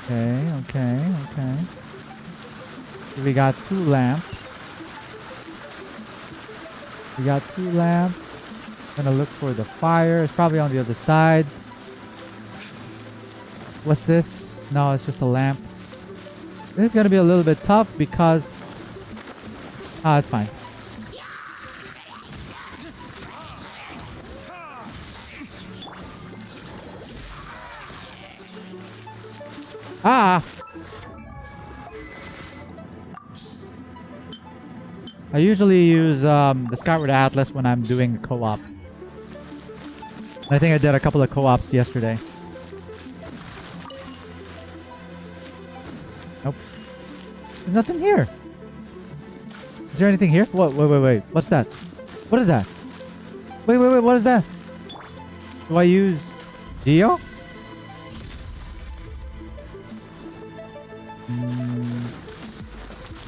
Okay. We got 2 lamps. Gonna look for the fire. It's probably on the other side. What's this? No, it's just a lamp. This is gonna be a little bit tough because... Ah, it's fine. Ah! I usually use the Skyward Atlas when I'm doing co-op. I think I did a couple of co-ops yesterday. Nope. There's nothing here. Is there anything here? What? Wait. What's that? What is that? Wait. What is that? Do I use Geo?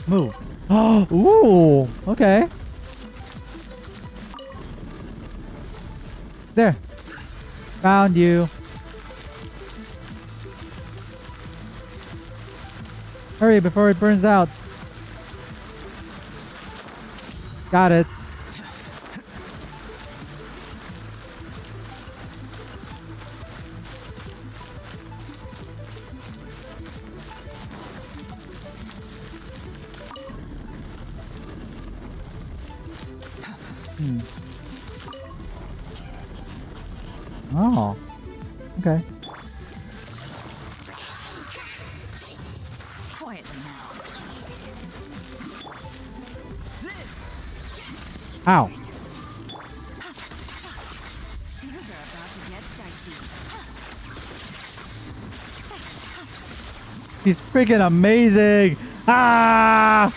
Move. Oh, ooh, okay. There. Found you. Hurry before it burns out. Got it. Oh. Okay. Quietly now. Ow. Things are about to get dicey. He's freaking amazing. Ah!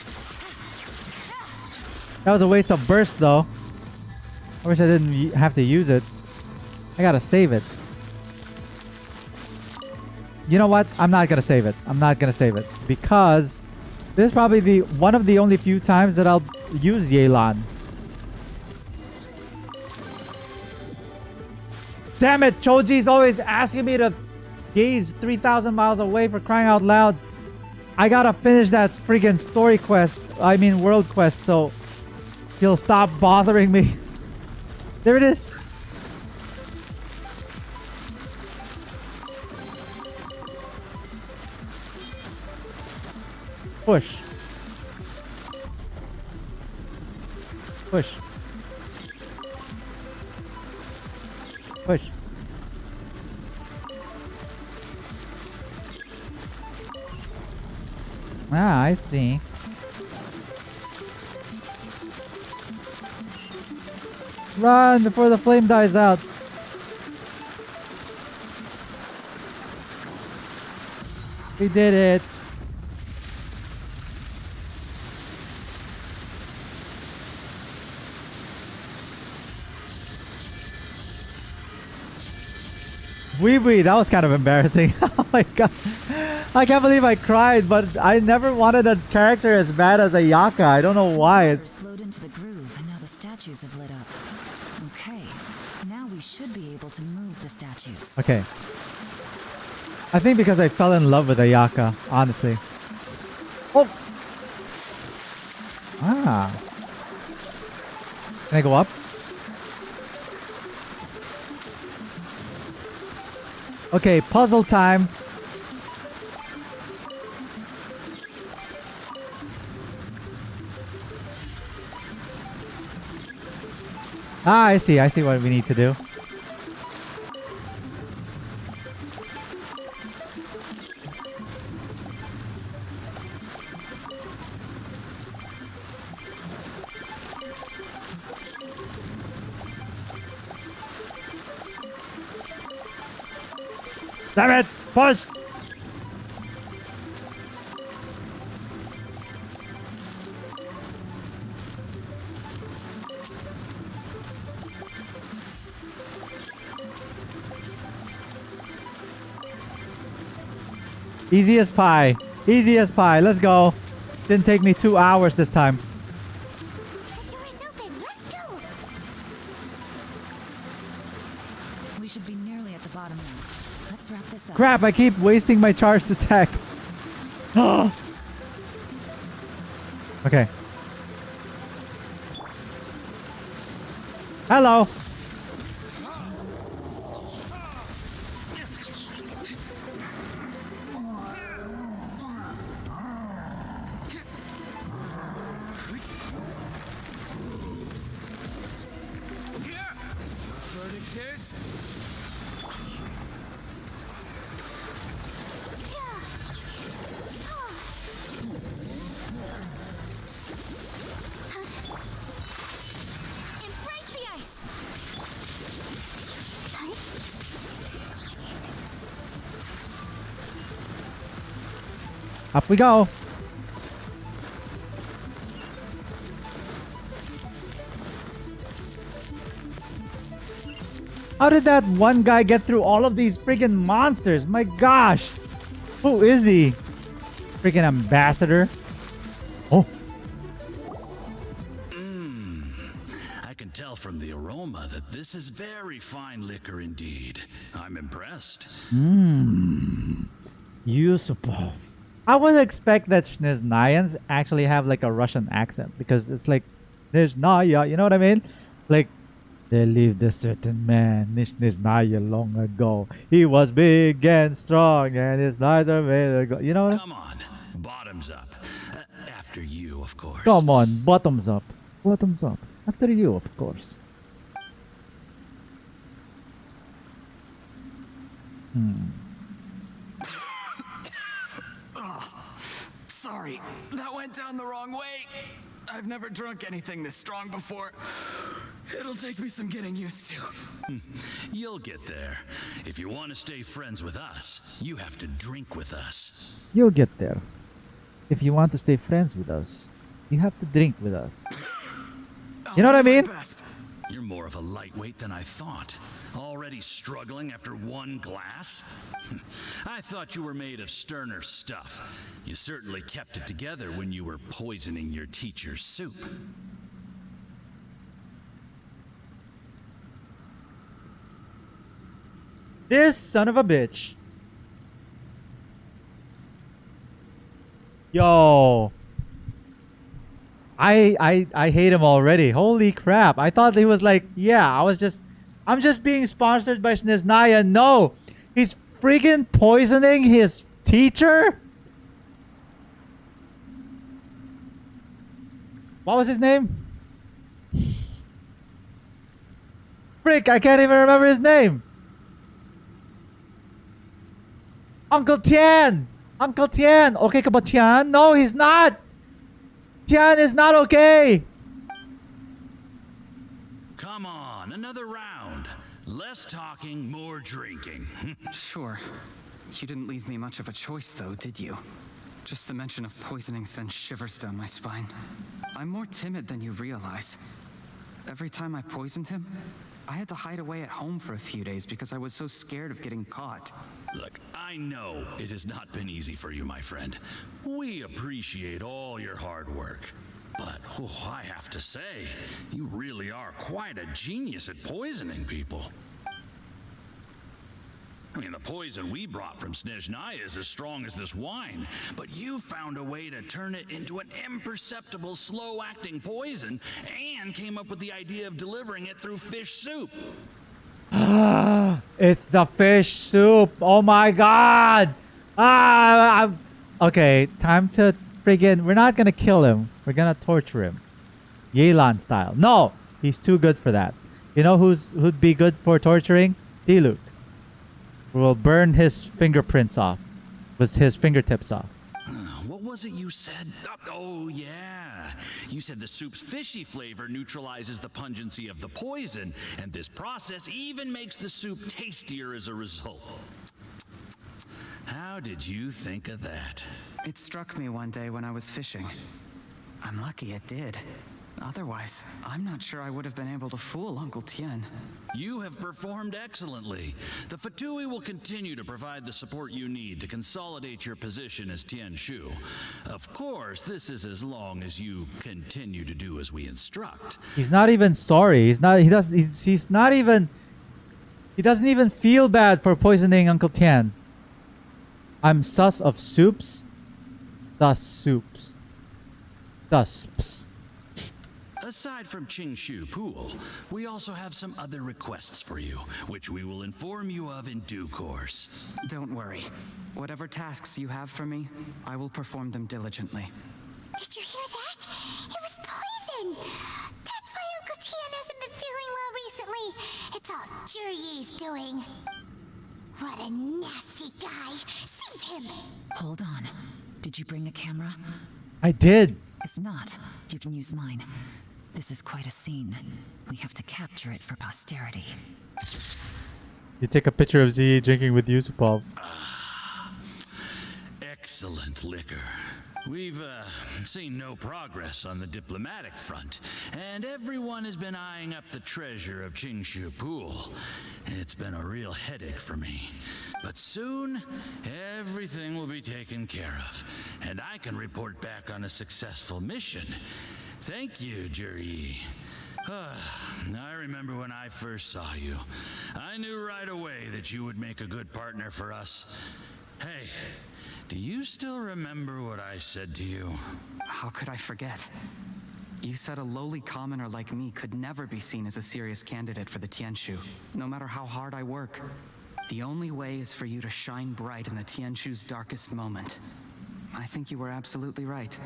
That was a waste of burst though. I wish I didn't have to use it. I gotta save it. You know what? I'm not gonna save it. Because this is probably one of the only few times that I'll use Yelan. Damn it! Choji's always asking me to gaze 3,000 miles away for crying out loud. I gotta finish that freaking story quest. I mean world quest, so he'll stop bothering me. There it is. Push. Push. Push. Ah, I see. Run before the flame dies out. We did it. Wee wee, that was kind of embarrassing. Oh my god. I can't believe I cried, but I never wanted a character as bad as Ayaka. I don't know why. It's Slowed into the groove, and now the statues have lit up. Okay, now we should be able to move the statues. okay. I think because I fell in love with Ayaka, honestly. Oh! Ah. Can I go up? Okay, puzzle time. Ah, I see what we need to do. Damn it! Push! Easy as pie. Easy as pie. Let's go. Didn't take me 2 hours this time. We should be nearly at the bottom now. Let's wrap this up. Crap, I keep wasting my charged attack. Okay. Hello. Up we go. How did that one guy get through all of these freaking monsters? My gosh. Who is he? Freaking ambassador. Oh. I can tell from the aroma that this is very fine liquor indeed. I'm impressed. Yusupov. I would expect that Shniznayans actually have like a Russian accent because it's like Niznaya, you know what I mean? Like they lived a certain man, Niznaya, long ago. He was big and strong and his eyes are made of gold. You know what? Come on, bottoms up. After you, of course. Come on, bottoms up. Bottoms up. After you, of course. Sorry, that went down the wrong way. I've never drunk anything this strong before. It'll take me some getting used to. You'll get there. If you want to stay friends with us, you have to drink with us. You'll get there. If you want to stay friends with us, you have to drink with us. You know what I mean? You're more of a lightweight than I thought. Already struggling after one glass? I thought you were made of sterner stuff. You certainly kept it together when you were poisoning your teacher's soup. This son of a bitch. Yo. I hate him already. Holy crap. I thought he was like, yeah, I'm just being sponsored by Shniznaya. No. He's freaking poisoning his teacher? What was his name? Frick, I can't even remember his name. Uncle Tian! Uncle Tian! Okay ka ba Tian? No, he's not! Tian is not okay! Come on, another round. Less talking, more drinking. Sure. You didn't leave me much of a choice, though, did you? Just the mention of poisoning sends shivers down my spine. I'm more timid than you realize. Every time I poisoned him, I had to hide away at home for a few days because I was so scared of getting caught. Look, I know it has not been easy for you, my friend. We appreciate all your hard work. But I have to say, you really are quite a genius at poisoning people. I mean, the poison we brought from Snezhnaya is as strong as this wine, but you found a way to turn it into an imperceptible, slow-acting poison and came up with the idea of delivering it through fish soup. It's the fish soup. Oh my god. Okay, time to friggin'... We're not gonna kill him. We're gonna torture him. Yelan style. No! He's too good for that. You know who'd be good for torturing? Diluc. We'll burn his fingerprints off. With his fingertips off. What was it you said? Oh, yeah. You said the soup's fishy flavor neutralizes the pungency of the poison, and this process even makes the soup tastier as a result. How did you think of that? It struck me one day when I was fishing. I'm lucky it did. Otherwise, I'm not sure I would have been able to fool Uncle Tien. You have performed excellently. The Fatui will continue to provide the support you need to consolidate your position as Tien Shu. Of course, this is as long as you continue to do as we instruct. He's not even sorry. He doesn't even feel bad for poisoning Uncle Tien. I'm sus of soups. Thus soups. Thusps. Aside from Qingshu Pool, we also have some other requests for you, which we will inform you of in due course. Don't worry. Whatever tasks you have for me, I will perform them diligently. Did you hear that? It was poison! That's why Uncle Tien hasn't been feeling well recently. It's all Jurye's doing. What a nasty guy. Seize him! Hold on. Did you bring a camera? I did. If not, you can use mine. This is quite a scene. We have to capture it for posterity. You take a picture of Z drinking with Yusupov. Excellent liquor. We've seen no progress on the diplomatic front, and everyone has been eyeing up the treasure of Qingshu Pool. It's been a real headache for me. But soon, everything will be taken care of, and I can report back on a successful mission. Thank you, Juryi. I remember when I first saw you. I knew right away that you would make a good partner for us. Hey, do you still remember what I said to you? How could I forget? You said a lowly commoner like me could never be seen as a serious candidate for the Tianshu, no matter how hard I work. The only way is for you to shine bright in the Tianshu's darkest moment. I think you were absolutely right.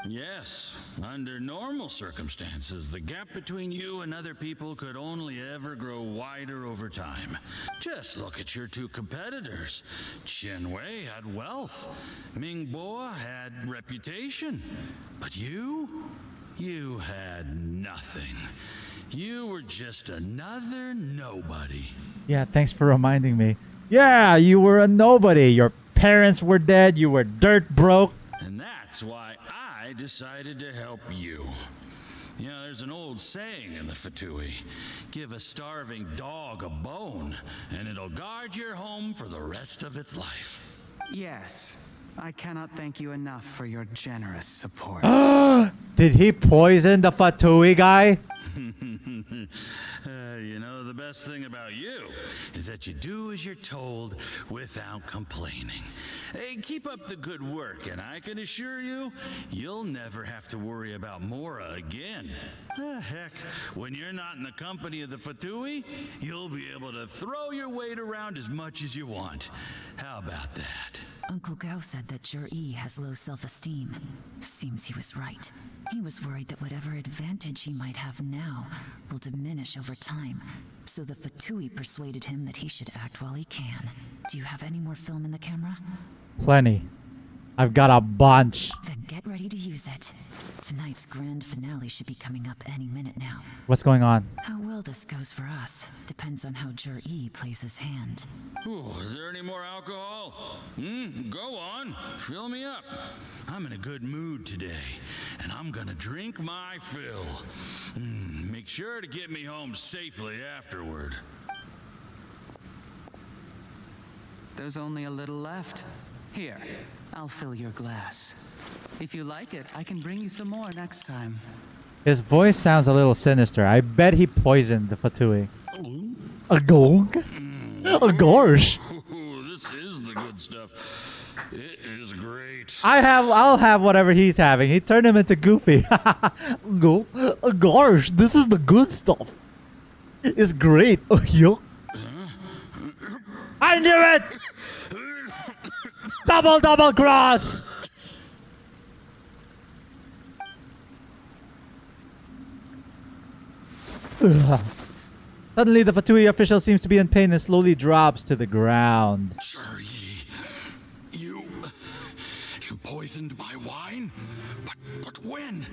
Yes, under normal circumstances, the gap between you and other people could only ever grow wider over time. Just look at your two competitors. Chen Wei had wealth. Ming Bo had reputation. But you had nothing. You were just another nobody. Yeah, thanks for reminding me. Yeah, you were a nobody. Your parents were dead. You were dirt broke. And that's why I decided to help you. You know, there's an old saying in the Fatui. Give a starving dog a bone, and it'll guard your home for the rest of its life. Yes. I cannot thank you enough for your generous support. Did he poison the Fatui guy? You know, the best thing about you is that you do as you're told without complaining. Hey, keep up the good work, and I can assure you, you'll never have to worry about Mora again. Heck, when you're not in the company of the Fatui, you'll be able to throw your weight around as much as you want. How about that? Uncle Gao said that Juryi has low self-esteem. Seems he was right. He was worried that whatever advantage he might have now will diminish over time. So the Fatui persuaded him that he should act while he can. Do you have any more film in the camera? Plenty. I've got a bunch. Then get ready to use it. Tonight's grand finale should be coming up any minute now. What's going on? How well this goes for us depends on how Jur-E plays his hand. Ooh, is there any more alcohol? Go on, fill me up. I'm in a good mood today, and I'm gonna drink my fill. Make sure to get me home safely afterward. There's only a little left. Here, I'll fill your glass. If you like it, I can bring you some more next time. His voice sounds a little sinister. I bet he poisoned the Fatui. A gong? A gosh. This is the good stuff. It is great. I'll have whatever he's having. He turned him into Goofy. Gosh, this is the good stuff. It's great. I knew it! Double cross! Ugh. Suddenly, the Fatui official seems to be in pain and slowly drops to the ground. You poisoned my wine? But when?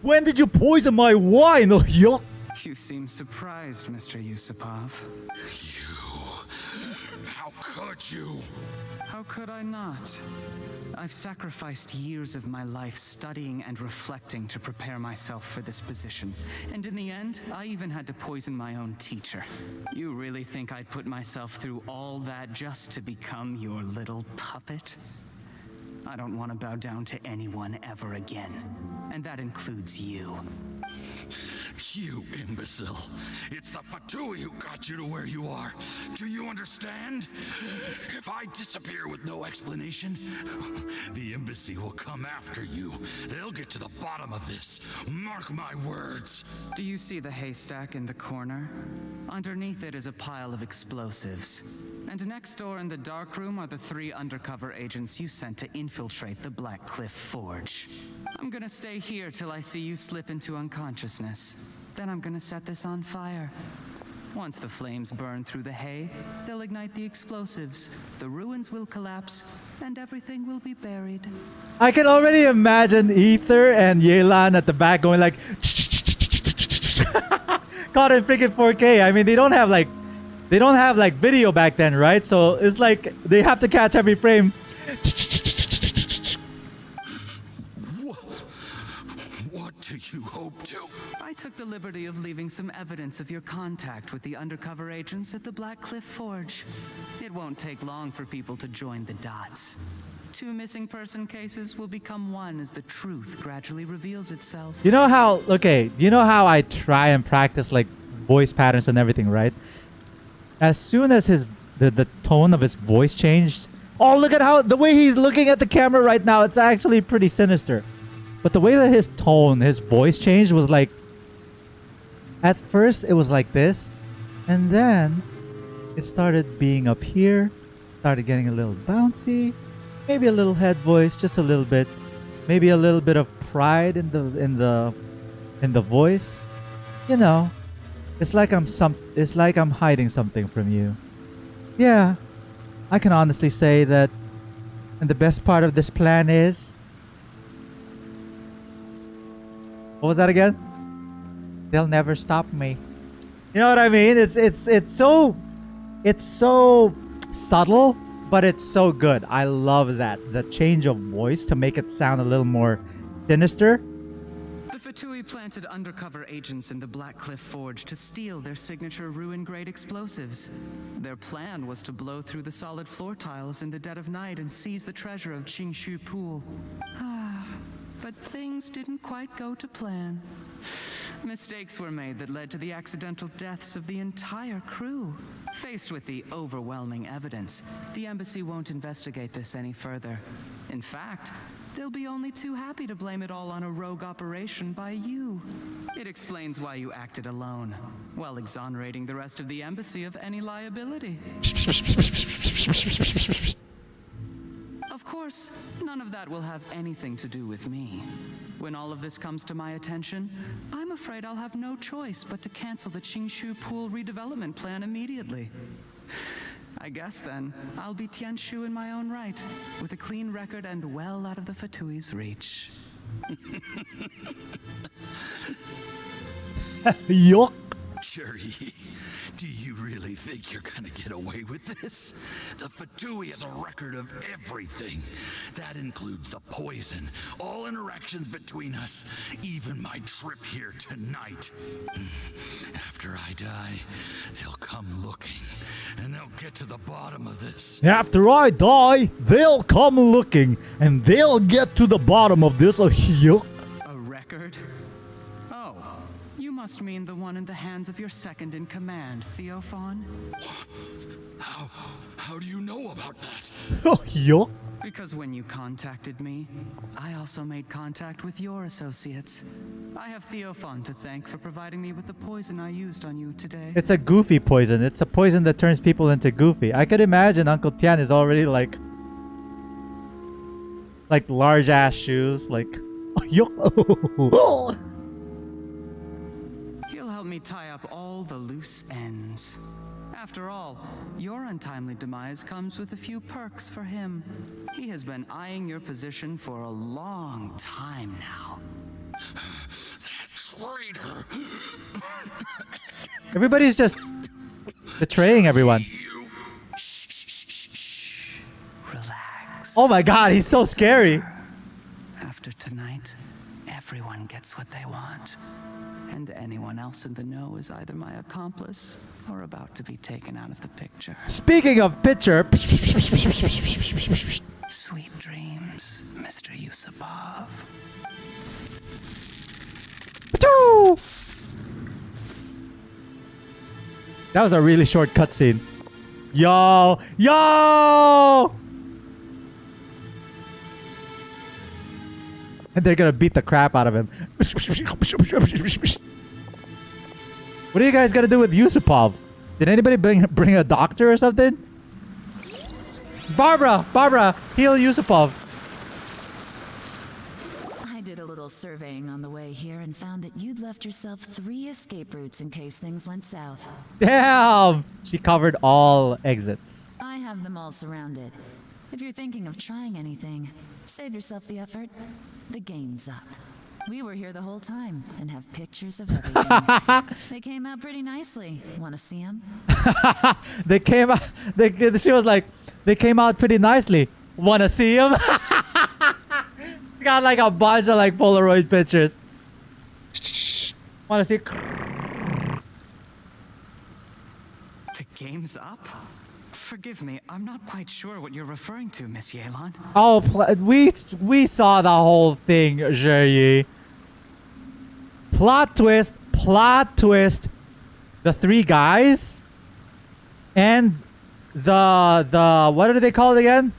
When did you poison my wine? You seem surprised, Mr. Yusupov. How could you? How could I not? I've sacrificed years of my life studying and reflecting to prepare myself for this position. And in the end, I even had to poison my own teacher. You really think I'd put myself through all that just to become your little puppet? I don't want to bow down to anyone ever again. And that includes you. You imbecile. It's the Fatui who got you to where you are. Do you understand? If I disappear with no explanation, the embassy will come after you. They'll get to the bottom of this. Mark my words. Do you see the haystack in the corner? Underneath it is a pile of explosives. And next door in the dark room are the 3 undercover agents you sent to infiltrate the Black Cliff Forge. I'm gonna stay here till I see you slip into unconsciousness. Then I'm gonna set this on fire. Once the flames burn through the hay, they'll ignite the explosives. The ruins will collapse, and everything will be buried. I can already imagine Ether and Yelan at the back going like caught in freaking 4K. I mean, they don't have like video back then, right? So it's like they have to catch every frame. What do you hope to? I took the liberty of leaving some evidence of your contact with the undercover agents at the Black Cliff Forge. It won't take long for people to join the dots. 2 missing person cases will become one as the truth gradually reveals itself. You know how I try and practice like voice patterns and everything, right? As soon as the tone of his voice changed, oh, look at how the way he's looking at the camera right now, it's actually pretty sinister. But the way that his voice changed was like, at first it was like this, and then it started being up here, started getting a little bouncy, maybe a little head voice, just a little bit, maybe a little bit of pride in the voice. You know, it's like I'm hiding something from you. Yeah, I can honestly say that, and the best part of this plan is, what was that again? They'll never stop me. You know what I mean? It's so subtle, but it's so good. I love that. The change of voice to make it sound a little more sinister. The Fatui planted undercover agents in the Black Cliff Forge to steal their signature ruin-grade explosives. Their plan was to blow through the solid floor tiles in the dead of night and seize the treasure of Qingshu Pool. But things didn't quite go to plan. Mistakes were made that led to the accidental deaths of the entire crew. Faced with the overwhelming evidence, the embassy won't investigate this any further. In fact, they'll be only too happy to blame it all on a rogue operation by you. It explains why you acted alone, while exonerating the rest of the embassy of any liability. Of course, none of that will have anything to do with me. When all of this comes to my attention, I'm afraid I'll have no choice but to cancel the Qingshu Pool redevelopment plan immediately. I guess then, I'll be Tianshu in my own right, with a clean record and well out of the Fatui's reach. Yuck. Jerry, do you really think you're gonna get away with this? The Fatui has a record of everything. That includes the poison, all interactions between us, even my trip here tonight. After I die, they'll come looking, and they'll get to the bottom of this. After I die, they'll come looking, and they'll get to the bottom of this. Yuck. A record? Oh, you must mean the one in the hands of your second in command, Theophan? How do you know about that? Yuck. Because when you contacted me, I also made contact with your associates. I have Theophan to thank for providing me with the poison I used on you today. It's a goofy poison. It's a poison that turns people into goofy. I could imagine Uncle Tian is already like large ass shoes, like yuck. He'll help me tie up all the loose ends. After all, your untimely demise comes with a few perks for him. He has been eyeing your position for a long time now. Traitor! Everybody's just betraying everyone. Relax. Oh my god, he's so scary. After tonight, everyone gets what they want. And anyone else in the know is either my accomplice or about to be taken out of the picture. Speaking of picture. Sweet dreams, Mr. Yusupov. That was a really short cutscene. Yo! Yo! And they're gonna beat the crap out of him. What are you guys gonna do with Yusupov? Did anybody bring a doctor or something? Barbara, heal Yusupov. I did a little surveying on the way here and found that you'd left yourself 3 escape routes in case things went south. Damn! She covered all exits. I have them all surrounded. If you're thinking of trying anything, save yourself the effort. The game's up. We were here the whole time and have pictures of everything. They came out pretty nicely. Want to see them? They came out. She was like, they came out pretty nicely. Wanna see them? Got like a bunch of like Polaroid pictures. Wanna see? The game's up? Forgive me, I'm not quite sure what you're referring to, Miss Yelan. Oh, we saw the whole thing, Jerry. Plot twist. The 3 guys and the what are they called again?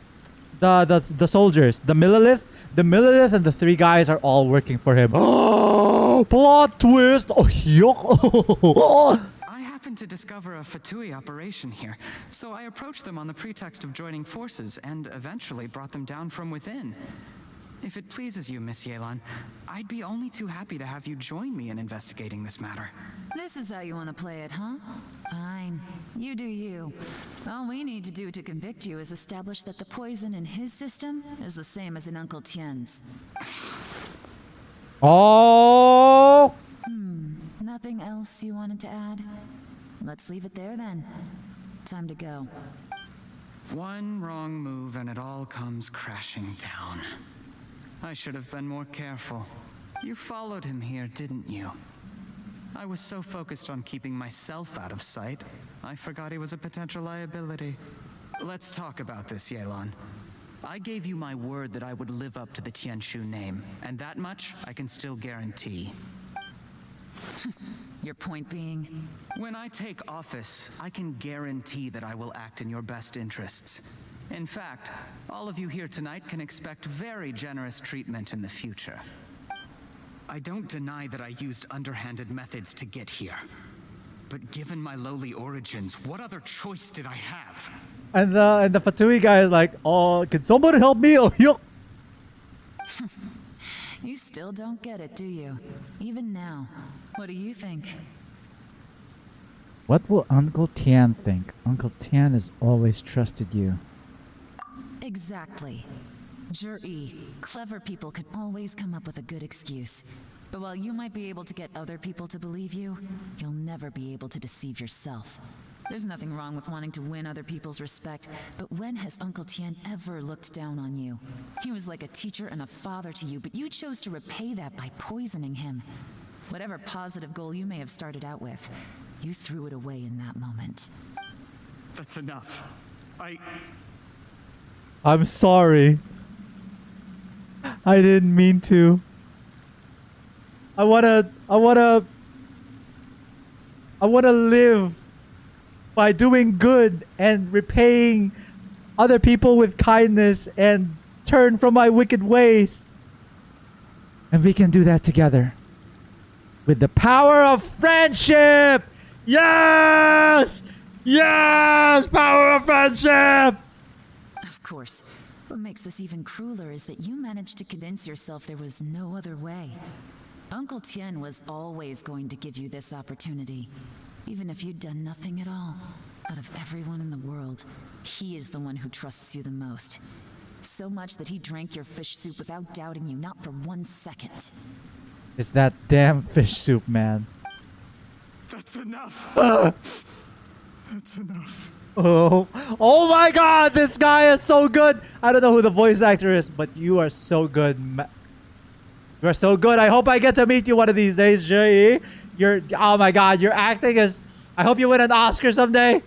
The soldiers, the Millilith and the 3 guys are all working for him. Oh, plot twist. Oh, yuck. I happened to discover a Fatui operation here, so I approached them on the pretext of joining forces and eventually brought them down from within. If it pleases you, Miss Yelan, I'd be only too happy to have you join me in investigating this matter. This is how you want to play it, huh? Fine. You do you. All we need to do to convict you is establish that the poison in his system is the same as in Uncle Tien's. Oh! Nothing else you wanted to add? Let's leave it there then. Time to go. One wrong move and it all comes crashing down. I should have been more careful. You followed him here, didn't you? I was so focused on keeping myself out of sight, I forgot he was a potential liability. Let's talk about this, Yelan. I gave you my word that I would live up to the Tianshu name, and that much I can still guarantee. Your point being? When I take office, I can guarantee that I will act in your best interests. In fact, all of you here tonight can expect very generous treatment in the future. I don't deny that I used underhanded methods to get here. But given my lowly origins, what other choice did I have? And the Fatui guy is like, oh, can somebody help me? Oh, yuck. You still don't get it, do you? Even now. What do you think? What will Uncle Tian think? Uncle Tian has always trusted you. Exactly. Jur-E, clever people can always come up with a good excuse. But while you might be able to get other people to believe you, you'll never be able to deceive yourself. There's nothing wrong with wanting to win other people's respect, but when has Uncle Tian ever looked down on you? He was like a teacher and a father to you, but you chose to repay that by poisoning him. Whatever positive goal you may have started out with, you threw it away in that moment. That's enough. I'm sorry. I didn't mean to. I wanna live by doing good and repaying other people with kindness and turn from my wicked ways. And we can do that together. With the power of friendship! Yes! Yes! Power of friendship! Of course. What makes this even crueler is that you managed to convince yourself there was no other way. Uncle Tian was always going to give you this opportunity. Even if you'd done nothing at all. Out of everyone in the world, he is the one who trusts you the most. So much that he drank your fish soup without doubting you, not for 1 second. It's that damn fish soup, man. That's enough. That's enough. Oh my god, this guy is so good. I don't know who the voice actor is, but you are so good. You are so good. I hope I get to meet you one of these days, Jay. Oh my god, your acting is... I hope you win an Oscar someday.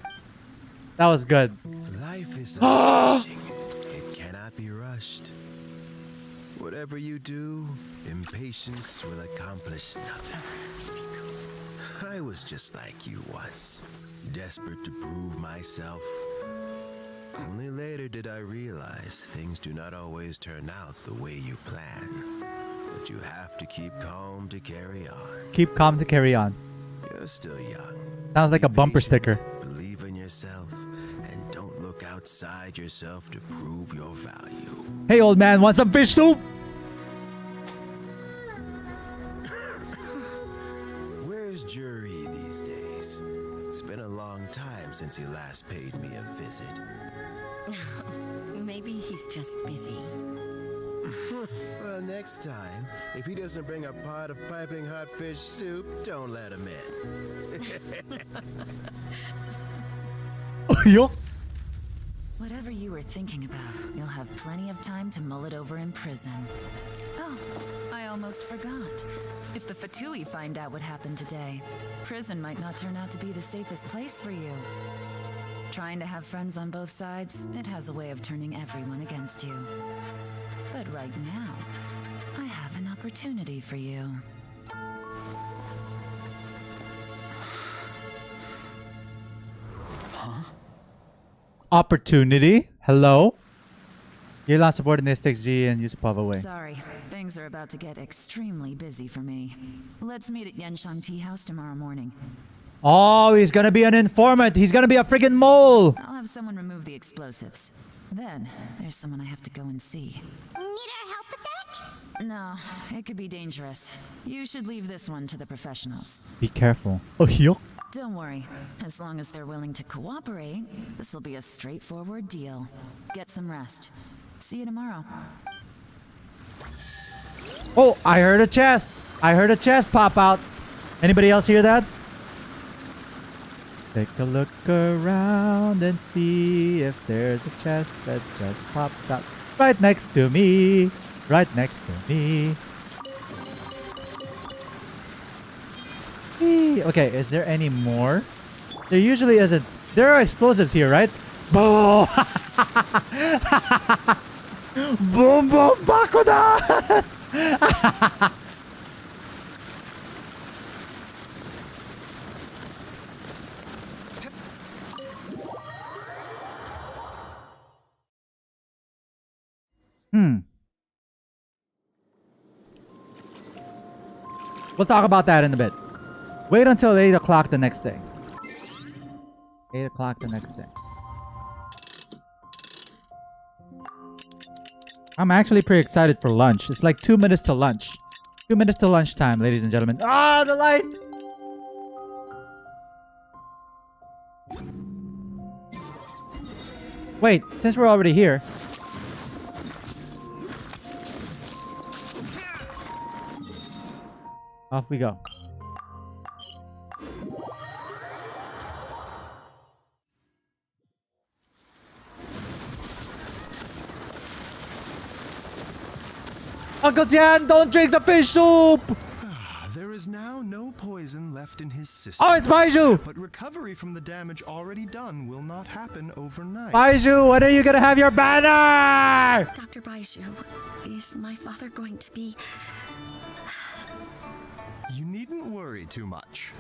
That was good. Life is rushing. It cannot be rushed. Whatever you do, impatience will accomplish nothing. I was just like you once, desperate to prove myself. Only later did I realize things do not always turn out the way you plan. But you have to keep calm to carry on. Keep calm to carry on. You're still young. Sounds like a bumper sticker. Believe in yourself and don't look outside yourself to prove your value. Hey, old man, want some fish soup? Where's Jury these days? It's been a long time since he last paid me a visit. Maybe he's just busy. Well, next time, if he doesn't bring a pot of piping hot fish soup, don't let him in. Yo. Whatever you were thinking about, you'll have plenty of time to mull it over in prison. Oh, I almost forgot. If the Fatui find out what happened today, prison might not turn out to be the safest place for you. Trying to have friends on both sides, it has a way of turning everyone against you. But right now, I have an opportunity for you. Huh? Opportunity? Hello? Yelan subordinates G and Yusupov away. Sorry, things are about to get extremely busy for me. Let's meet at Yenshang Tea House tomorrow morning. Oh, he's gonna be an informant. He's gonna be a friggin' mole. I'll have someone remove the explosives. Then, there's someone I have to go and see. Need our help with that? No, it could be dangerous. You should leave this one to the professionals. Be careful. Oh, yo. Don't worry. As long as they're willing to cooperate, this will be a straightforward deal. Get some rest. See you tomorrow. Oh, I heard a chest. I heard a chest pop out. Anybody else hear that? Take a look around and see if there's a chest that just popped out. Right next to me. Right next to me. Okay, is there any more? There usually isn't. There are explosives here, right? Boom! Boom boom bakuda! We'll talk about that in a bit. Wait until 8 o'clock the next day. 8 o'clock the next day. I'm actually pretty excited for lunch. It's like 2 minutes to lunch. 2 minutes to lunchtime, ladies and gentlemen. Ah, the light! Wait, since we're already here. Off we go. Uncle Tian, don't drink the fish soup! There is now no poison left in his system. Oh, it's Baiju! But recovery from the damage already done will not happen overnight. Baiju, when are you gonna have your banner? Dr. Baiju, is my father going to be... You needn't worry too much.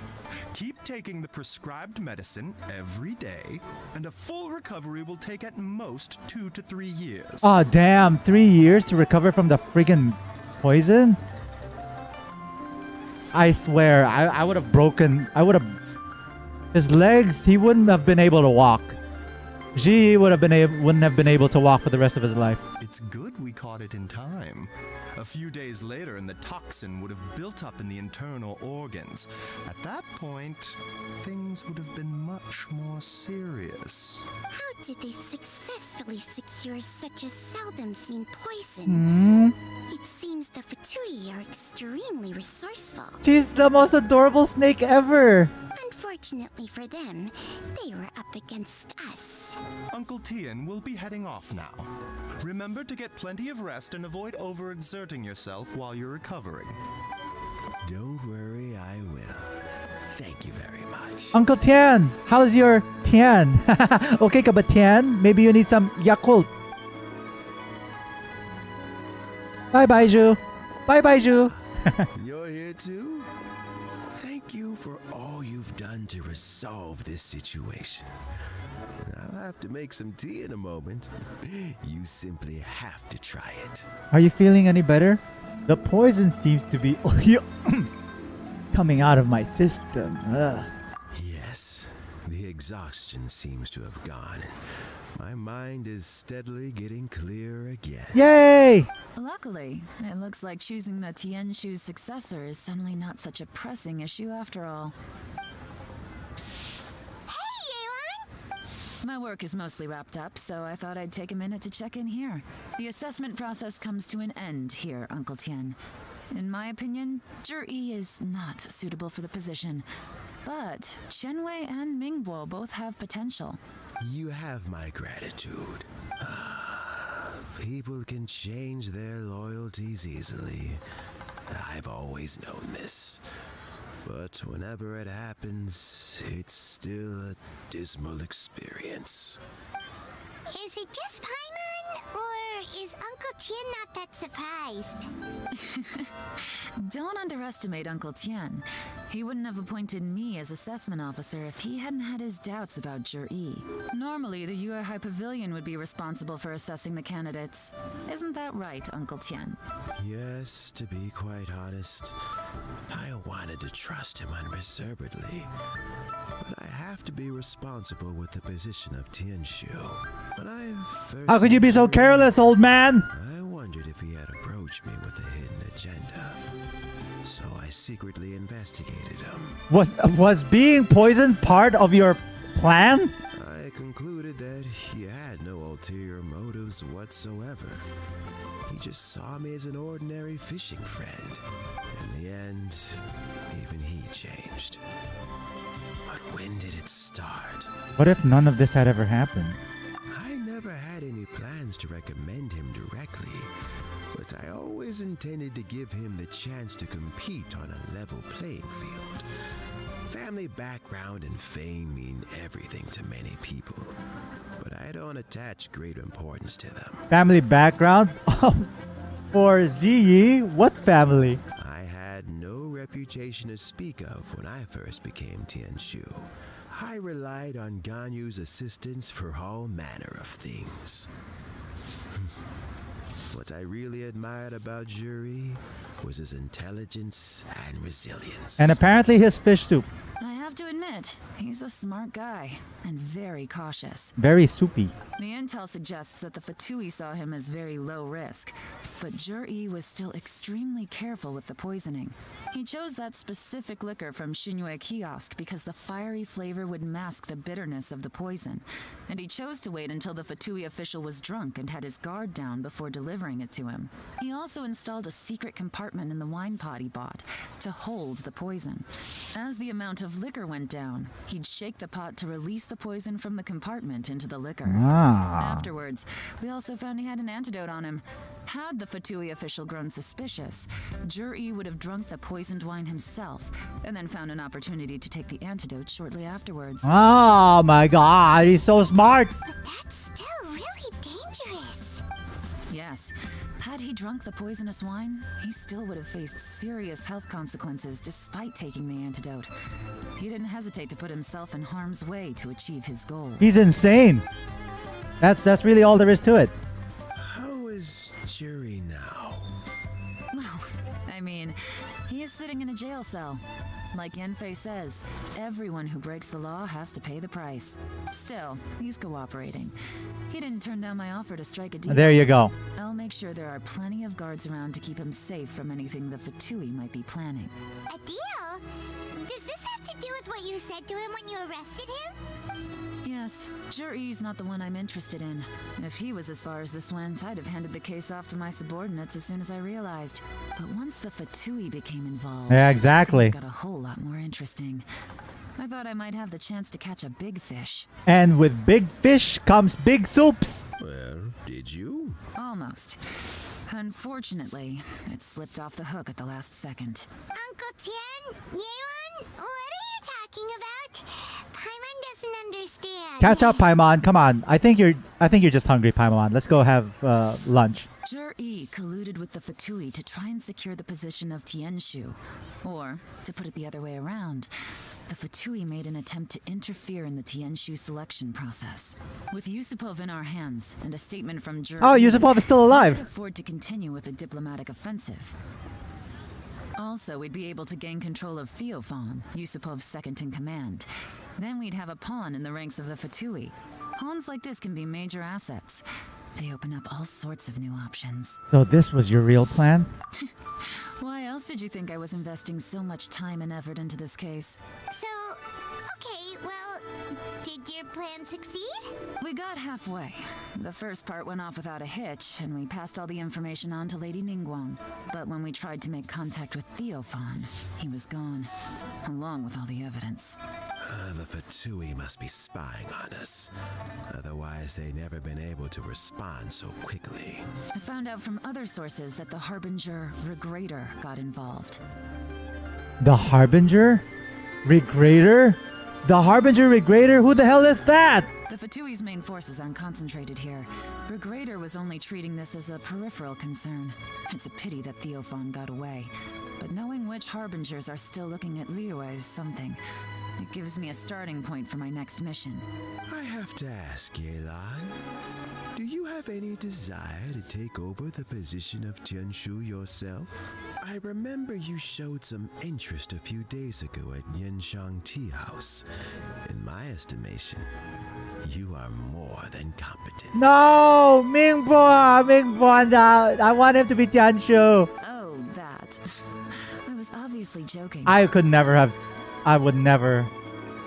Keep taking the prescribed medicine every day, and a full recovery will take at most 2 to 3 years. Oh, damn. 3 years to recover from the friggin' poison? I swear, I would have broken... His legs, he wouldn't have been able to walk. Ji wouldn't have been able to walk for the rest of his life. It's good we caught it in time. A few days later, and the toxin would have built up in the internal organs. At that point, things would have been much more serious. How did they successfully secure such a seldom seen poison? It seems the Fatui are extremely resourceful. She's the most adorable snake ever. Unfortunately for them, they were up against us. Uncle Tian will be heading off now. Remember to get plenty of rest and avoid overexerting yourself while you're recovering. Don't worry, I will. Thank you very much. Uncle Tian, how's your Tian? Okay ka ba, Tian? Maybe you need some Yakult. Bye, Baiju. Bye, Baiju. You're here too? Thank you for all you've done to resolve this situation. I'll have to make some tea in a moment. You simply have to try it. Are you feeling any better? The poison seems to be coming out of my system. Ugh. Yes, the exhaustion seems to have gone. My mind is steadily getting clearer again. Yay! Luckily, it looks like choosing the Tianshu's successor is suddenly not such a pressing issue after all. Hey, Yelan! My work is mostly wrapped up, so I thought I'd take a minute to check in here. The assessment process comes to an end here, Uncle Tian. In my opinion, Zhi is not suitable for the position. But Qianwei and Mingbo both have potential. You have my gratitude. People can change their loyalties easily. I've always known this. But whenever it happens, it's still a dismal experience. Is it just Paimon, or is Uncle Tian not that surprised? Don't underestimate Uncle Tian. He wouldn't have appointed me as assessment officer if he hadn't had his doubts about Zhi. Normally, the Yue High Pavilion would be responsible for assessing the candidates. Isn't that right, Uncle Tian? Yes, to be quite honest, I wanted to trust him unreservedly. But I have to be responsible with the position of Tianshu. When I first How could you be so careless, old man? I wondered if he had approached me with a hidden agenda. So I secretly investigated him. Was being poisoned part of your plan? I concluded that he had no ulterior motives whatsoever. He just saw me as an ordinary fishing friend. In the end, even he changed. But when did it start? What if none of this had ever happened? I never had any plans to recommend him directly, but I always intended to give him the chance to compete on a level playing field. Family background and fame mean everything to many people, but I don't attach great importance to them. Family background? For Ziyi, what family? I had no reputation to speak of when I first became Tianshu. I relied on Ganyu's assistance for all manner of things. What I really admired about Zhi was his intelligence and resilience. And apparently his fish soup. I have to admit, he's a smart guy and very cautious. Very soupy. The intel suggests that the Fatui saw him as very low risk, but Jur-E was still extremely careful with the poisoning. He chose that specific liquor from Xinyue kiosk because the fiery flavor would mask the bitterness of the poison, and he chose to wait until the Fatui official was drunk and had his guard down before delivering it to him. He also installed a secret compartment in the wine pot he bought to hold the poison. As the amount of liquor went down, he'd shake the pot to release the poison from the compartment into the liquor. Afterwards, we also found he had an antidote on him. Had the Fatui official grown suspicious, Jur-E would have drunk the poisoned wine himself, and then found an opportunity to take the antidote shortly afterwards. Oh my god, he's so smart! But that's still really dangerous. Yes. Had he drunk the poisonous wine, he still would have faced serious health consequences despite taking the antidote. He didn't hesitate to put himself in harm's way to achieve his goal. He's insane! That's really all there is to it. How is Jerry now? Well, I mean, he is sitting in a jail cell. Like Yenfei says, everyone who breaks the law has to pay the price. Still, he's cooperating. He didn't turn down my offer to strike a deal. There you go. I'll make sure there are plenty of guards around to keep him safe from anything the Fatui might be planning. A deal? Does this have to do with what you said to him when you arrested him? Yes, Jur-E's not the one I'm interested in. If he was as far as this went, I'd have handed the case off to my subordinates as soon as I realized. But once the Fatui became involved, yeah, exactly, things got a whole lot more interesting. I thought I might have the chance to catch a big fish. And with big fish comes big soups. Well, did you? Almost. Unfortunately, it slipped off the hook at the last second. Uncle Tian? Yelan? What are you talking about? Paimon doesn't understand. Catch up, Paimon. Come on. I think you're just hungry, Paimon. Let's go have lunch. Jur-E colluded with the Fatui to try and secure the position of Tianshu. Or, to put it the other way around, the Fatui made an attempt to interfere in the Tianshu selection process. With Yusupov in our hands and a statement from Jur-E, oh, Yusupov is still alive. we could afford to continue with a diplomatic offensive. Also, we'd be able to gain control of Theophan, Yusupov's second in command. Then we'd have a pawn in the ranks of the Fatui. Pawns like this can be major assets. They open up all sorts of new options. So this was your real plan? Why else did you think I was investing so much time and effort into this case? So, okay, well, did your plan succeed? We got halfway. The first part went off without a hitch, and we passed all the information on to Lady Ningguang. But when we tried to make contact with Theophan, he was gone, along with all the evidence. The Fatui must be spying on us. Otherwise, they'd never been able to respond so quickly. I found out from other sources that the Harbinger Regrator got involved. The Harbinger? Regrator? The Harbinger Regrator? Who the hell is that? The Fatui's main forces aren't concentrated here. Regrator was only treating this as a peripheral concern. It's a pity that Theophan got away. But knowing which Harbingers are still looking at Liyue is something. It gives me a starting point for my next mission. I have to ask, Yelan, do you have any desire to take over the position of Tianshu yourself? I remember you showed some interest a few days ago at Yenshang Tea House. In my estimation, you are more than competent. No! Mingbo! I want him to be Tianshu. Oh, that. I was obviously joking. I would never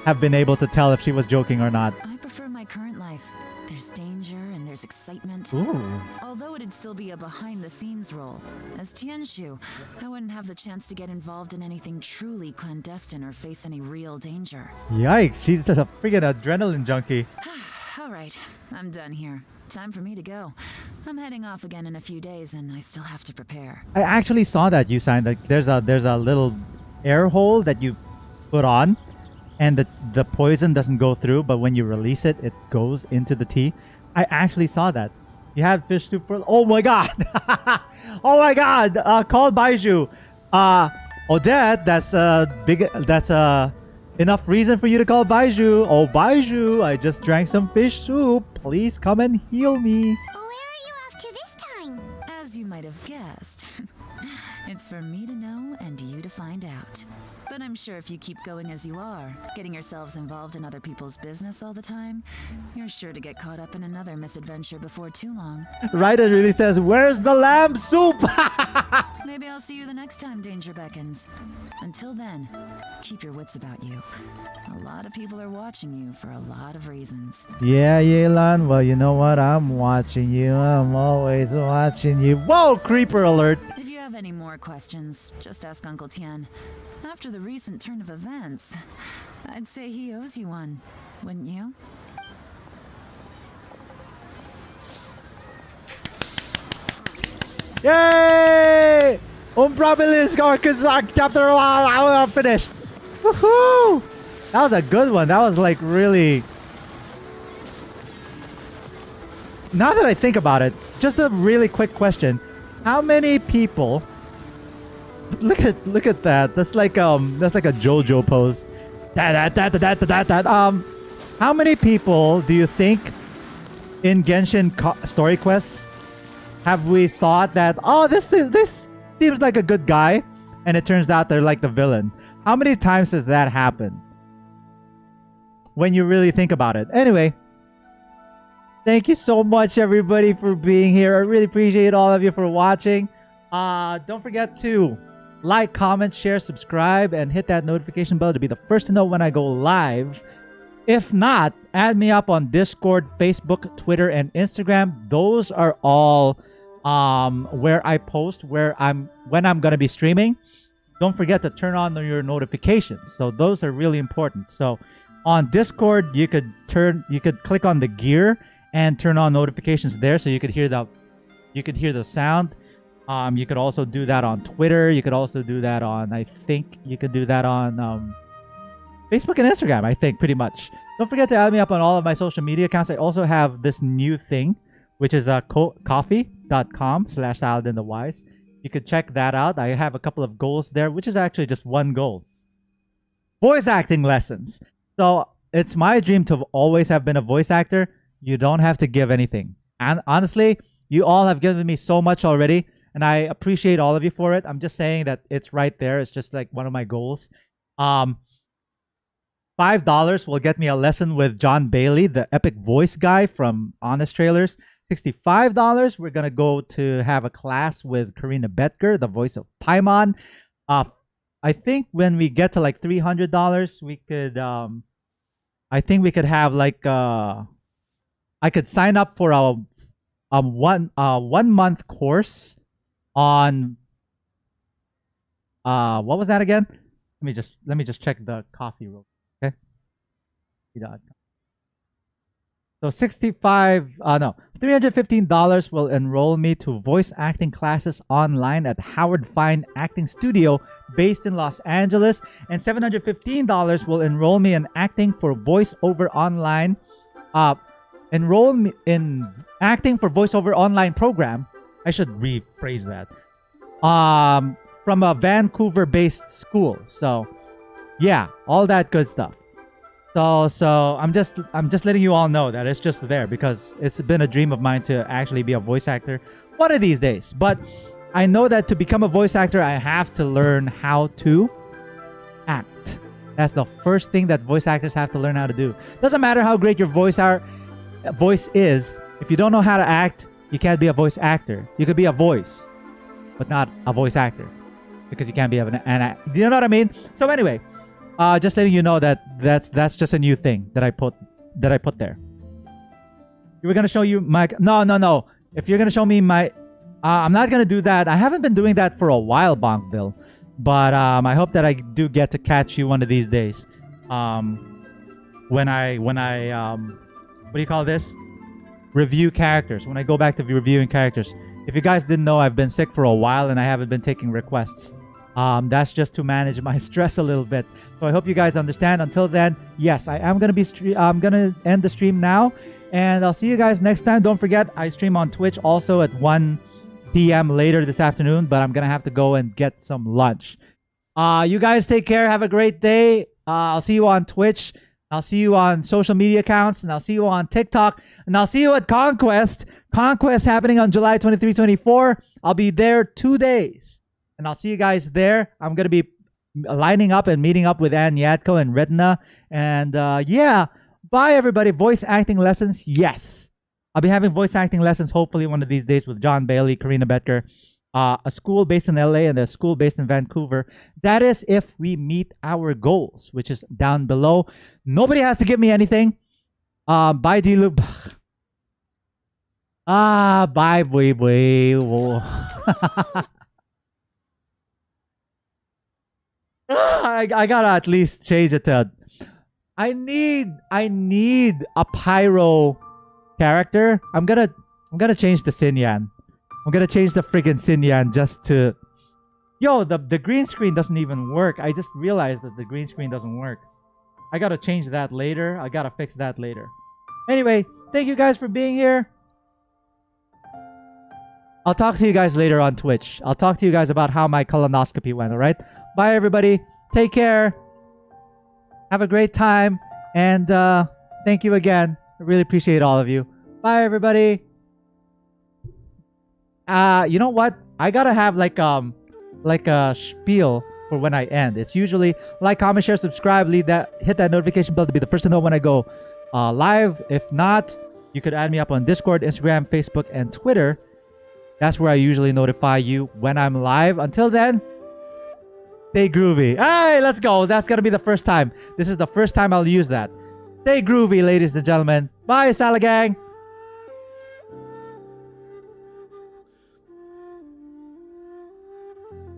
have been able to tell if she was joking or not. I prefer my current life. There's danger and there's excitement. Ooh. Although it'd still be a behind-the-scenes role. As Tianshu, I wouldn't have the chance to get involved in anything truly clandestine or face any real danger. Yikes, she's just a freaking adrenaline junkie. Alright, I'm done here. Time for me to go. I'm heading off again in a few days and I still have to prepare. I actually saw that you signed. Like, there's a little air hole that you put on, and the poison doesn't go through, but when you release it, it goes into the tea. I actually saw that. You have fish soup for... Oh my god! Oh my god! Call Baiju. Odette, that's enough reason for you to call Baiju. Oh, Baiju, I just drank some fish soup. Please come and heal me. Where are you off to this time? As you might have guessed, it's It's for me to know and you to find out. But I'm sure if you keep going as you are, getting yourselves involved in other people's business all the time, you're sure to get caught up in another misadventure before too long. Right, it really says, where's the lamb soup? Maybe I'll see you the next time danger beckons. Until then, keep your wits about you. A lot of people are watching you for a lot of reasons. Yeah, Yelan. Well, you know what? I'm watching you. I'm always watching you. Whoa, creeper alert. If you have any more questions, just ask Uncle Tian. After the recent turn of events, I'd say he owes you one, wouldn't you? Yay! Umbrabilis chapter I'm finished. Woohoo! That was a good one. That was like really. Now that I think about it, just a really quick question: how many people? Look at that. That's like a JoJo pose. How many people do you think in Genshin story quests have we thought that, oh, this seems like a good guy, and it turns out they're like the villain? How many times has that happened? When you really think about it. Anyway, thank you so much, everybody, for being here. I really appreciate all of you for watching. Don't forget to like, comment, share, subscribe, and hit that notification bell to be the first to know when I go live. If not, add me up on Discord, Facebook, Twitter, and Instagram. Those are all where I post when I'm gonna be streaming. Don't forget to turn on your notifications. So those are really important. So on Discord, you could click on the gear and turn on notifications there, so you could hear the sound. You could also do that on Twitter. You could also do that on, I think you could do that on Facebook and Instagram, I think, pretty much. Don't forget to add me up on all of my social media accounts. I also have this new thing, which is coffee.com/SaladdinTheWise. You could check that out. I have a couple of goals there, which is actually just one goal. Voice acting lessons. So it's my dream to always have been a voice actor. You don't have to give anything. And honestly, you all have given me so much already, and I appreciate all of you for it. I'm just saying that it's right there. It's just like one of my goals. $5 will get me a lesson with John Bailey, the epic voice guy from Honest Trailers. $65, we're going to go to have a class with Karina Betker, the voice of Paimon. I think when we get to like $300, we could, I think we could have like, I could sign up for a 1 month course on, what was that again? Let me just check the coffee real quick, okay? So $315 will enroll me to voice acting classes online at Howard Fine Acting Studio based in Los Angeles, and $715 will enroll me in acting for voiceover online. Enroll me in acting for voiceover online program. I should rephrase that. From a Vancouver-based school. So, yeah, all that good stuff. So I'm just letting you all know that it's just there because it's been a dream of mine to actually be a voice actor one of these days. But I know that to become a voice actor, I have to learn how to act. That's the first thing that voice actors have to learn how to do. Doesn't matter how great your voice is, if you don't know how to act, you can't be a voice actor. You could be a voice, but not a voice actor because you can't be an actor. Do you know what I mean? So anyway. Just letting you know that that's just a new thing that I put there. You were gonna show you my no. If you're gonna show me my, I'm not gonna do that. I haven't been doing that for a while, Bonkville, but I hope that I do get to catch you one of these days. When I what do you call this? Review characters. When I go back to reviewing characters. If you guys didn't know, I've been sick for a while and I haven't been taking requests. That's just to manage my stress a little bit. So I hope you guys understand. Until then, yes, I am gonna be I'm gonna end the stream now, and I'll see you guys next time. Don't forget, I stream on Twitch also at 1 p.m. later this afternoon, but I'm gonna have to go and get some lunch. You guys take care. Have a great day. I'll see you on Twitch. I'll see you on social media accounts, and I'll see you on TikTok, and I'll see you at Conquest. Conquest happening on July 23, 24. I'll be there 2 days. And I'll see you guys there. I'm going to be lining up and meeting up with Ann Yadko and Redna. And yeah, bye everybody. Voice acting lessons, yes. I'll be having voice acting lessons hopefully one of these days with John Bailey, Karina Betker. A school based in LA and a school based in Vancouver. That is if we meet our goals, which is down below. Nobody has to give me anything. Bye, D-Loop. Bye, boy, boy. I gotta at least change it to. I need a pyro character. I'm gonna change the Sinyan. I'm gonna change the friggin' Sinyan just to... Yo, the green screen doesn't even work. I just realized that the green screen doesn't work. I gotta change that later. I gotta fix that later. Anyway, thank you guys for being here. I'll talk to you guys later on Twitch. I'll talk to you guys about how my colonoscopy went, alright? Bye, everybody. Take care. Have a great time. And thank you again. I really appreciate all of you. Bye, everybody. You know what? I gotta have like a spiel for when I end. It's usually like, comment, share, subscribe, hit that notification bell to be the first to know when I go live. If not, you could add me up on Discord, Instagram, Facebook, and Twitter. That's where I usually notify you when I'm live. Until then, stay groovy. Hey, let's go. That's gonna be the first time. This is the first time I'll use that. Stay groovy, ladies and gentlemen. Bye, Salagang.